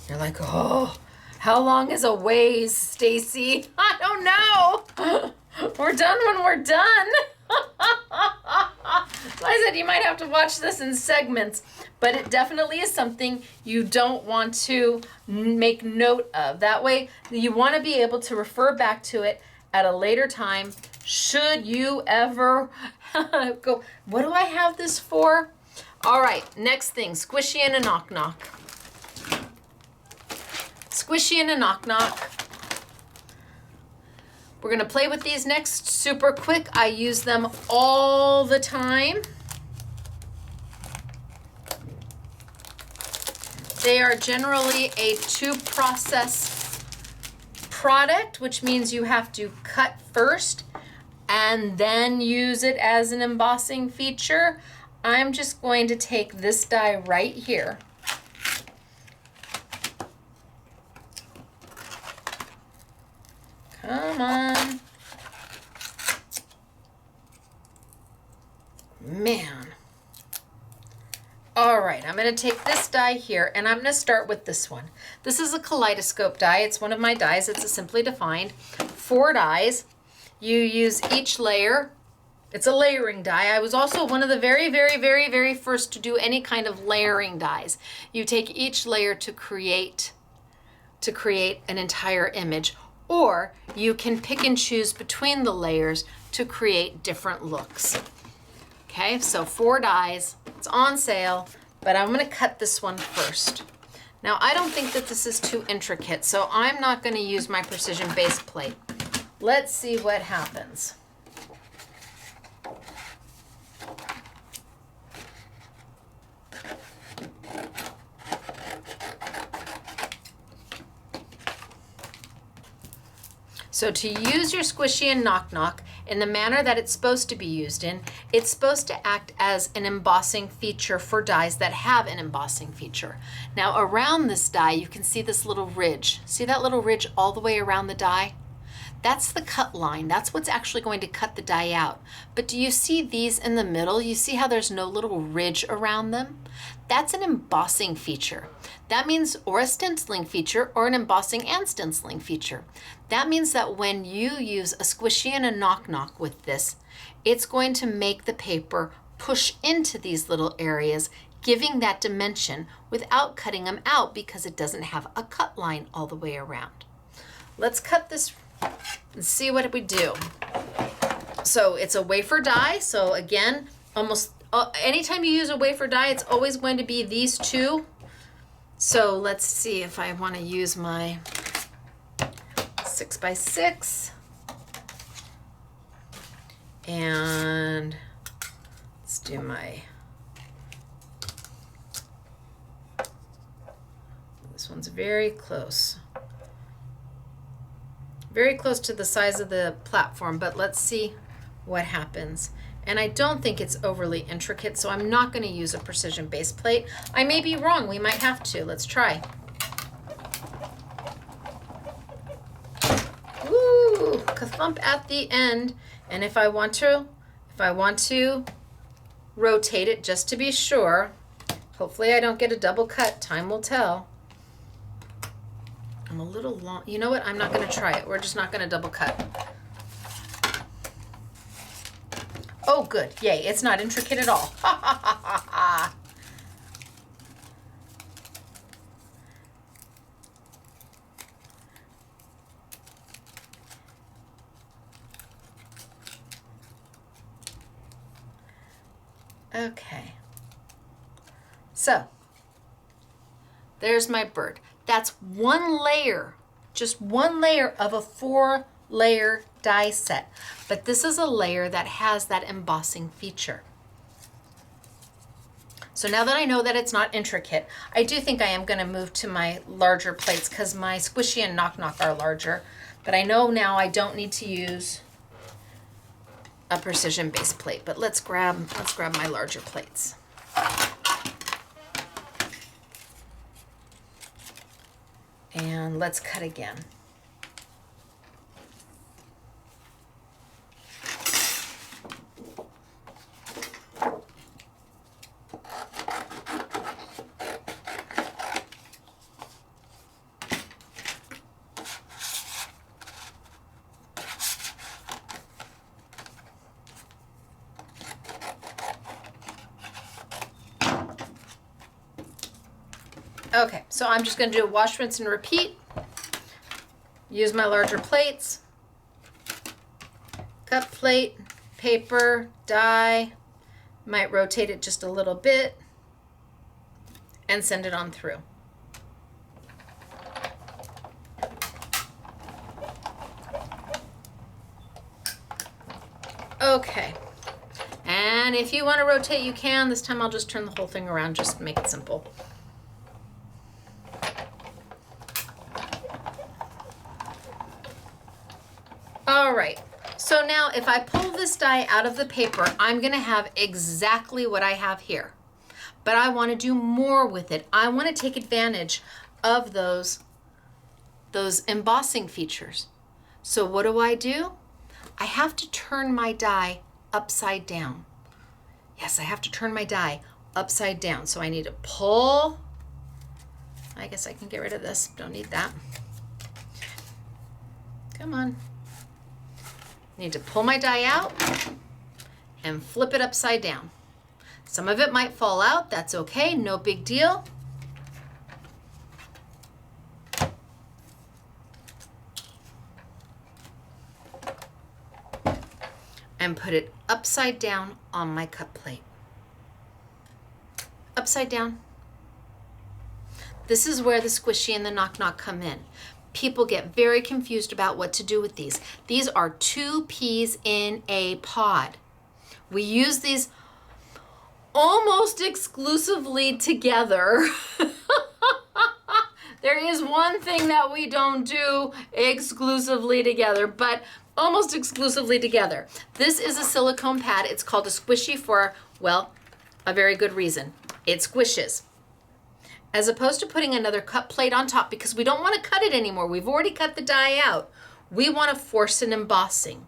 You're like, oh, how long is a ways, Stacy? I don't know. We're done when we're done. I said you might have to watch this in segments, but it definitely is something you don't want to make note of. That way, you want to be able to refer back to it at a later time. Should you ever go, what do I have this for? All right, next thing, squishy and a knock-knock. Squishy and a knock-knock. We're gonna play with these next super quick. I use them all the time. They are generally a two-process product, which means you have to cut first and then use it as an embossing feature. I'm just going to take this die right here. Come on. Man. All right, I'm going to take this die here, and I'm going to start with this one. This is a kaleidoscope die. It's one of my dies. It's a simply defined 4 dies. You use each layer. It's a layering die. I was also one of the very first to do any kind of layering dies. You take each layer to create an entire image, or you can pick and choose between the layers to create different looks. Okay, so 4 dies, it's on sale, but I'm gonna cut this one first. Now, I don't think that this is too intricate, so I'm not gonna use my precision base plate. Let's see what happens. So to use your squishy and knock-knock in the manner that it's supposed to be used in, it's supposed to act as an embossing feature for dies that have an embossing feature. Now around this die, you can see this little ridge. See that little ridge all the way around the die? That's the cut line. That's what's actually going to cut the die out. But do you see these in the middle? You see how there's no little ridge around them? That's an embossing feature. That means, or a stenciling feature, or an embossing and stenciling feature. That means that when you use a squishy and a knock-knock with this, it's going to make the paper push into these little areas, giving that dimension without cutting them out because it doesn't have a cut line all the way around. Let's cut this and see what we do. So it's a wafer die. So again, almost anytime you use a wafer die, it's always going to be these two. So let's see if I want to use my 6x6 and let's do my, this one's very close to the size of the platform, but let's see what happens. And I don't think it's overly intricate, so I'm not going to use a precision base plate. I may be wrong. We might have to. Let's try. Ooh, ka-thump at the end. And if I want to rotate it just to be sure, hopefully I don't get a double cut. Time will tell. I'm a little long. You know what? I'm not going to try it. We're just not going to double cut. Oh, good. Yay. It's not intricate at all. Ha, ha, ha, ha, ha. Okay. So, there's my bird. That's one layer, just one layer of a 4-layer die set. But this is a layer that has that embossing feature. So now that I know that it's not intricate, I do think I am going to move to my larger plates because my squishy and knock knock are larger. But I know now I don't need to use a precision base plate. But let's grab my larger plates. And let's cut again. Okay, so I'm just going to do a wash, rinse, and repeat. Use my larger plates. Cut plate, paper, die. Might rotate it just a little bit. And send it on through. Okay. And if you want to rotate, you can. This time I'll just turn the whole thing around just to make it simple. All right, so now if I pull this die out of the paper, I'm gonna have exactly what I have here. But I wanna do more with it. I wanna take advantage of those embossing features. So what do? I have to turn my die upside down. Yes, I have to turn my die upside down. So I need to pull. I guess I can get rid of this, don't need that. Come on. Need to pull my die out and flip it upside down. Some of it might fall out, that's okay, no big deal. And put it upside down on my cut plate. Upside down. This is where the squishy and the knock knock come in. People get very confused about what to do with these. These are 2 peas in a pod. We use these almost exclusively together. There is one thing that we don't do exclusively together, but almost exclusively together. This is a silicone pad. It's called a squishy for, well, a very good reason. It squishes. As opposed to putting another cut plate on top, because we don't want to cut it anymore. We've already cut the die out. We want to force an embossing.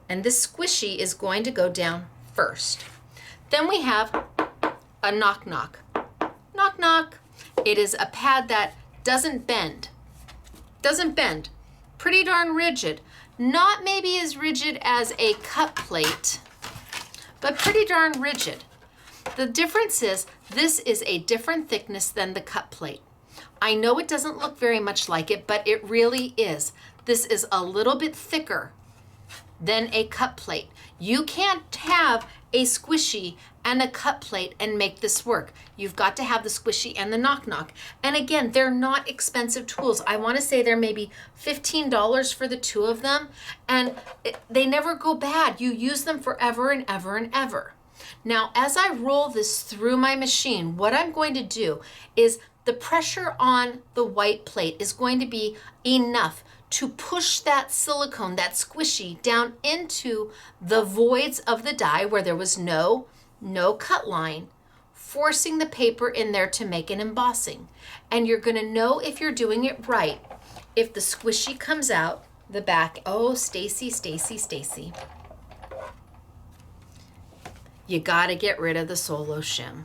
And this squishy is going to go down first. Then we have a knock knock. Knock knock. It is a pad that doesn't bend. Doesn't bend. Pretty darn rigid. Not maybe as rigid as a cut plate, but pretty darn rigid. The difference is this is a different thickness than the cut plate. I know it doesn't look very much like it, but it really is. This is a little bit thicker than a cut plate. You can't have a squishy and a cut plate and make this work. You've got to have the squishy and the knock knock. And again, they're not expensive tools. I want to say they're maybe $15 for the 2 of them, and they never go bad. You use them forever and ever and ever. Now, as I roll this through my machine, what I'm going to do is the pressure on the white plate is going to be enough to push that silicone, that squishy, down into the voids of the die where there was no cut line, forcing the paper in there to make an embossing. And you're going to know if you're doing it right if the squishy comes out the back. Oh, Stacy. You got to get rid of the solo shim.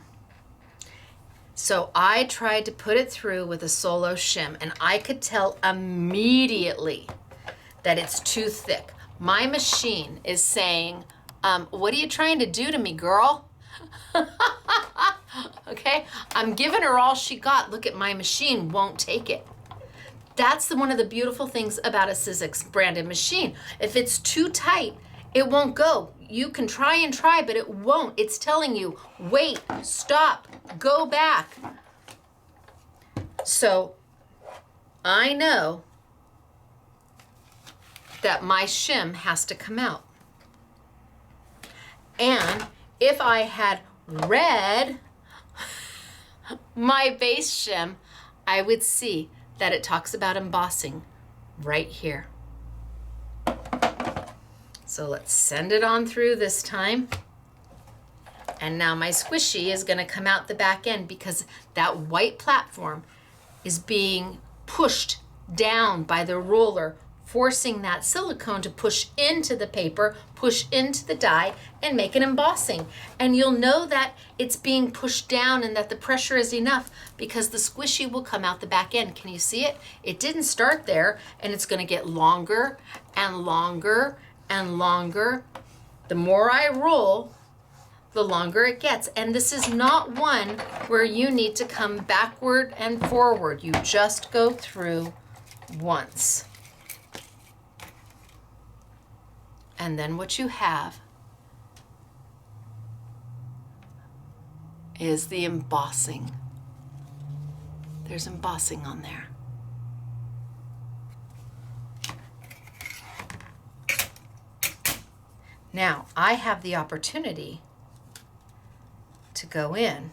So I tried to put it through with a solo shim, and I could tell immediately that it's too thick. My machine is saying, what are you trying to do to me, girl? Okay, I'm giving her all she got. Look at my machine, won't take it. That's one of the beautiful things about a Sizzix branded machine. If it's too tight, it won't go. You can try and try, but it won't. It's telling you, wait, stop, go back. So I know that my shim has to come out. And if I had read my base shim, I would see that it talks about embossing right here. So let's send it on through this time. And now my squishy is gonna come out the back end because that white platform is being pushed down by the roller, forcing that silicone to push into the paper, push into the die, and make an embossing. And you'll know that it's being pushed down and that the pressure is enough because the squishy will come out the back end. Can you see it? It didn't start there, and it's gonna get longer and longer and longer. The more I roll, the longer it gets. And this is not one where you need to come backward and forward. You just go through once. And then what you have is the embossing. There's embossing on there. Now, I have the opportunity to go in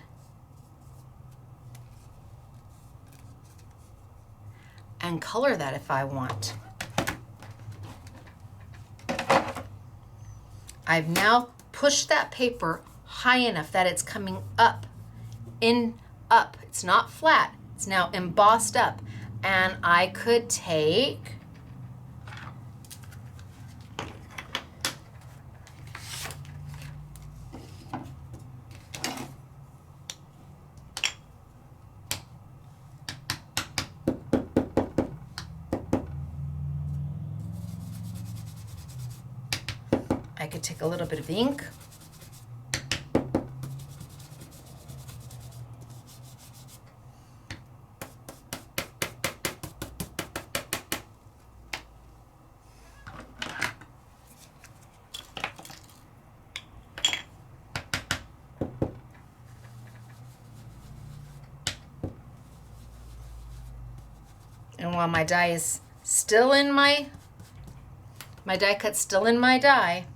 and color that if I want. I've now pushed that paper high enough that it's coming up, up. It's not flat, it's now embossed up. And I could take a little bit of ink. And while my die is still in my die cut's still in my die,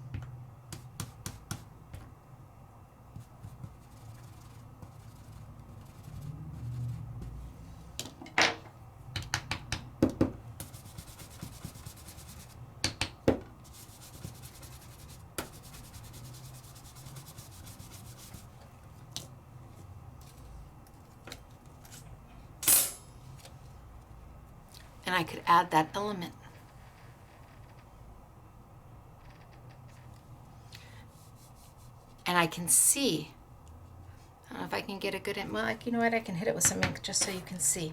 and I could add that element. And I can see, I don't know if I can get a good, well, you know what, I can hit it with some ink just so you can see.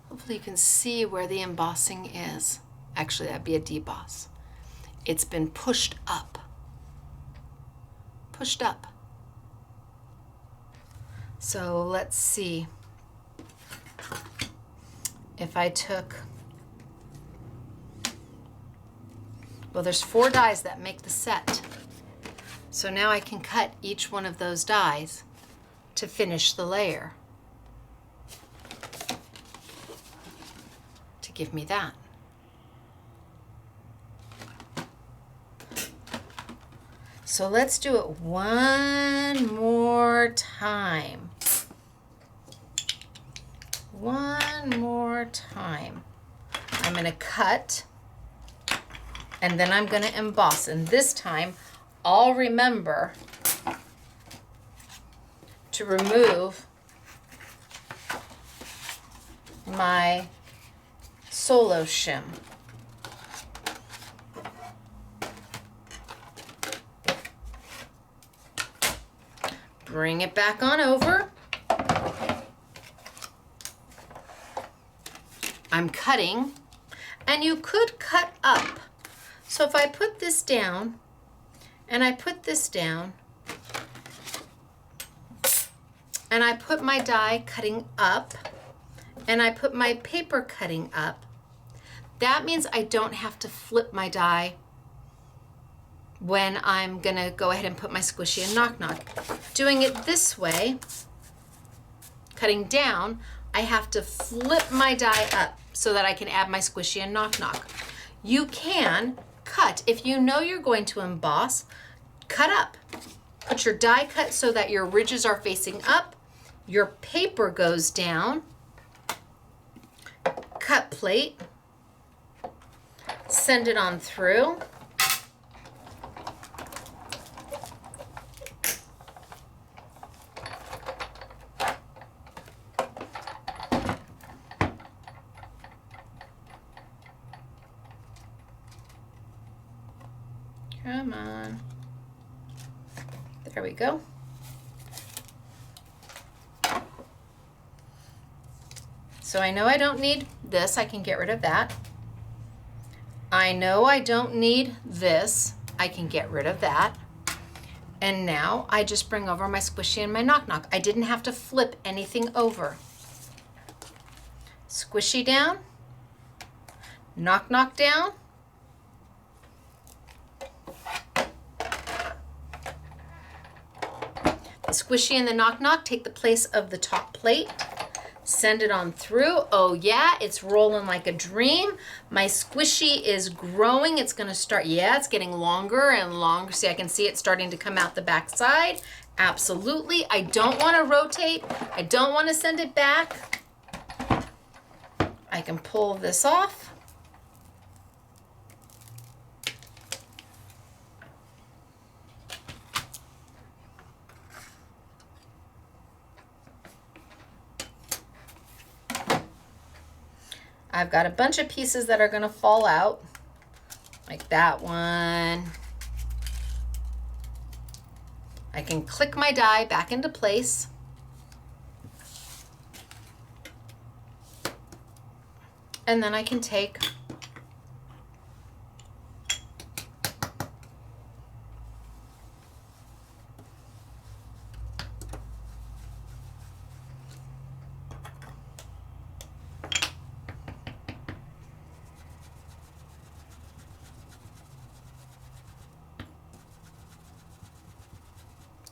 Hopefully you can see where the embossing is. Actually, that'd be a deboss. It's been pushed up. Pushed up. So let's see if I took, well, there's 4 dies that make the set. So now I can cut each one of those dies to finish the layer to give me that. So let's do it one more time. One more time. I'm going to cut, and then I'm going to emboss. And this time, I'll remember to remove my solo shim. Bring it back on over. I'm cutting, and you could cut up. So if I put this down, and I put this down, and I put my die cutting up, and I put my paper cutting up, That means I don't have to flip my die when I'm gonna go ahead and put my squishy and knock knock. Doing it this way, cutting down, I have to flip my die up so that I can add my squishy and knock knock. You can cut, if you know you're going to emboss, cut up. Put your die cut so that your ridges are facing up, your paper goes down, cut plate, send it on through. Come on. There we go. So I know I don't need this. I can get rid of that. I know I don't need this. I can get rid of that. And now I just bring over my squishy and my knock knock. I didn't have to flip anything over. Squishy down, knock knock down. The squishy and the knock knock take the place of the top plate. Send it on through. Oh yeah, it's rolling like a dream. My squishy is growing. It's gonna start, yeah, it's getting longer and longer. See, I can see it starting to come out the back side. Absolutely. I don't wanna rotate. I don't wanna send it back. I can pull this off. I've got a bunch of pieces that are going to fall out, like that one. I can click my die back into place. And then I can take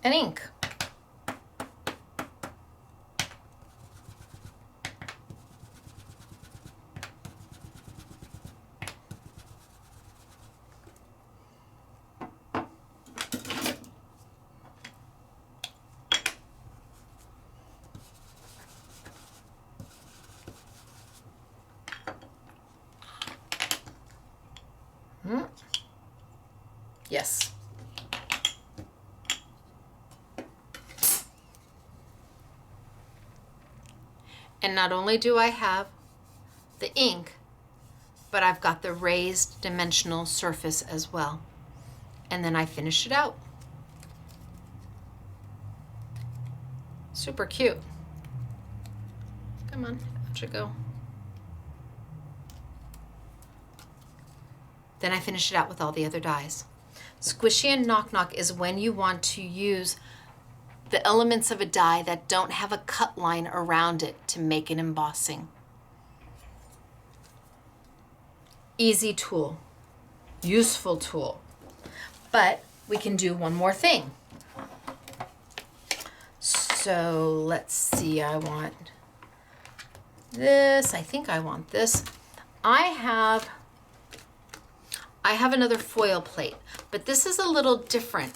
an ink. Yes. And not only do I have the ink, but I've got the raised dimensional surface as well. And then I finish it out. Super cute. Come on, out you go. Then I finish it out with all the other dies. Squishy and knock knock is when you want to use the elements of a die that don't have a cut line around it to make an embossing. Easy tool, useful tool. But we can do one more thing. So let's see, I want this. I think I want this. I have another foil plate, but this is a little different.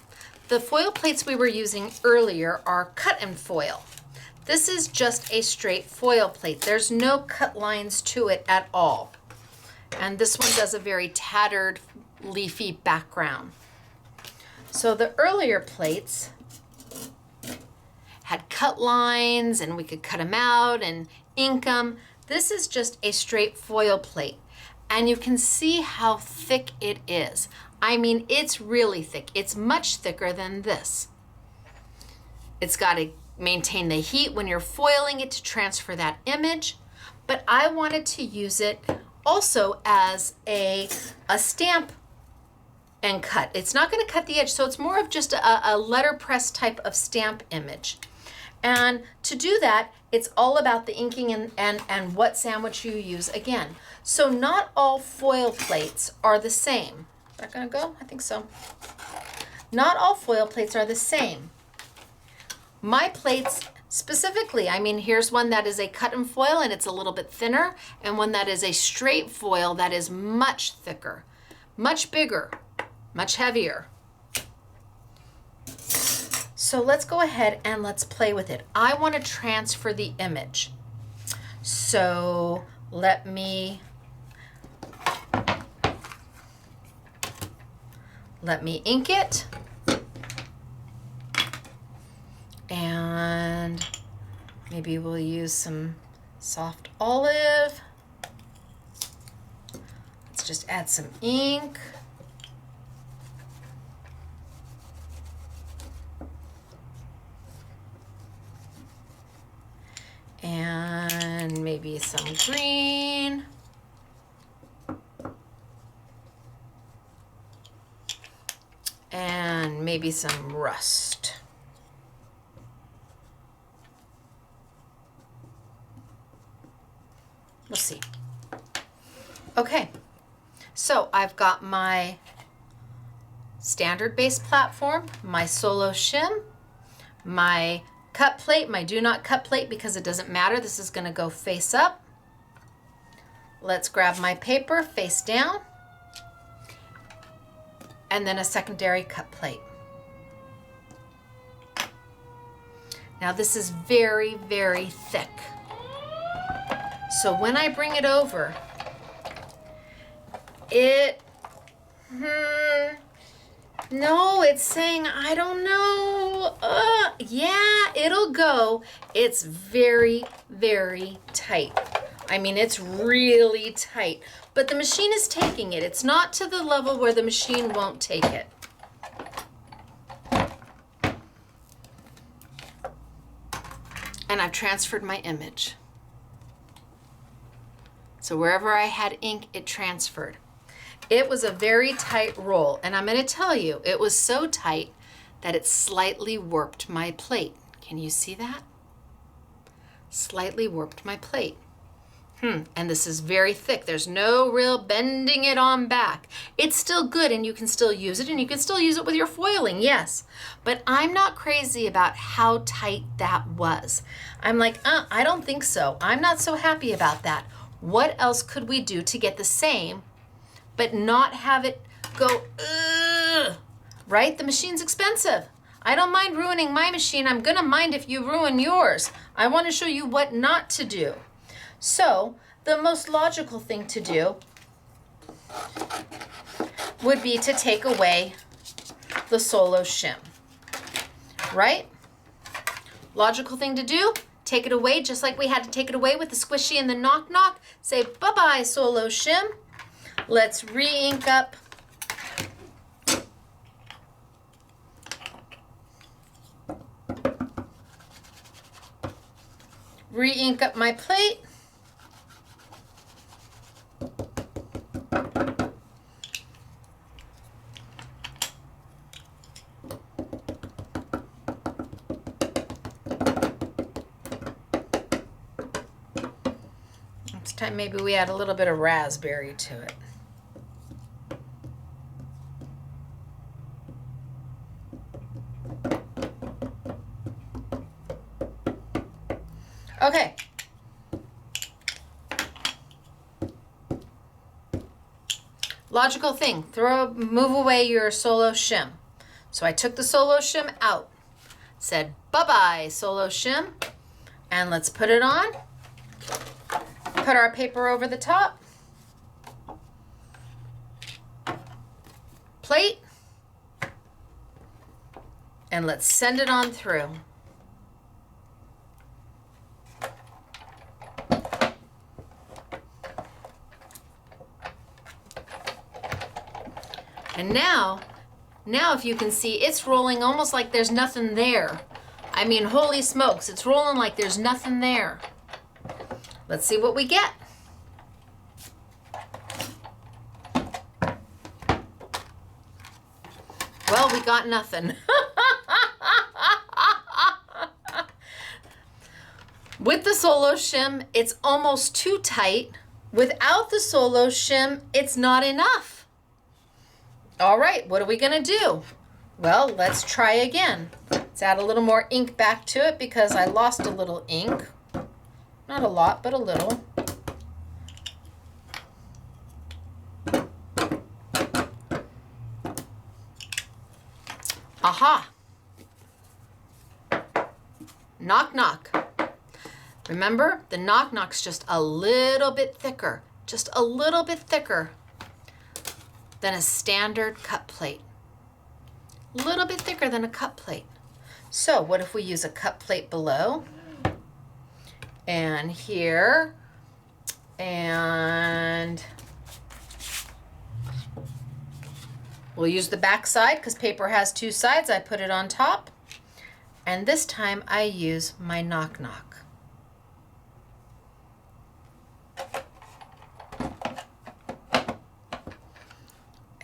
The foil plates we were using earlier are cut and foil. This is just a straight foil plate. There's no cut lines to it at all. And this one does a very tattered, leafy background. So the earlier plates had cut lines and we could cut them out and ink them. This is just a straight foil plate. And you can see how thick it is. I mean, it's really thick. It's much thicker than this. It's got to maintain the heat when you're foiling it to transfer that image. But I wanted to use it also as a stamp and cut. It's not going to cut the edge, so it's more of just a letterpress type of stamp image. And to do that, it's all about the inking and what sandwich you use again. So not all foil plates are the same. Is that gonna go? I think so. Not all foil plates are the same. My plates specifically, I mean, here's one that is a cut and foil and it's a little bit thinner, and one that is a straight foil that is much thicker, much bigger, much heavier. So let's go ahead and let's play with it. I want to transfer the image. So let me ink it. And maybe we'll use some soft olive. Let's just add some ink. And maybe some green. And maybe some rust. We'll see. Okay, so I've got my standard base platform, my solo shim, my cut plate, my do not cut plate, because it doesn't matter. This is going to go face up. Let's grab my paper face down, and then a secondary cut plate. Now this is very, very thick. So when I bring it over, no, it's saying, I don't know. Yeah, it'll go. It's very, very tight. I mean, it's really tight, but the machine is taking it. It's not to the level where the machine won't take it. And I've transferred my image. So wherever I had ink, it transferred. It was a very tight roll, and I'm going to tell you, it was so tight that it slightly warped my plate. Can you see that? Slightly warped my plate. And this is very thick. There's no real bending it on back. It's still good, and you can still use it, and you can still use it with your foiling, yes. But I'm not crazy about how tight that was. I'm like, I don't think so. I'm not so happy about that. What else could we do to get the same, but not have it go, right? The machine's expensive. I don't mind ruining my machine. I'm gonna mind if you ruin yours. I wanna show you what not to do. So the most logical thing to do would be to take away the solo shim, right? Logical thing to do, take it away just like we had to take it away with the squishy and the knock knock. Say bye-bye solo shim. Let's re-ink up my plate. This time maybe we add a little bit of raspberry to it. Okay. Logical thing, move away your solo shim. So I took the solo shim out, said bye-bye solo shim, and let's put it on. Put our paper over the top. Plate. And let's send it on through. And now if you can see, it's rolling almost like there's nothing there. I mean, holy smokes, it's rolling like there's nothing there. Let's see what we get. Well, we got nothing. With the solo shim, it's almost too tight. Without the solo shim, it's not enough. All right, what are we gonna do? Well, let's try again. Let's add a little more ink back to it because I lost a little ink. Not a lot, but a little. Aha! Knock, knock. Remember, the knock, knock's just a little bit thicker. Just a little bit thicker than a standard cut plate. A little bit thicker than a cut plate. So what if we use a cut plate below? And here. And we'll use the back side because paper has two sides. I put it on top. And this time I use my knock knock.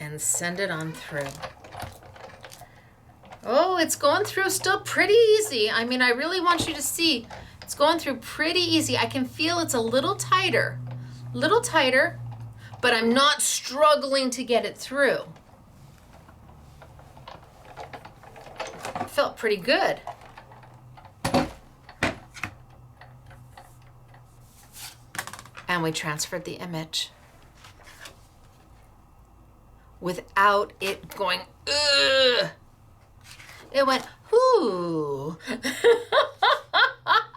And send it on through. Oh, it's going through still pretty easy. I mean, I really want you to see it's going through pretty easy. I can feel it's a little tighter, but I'm not struggling to get it through. Felt pretty good. And we transferred the image without it going, ugh. It went, ooh.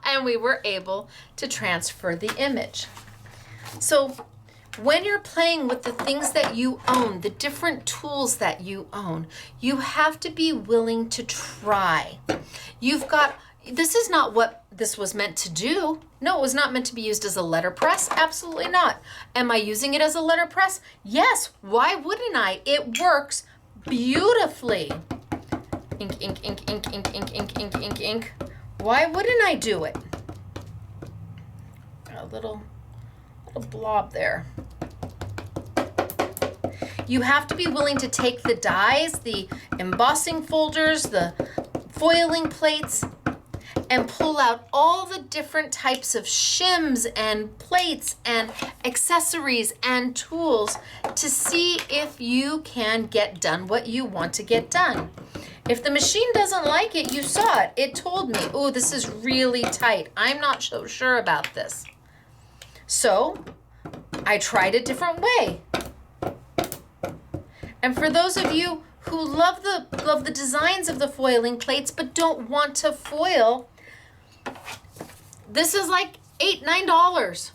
And we were able to transfer the image. So when you're playing with the things that you own, the different tools that you own, you have to be willing to try. This is not what this was meant to do. No, it was not meant to be used as a letterpress. Absolutely not. Am I using it as a letterpress? Yes. Why wouldn't I? It works beautifully. Ink, ink, ink, ink, ink, ink, ink, ink, ink, ink. Why wouldn't I do it? A little blob there. You have to be willing to take the dies, the embossing folders, the foiling plates, and pull out all the different types of shims and plates and accessories and tools to see if you can get done what you want to get done. If the machine doesn't like it, you saw it. It told me, oh, this is really tight. I'm not so sure about this. So I tried a different way. And for those of you who love the designs of the foiling plates but don't want to foil, this is like $8, $9.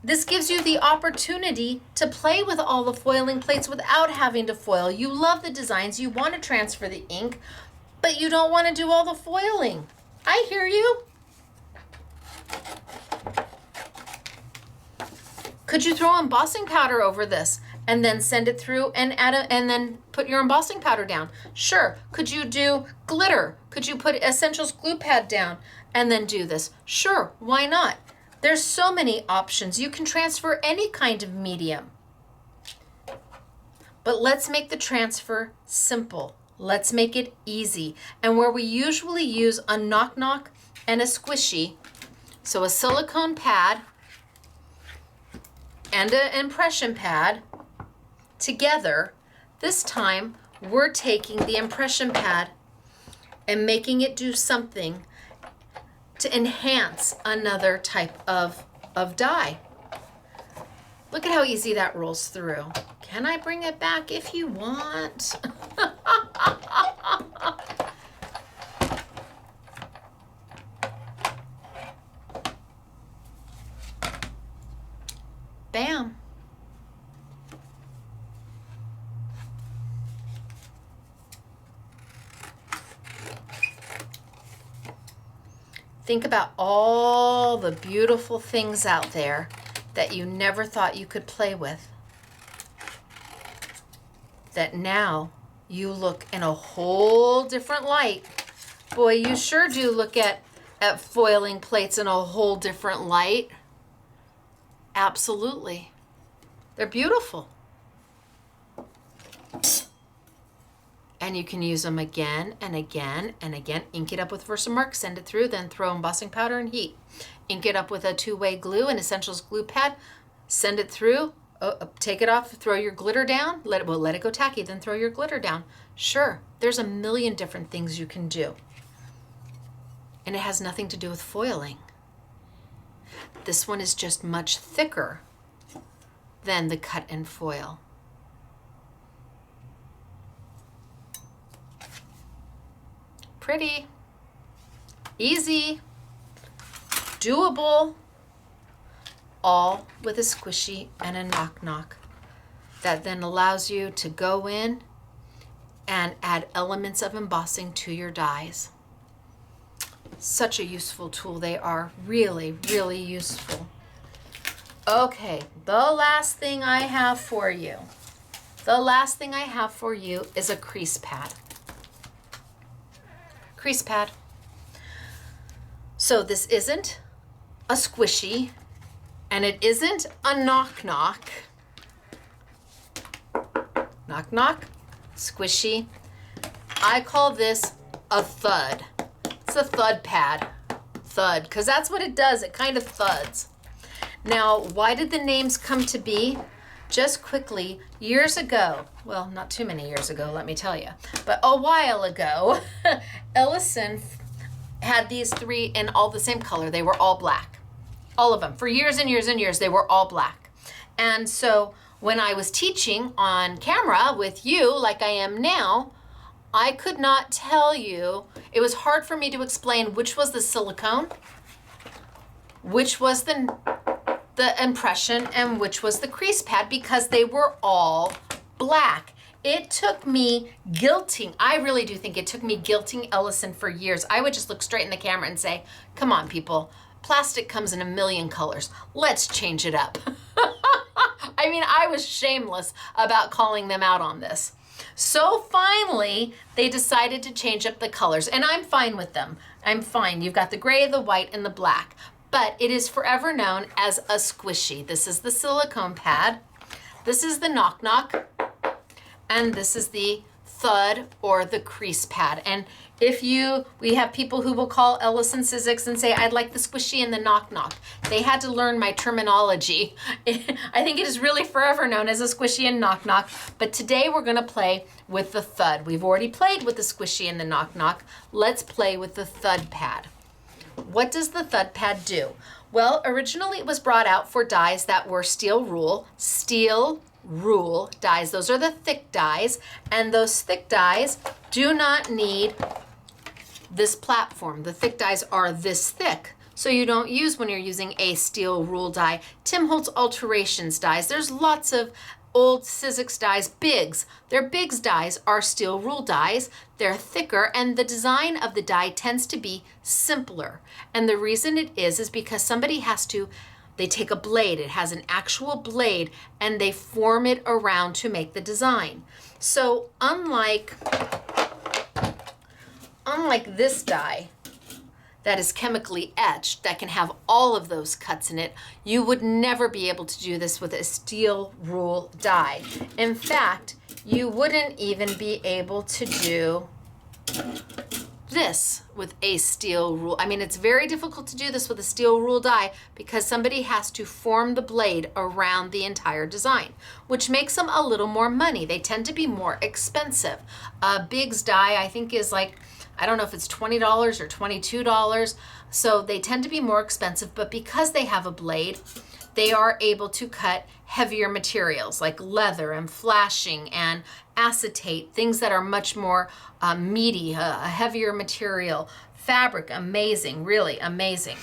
This gives you the opportunity to play with all the foiling plates without having to foil. You love the designs, you want to transfer the ink, but you don't want to do all the foiling. I hear you. Could you throw embossing powder over this and then send it through and and then put your embossing powder down? Sure. Could you do glitter? Could you put Essentials glue pad down and then do this? Sure. Why not? There's so many options. You can transfer any kind of medium. But let's make the transfer simple. Let's make it easy. And where we usually use a knock knock and a squishy, so a silicone pad and an impression pad together, this time we're taking the impression pad and making it do something to enhance another type of die. Look at how easy that rolls through. Can I bring it back if you want? Bam. Think about all the beautiful things out there that you never thought you could play with, that now you look in a whole different light. Boy, you sure do look at foiling plates in a whole different light. And you can use them again and again and again. Ink it up with Versamark, send it through, then throw embossing powder and heat. Ink it up with a two-way glue, an Essentials glue pad, send it through, take it off, throw your glitter down, let it go tacky, then throw your glitter down. Sure, there's a million different things you can do. And it has nothing to do with foiling. This one is just much thicker than the cut and foil. Pretty, easy, doable, all with a squishy and a knock-knock that then allows you to go in and add elements of embossing to your dies. Such a useful tool they are, really, really useful. Okay, the last thing I have for you. The last thing I have for you is a crease pad. Crease pad. So this isn't a squishy and it isn't a knock-knock. Knock-knock, squishy. I call this a thud. It's a thud pad. Thud, because that's what it does. It kind of thuds. Now, why did the names come to be? Just quickly, years ago, well, not too many years ago, let me tell you, but a while ago, Ellison had these three in all the same color. They were all black. All of them. For years and years and years, they were all black. And so when I was teaching on camera with you, like I am now, I could not tell you. It was hard for me to explain which was the silicone, which was the impression, and which was the crease pad, because they were all black. It took me guilting. I really do think it took me guilting Ellison for years. I would just look straight in the camera and say, come on, people. Plastic comes in a million colors. Let's change it up. I mean, I was shameless about calling them out on this. So finally, they decided to change up the colors, and I'm fine with them. I'm fine. You've got the gray, the white, and the black. But it is forever known as a squishy. This is the silicone pad. This is the knock-knock. And this is the thud or the crease pad. And we have people who will call Ellison Sizzix and say, I'd like the squishy and the knock-knock. They had to learn my terminology. I think it is really forever known as a squishy and knock-knock. But today we're gonna play with the thud. We've already played with the squishy and the knock-knock. Let's play with the thud pad. What does the thud pad do? Well, originally it was brought out for dies that were steel rule dies. Those are the thick dies, and those thick dies do not need this platform. The thick dies are this thick, so you don't use when you're using a steel rule die. Tim Holtz Alterations dies. There's lots of old Sizzix dies, bigs. Their bigs dies are steel rule dies. They're thicker, and the design of the die tends to be simpler. And the reason it is because they take a blade, it has an actual blade, and they form it around to make the design. So unlike this die that is chemically etched, that can have all of those cuts in it, you would never be able to do this with a steel rule die. In fact, you wouldn't even be able to do this with a steel rule. I mean, it's very difficult to do this with a steel rule die because somebody has to form the blade around the entire design, which makes them a little more money. They tend to be more expensive. Big's die, I think, is like, I don't know if it's $20 or $22. So they tend to be more expensive, but because they have a blade, they are able to cut heavier materials like leather and flashing and acetate, things that are much more meaty, a heavier material. Fabric, amazing, really amazing.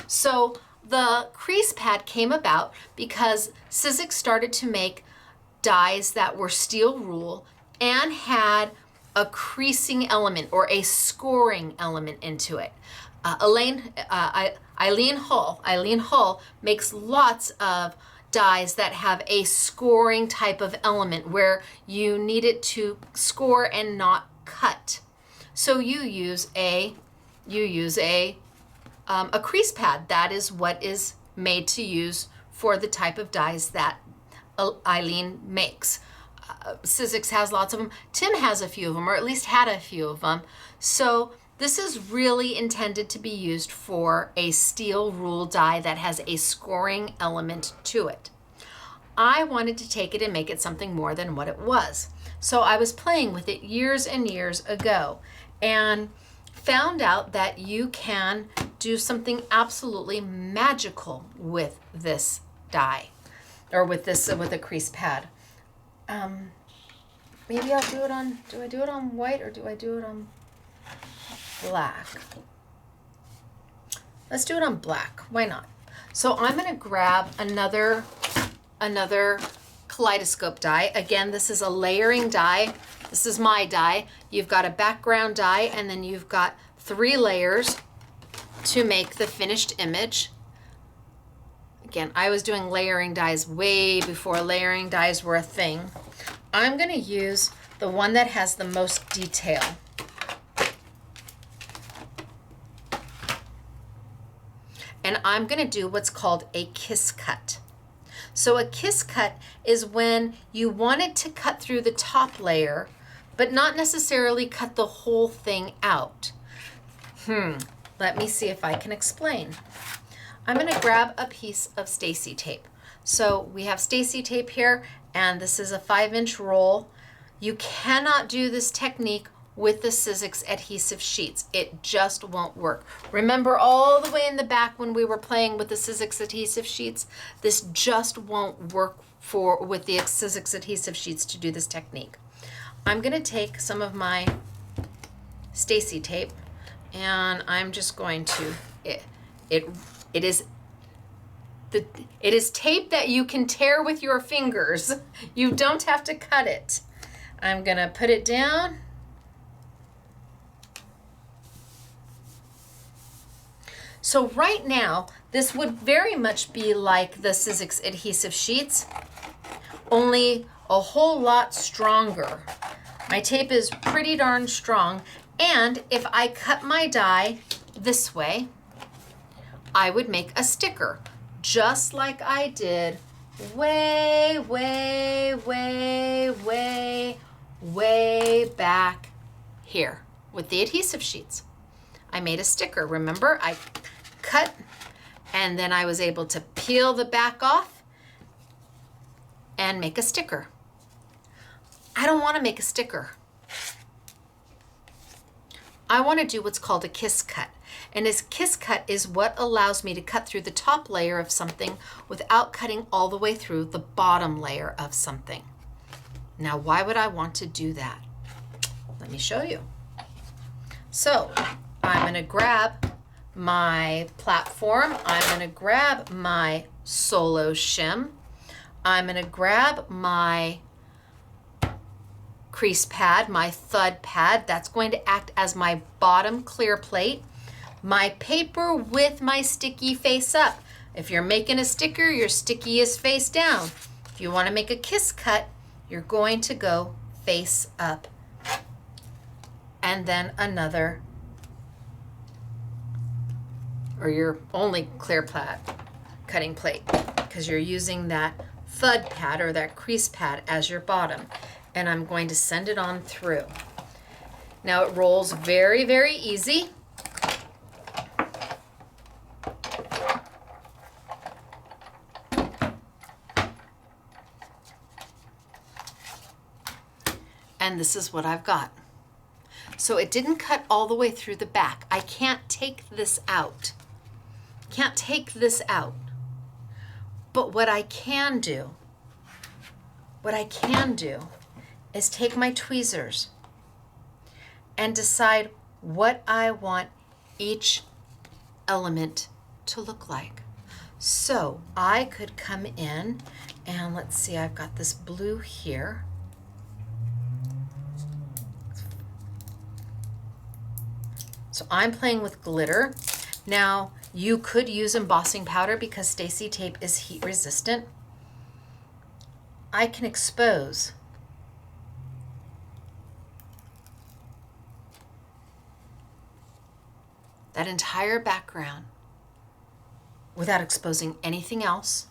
So the crease pad came about because Sizzix started to make dies that were steel rule and had a creasing element or a scoring element into it. Eileen Hull makes lots of dies that have a scoring type of element where you need it to score and not cut. So you use a crease pad. That is what is made to use for the type of dies that Eileen makes. Sizzix has lots of them. Tim has a few of them, or at least had a few of them. So this is really intended to be used for a steel rule die that has a scoring element to it. I wanted to take it and make it something more than what it was. So I was playing with it years and years ago and found out that you can do something absolutely magical with this die, or with a crease pad. Maybe I'll do it on, do I do it on white or do I do it on black? Let's do it on black. Why not? So I'm going to grab another kaleidoscope die. Again, this is a layering die. This is my die. You've got a background die, and then you've got 3 layers to make the finished image. Again, I was doing layering dies way before layering dies were a thing. I'm going to use the one that has the most detail. And I'm going to do what's called a kiss cut. So a kiss cut is when you wanted to cut through the top layer, but not necessarily cut the whole thing out. Let me see if I can explain. I'm going to grab a piece of Stacy tape. So we have Stacy tape here, and this is a 5-inch roll. You cannot do this technique with the Sizzix adhesive sheets. It just won't work. Remember all the way in the back when we were playing with the Sizzix adhesive sheets? This just won't work with the Sizzix adhesive sheets to do this technique. I'm going to take some of my Stacy tape, and I'm just going to, it is tape that you can tear with your fingers. You don't have to cut it. I'm going to put it down. So right now, this would very much be like the Sizzix adhesive sheets, only a whole lot stronger. My tape is pretty darn strong, and if I cut my die this way, I would make a sticker, just like I did way back here with the adhesive sheets. I made a sticker. Remember, I cut, and then I was able to peel the back off and make a sticker. I don't want to make a sticker. I want to do what's called a kiss cut. And this kiss cut is what allows me to cut through the top layer of something without cutting all the way through the bottom layer of something. Now, why would I want to do that? Let me show you. So I'm going to grab my platform. I'm going to grab my solo shim. I'm going to grab my crease pad, my thud pad. That's going to act as my bottom clear plate. My paper with my sticky face up. If you're making a sticker, your sticky is face down. If you want to make a kiss cut, you're going to go face up. And then another, or your only clear pad cutting plate, because you're using that thud pad or that crease pad as your bottom. And I'm going to send it on through. Now it rolls very easy. And this is what I've got. So it didn't cut all the way through the back. I can't take this out. Can't take this out. But what I can do is take my tweezers and decide what I want each element to look like. So I could come in and let's see, I've got this blue here. So I'm playing with glitter. Now you could use embossing powder because Stacy tape is heat resistant. I can expose that entire background without exposing anything else.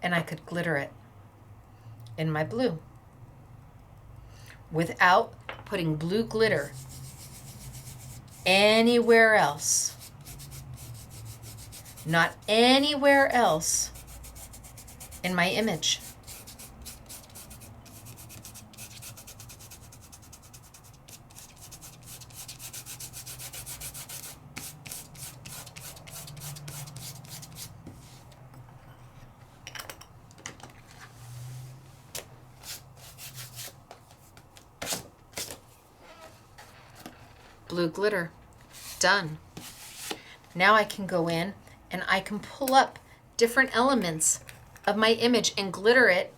and I could glitter it in my blue without putting blue glitter anywhere else. Not anywhere else in my image. Blue glitter, done. Now I can go in and I can pull up different elements of my image and glitter it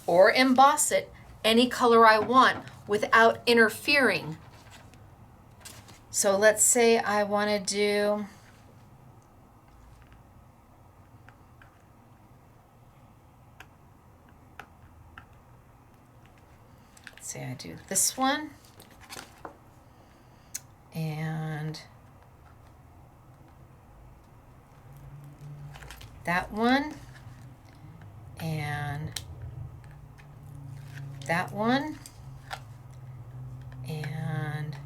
or emboss it any color I want without interfering. So let's say I want to do, let's say I do this one and that one and that one and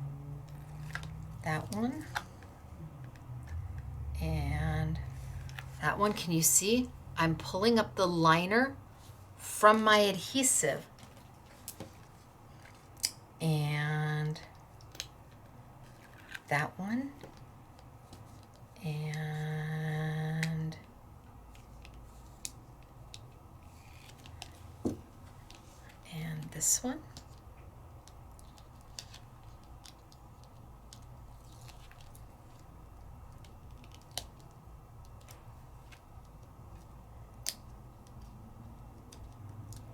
that one and that one. Can you see? I'm pulling up the liner from my adhesive and that one and this one.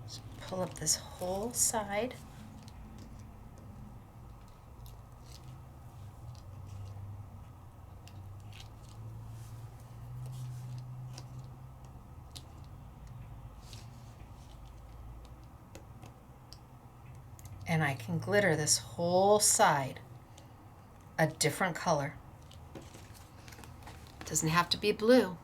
Just pull up this whole side. And I can glitter this whole side a different color. It doesn't have to be blue.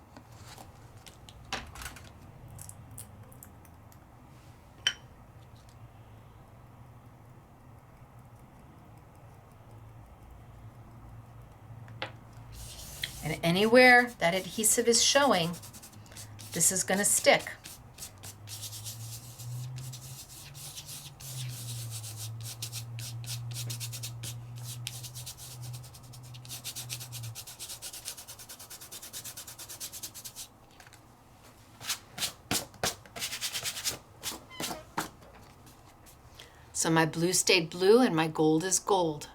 And anywhere that adhesive is showing, this is going to stick. So my blue stayed blue and my gold is gold.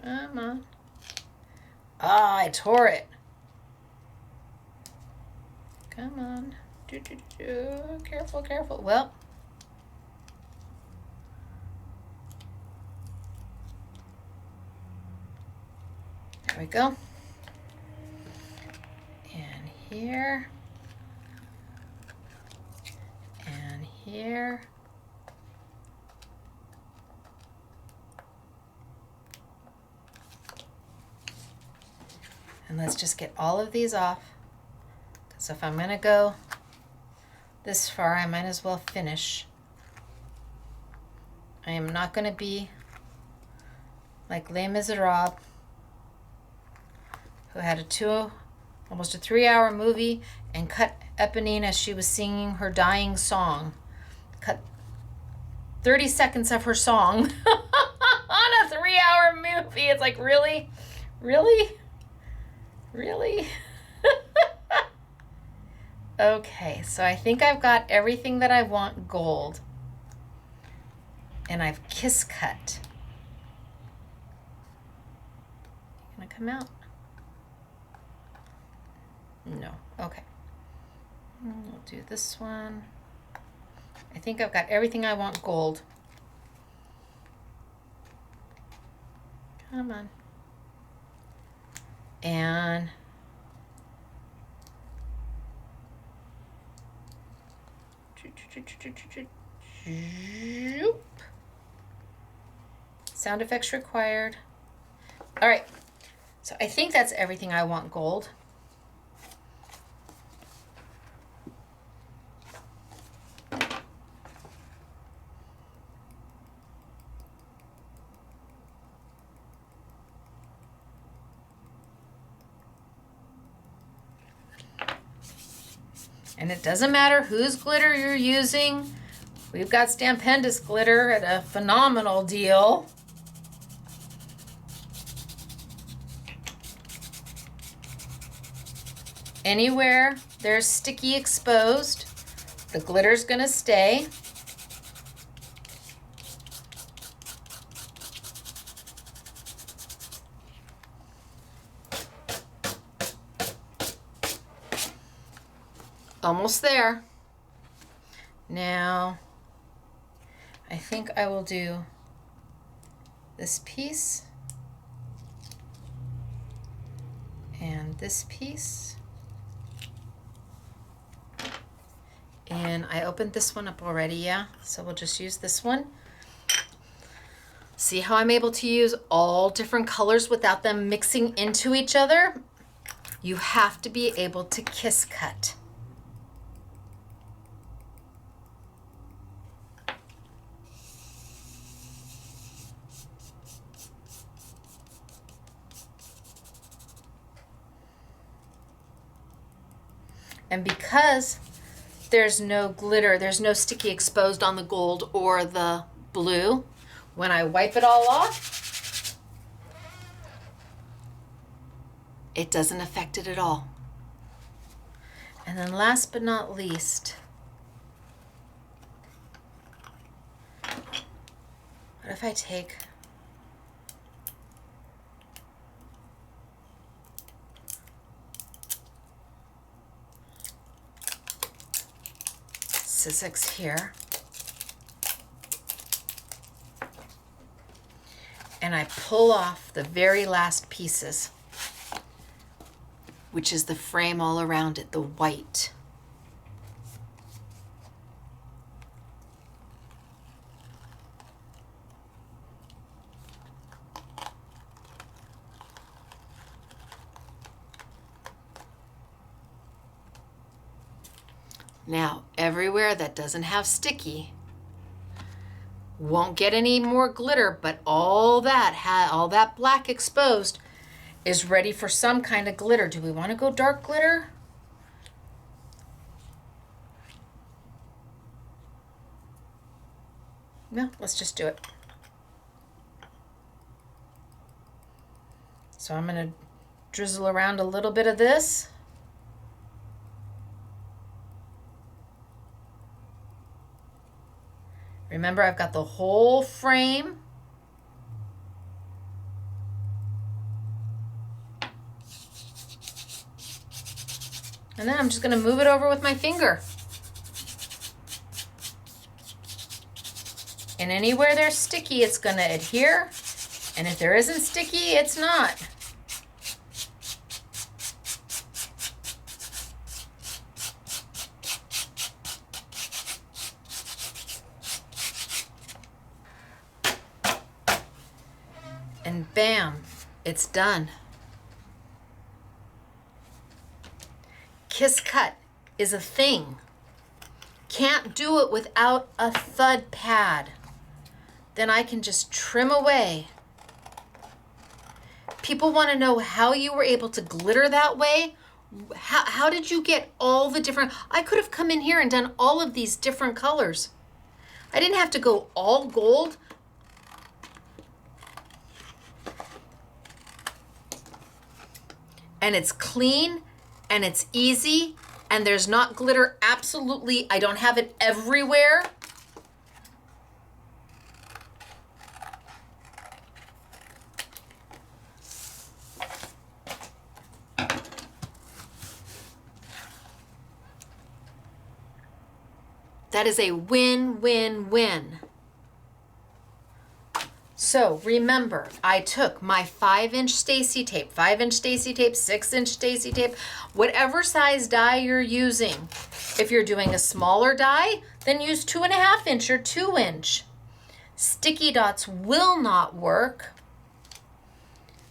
Come on. Ah, I tore it. Come on. Careful, careful. Well. There we go. And here. And here. And let's just get all of these off, because if I'm going to go this far, I might as well finish. I am not going to be like Les Miserables, who had almost a 3-hour movie and cut Eponine as she was singing her dying song. Cut 30 seconds of her song on a 3-hour movie. It's like, really? Really? Really? Okay, so I think I've got everything that I want gold. And I've kiss cut. Gonna come out? No. Okay. We'll do this one. I think I've got everything I want gold. Come on. And sound effects required. All right, so I think that's everything I want gold. And it doesn't matter whose glitter you're using. We've got Stampendous glitter at a phenomenal deal. Anywhere there's sticky exposed, the glitter's gonna stay. Almost there. Now, I think I will do this piece and this piece. And I opened this one up already, yeah? So we'll just use this one. See how I'm able to use all different colors without them mixing into each other? You have to be able to kiss cut. And because there's no glitter, there's no sticky exposed on the gold or the blue, when I wipe it all off, it doesn't affect it at all. And then last but not least, what if I take Sizzix here, and I pull off the very last pieces, which is the frame all around it, the white. Now, everywhere that doesn't have sticky won't get any more glitter, but all that black exposed is ready for some kind of glitter. Do we want to go dark glitter? No, let's just do it. So I'm going to drizzle around a little bit of this. Remember, I've got the whole frame. And then I'm just going to move it over with my finger. And anywhere there's sticky, it's going to adhere. And if there isn't sticky, it's not. And bam, it's done. Kiss cut is a thing. Can't do it without a thud pad. Then I can just trim away. People want to know how you were able to glitter that way. How did you get all the different... I could have come in here and done all of these different colors. I didn't have to go all gold. And it's clean and it's easy and there's not glitter absolutely. I don't have it everywhere. That is a win-win-win. So remember, I took my 5-inch Stacy tape, 5-inch Stacy tape, 6-inch Stacy tape, whatever size die you're using. If you're doing a smaller die, then use 2.5-inch or 2-inch. Sticky dots will not work.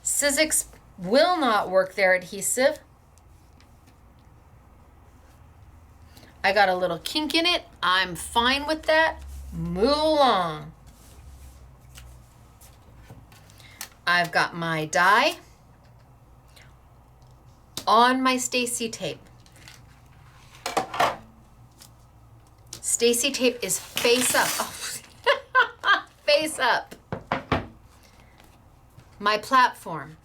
Sizzix will not work their adhesive. I got a little kink in it. I'm fine with that. Move along. I've got my die on my Stacy tape. Stacy tape is face up. Oh. Face up. My platform,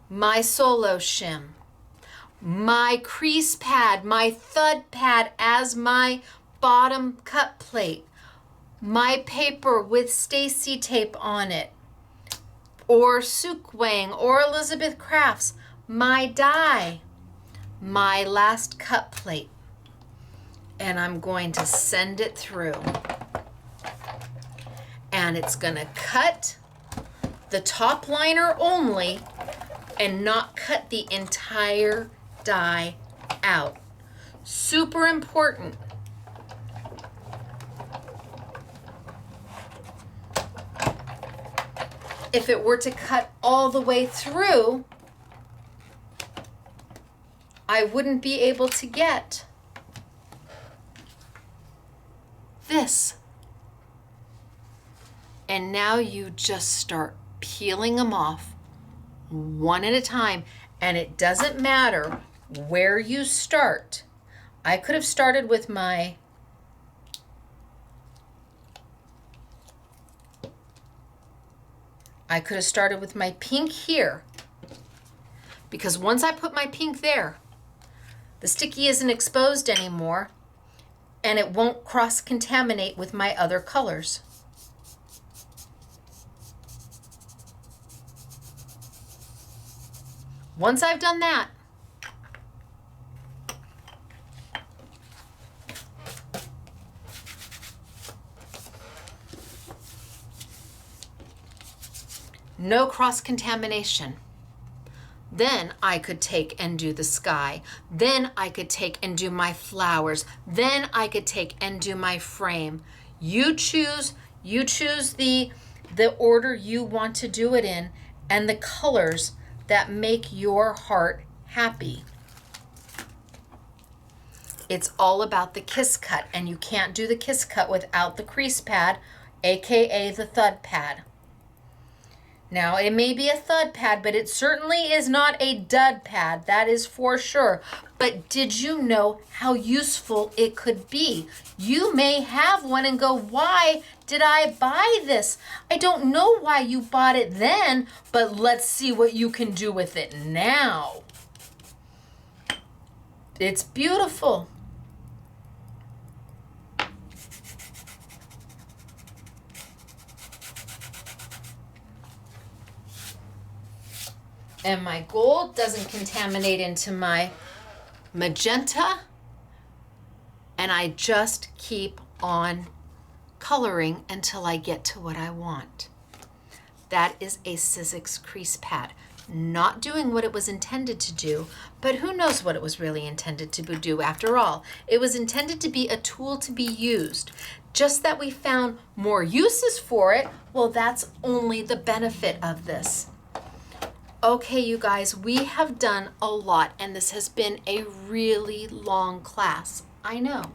my solo shim, my crease pad, my thud pad as my bottom cut plate, my paper with Stacy tape on it, or Sukwang or Elizabeth Crafts, my die, my last cut plate, and I'm going to send it through. And it's gonna cut the top liner only and not cut the entire die out. Super important. If it were to cut all the way through, I wouldn't be able to get this. And now you just start peeling them off one at a time, and it doesn't matter where you start. I could have started with my pink here, because once I put my pink there, the sticky isn't exposed anymore and it won't cross-contaminate with my other colors. Once I've done that, no cross-contamination. Then I could take and do the sky. Then I could take and do my flowers. Then I could take and do my frame. You choose the order you want to do it in and the colors that make your heart happy. It's all about the kiss cut, and you can't do the kiss cut without the crease pad, aka the thud pad. Now, it may be a thud pad, but it certainly is not a dud pad, that is for sure. But did you know how useful it could be? You may have one and go, why did I buy this? I don't know why you bought it then, but let's see what you can do with it now. It's beautiful. And my gold doesn't contaminate into my magenta. And I just keep on coloring until I get to what I want. That is a Sizzix crease pad. Not doing what it was intended to do, but who knows what it was really intended to do after all. It was intended to be a tool to be used. Just that we found more uses for it, well, that's only the benefit of this. Okay, you guys, we have done a lot, and this has been a really long class. I know.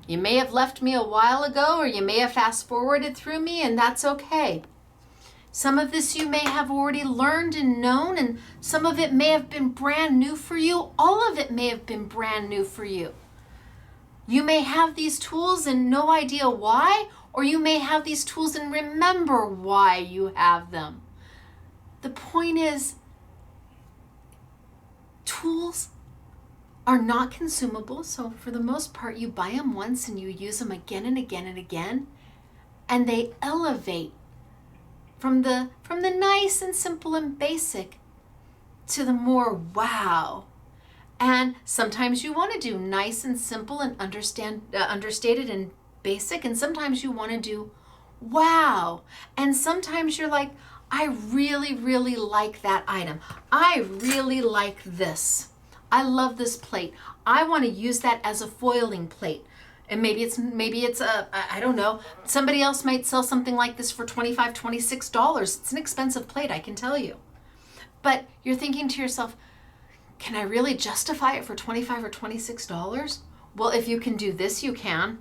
You may have left me a while ago, or you may have fast forwarded through me, and that's okay. Some of this you may have already learned and known, and some of it may have been brand new for you. All of it may have been brand new for you. You may have these tools and no idea why, or you may have these tools and remember why you have them. The point is, tools are not consumable, so for the most part, you buy them once and you use them again and again and again, and they elevate from the nice and simple and basic to the more wow. And sometimes you want to do nice and simple and understated and basic, and sometimes you want to do wow. And sometimes you're like, I really, really like that item. I really like this. I love this plate. I want to use that as a foiling plate. And maybe it's a, I don't know, somebody else might sell something like this for $25, $26. It's an expensive plate, I can tell you. But you're thinking to yourself, can I really justify it for $25 or $26? Well, if you can do this, you can.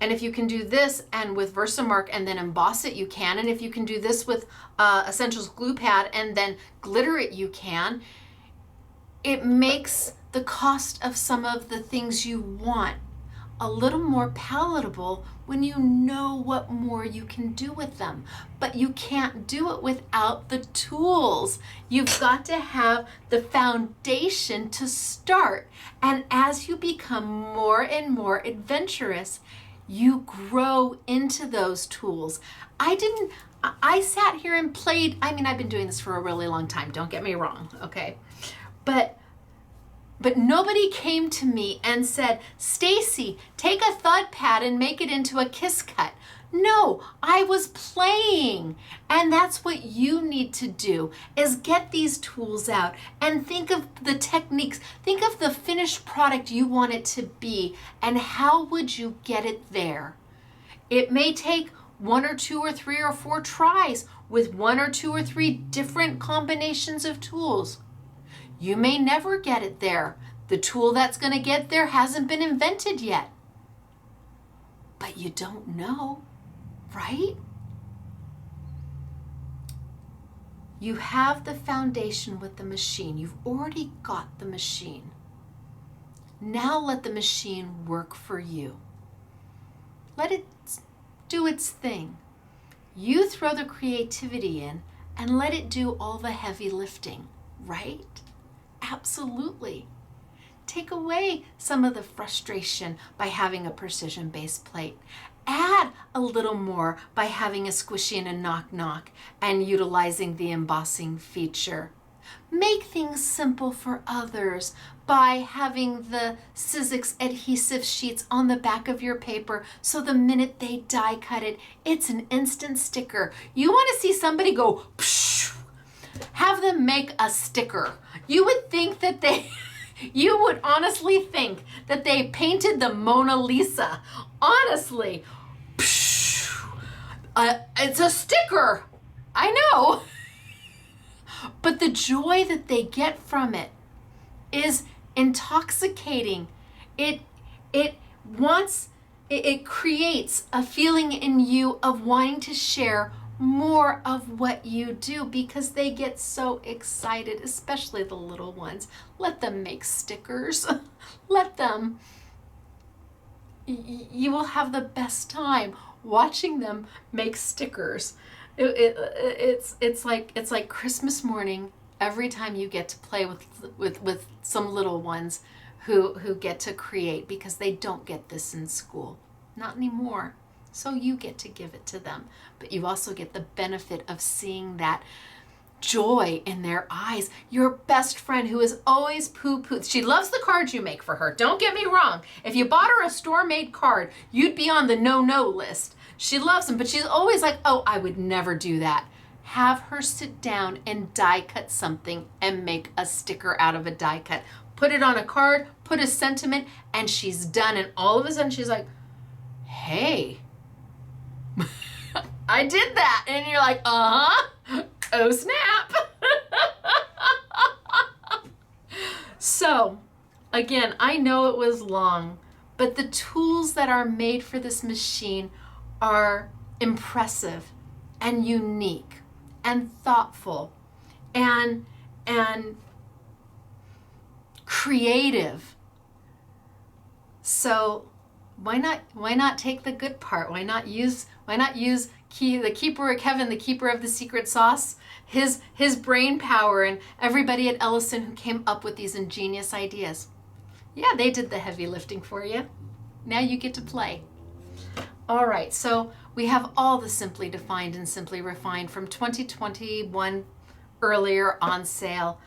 And if you can do this and with Versamark and then emboss it, you can. And if you can do this with Essentials glue pad and then glitter it, you can. It makes the cost of some of the things you want a little more palatable when you know what more you can do with them. But you can't do it without the tools. You've got to have the foundation to start. And as you become more and more adventurous, you grow into those tools. I sat here and played. I mean, I've been doing this for a really long time, don't get me wrong, okay? But nobody came to me and said, Stacy, take a thud pad and make it into a kiss cut. No, I was playing. And that's what you need to do, is get these tools out and think of the techniques. Think of the finished product you want it to be and how would you get it there. It may take 1 or 2 or 3 or 4 tries with 1 or 2 or 3 different combinations of tools. You may never get it there. The tool that's going to get there hasn't been invented yet. But you don't know, right? You have the foundation with the machine. You've already got the machine. Now let the machine work for you. Let it do its thing. You throw the creativity in and let it do all the heavy lifting, right? Absolutely. Take away some of the frustration by having a precision base plate. Add a little more by having a squishy and a knock-knock and utilizing the embossing feature. Make things simple for others by having the Sizzix adhesive sheets on the back of your paper so the minute they die cut it, it's an instant sticker. You want to see somebody go, psh, have them make a sticker. You would think that you would honestly think that they painted the Mona Lisa. Honestly, it's a sticker. I know. But the joy that they get from it is intoxicating. It creates a feeling in you of wanting to share more of what you do because they get so excited, especially the little ones. Let them make stickers. Let them. You will have the best time watching them make stickers. It's like Christmas morning every time you get to play with some little ones who get to create, because they don't get this in school, not anymore. So you get to give it to them, but you also get the benefit of seeing that joy in their eyes. Your best friend who is always poo-poo. She loves the cards you make for her. Don't get me wrong. If you bought her a store-made card, you'd be on the no-no list. She loves them, but she's always like, oh, I would never do that. Have her sit down and die cut something and make a sticker out of a die cut. Put it on a card, put a sentiment, and she's done. And all of a sudden she's like, hey, I did that. And you're like, uh-huh, oh snap. So, again, I know it was long, but the tools that are made for this machine are impressive and unique and thoughtful and creative. So why not take the good part? Why not use the keeper of Kevin, the keeper of the secret sauce, his brain power, and everybody at Ellison who came up with these ingenious ideas. Yeah, they did the heavy lifting for you. Now you get to play. All right, so we have all the Simply Defined and Simply Refined from 2021 earlier on sale.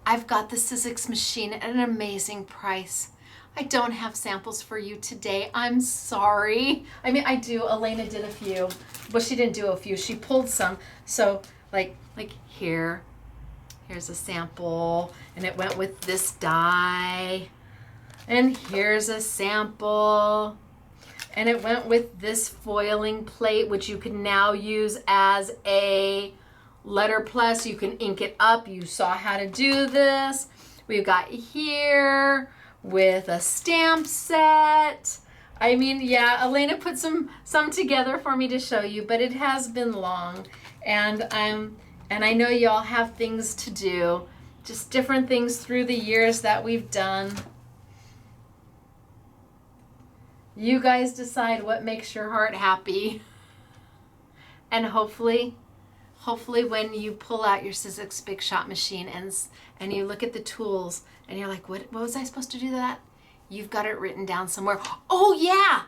I've got the Sizzix machine at an amazing price. I don't have samples for you today. I'm sorry. I mean, I do. Elena did a few. Well, she didn't do a few. She pulled some. So like here's a sample, and it went with this die. And here's a sample, and it went with this foiling plate, which you can now use as a letterpress. You can ink it up. You saw how to do this. We've got here with a stamp set. I mean, yeah, Elena put some together for me to show you, but it has been long, and I know y'all have things to do, just different things through the years that we've done. You guys decide what makes your heart happy. And hopefully when you pull out your Sizzix Big Shot machine and you look at the tools and you're like, what was I supposed to do that? You've got it written down somewhere. Oh yeah,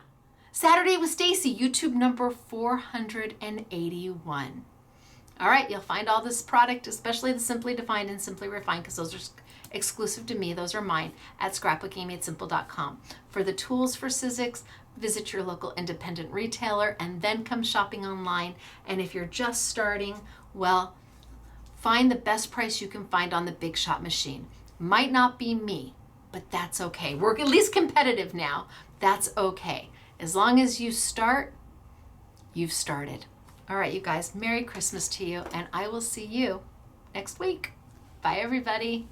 Saturday with Stacy, YouTube number 481. All right, you'll find all this product, especially the Simply Defined and Simply Refined, because those are exclusive to me. Those are mine at scrapbookingmadesimple.com. For the tools for Sizzix, visit your local independent retailer and then come shopping online. And if you're just starting, well, find the best price you can find on the Big Shot machine. Might not be me, but that's okay. We're at least competitive now. That's okay. As long as you start, you've started. All right, you guys, Merry Christmas to you, and I will see you next week. Bye, everybody.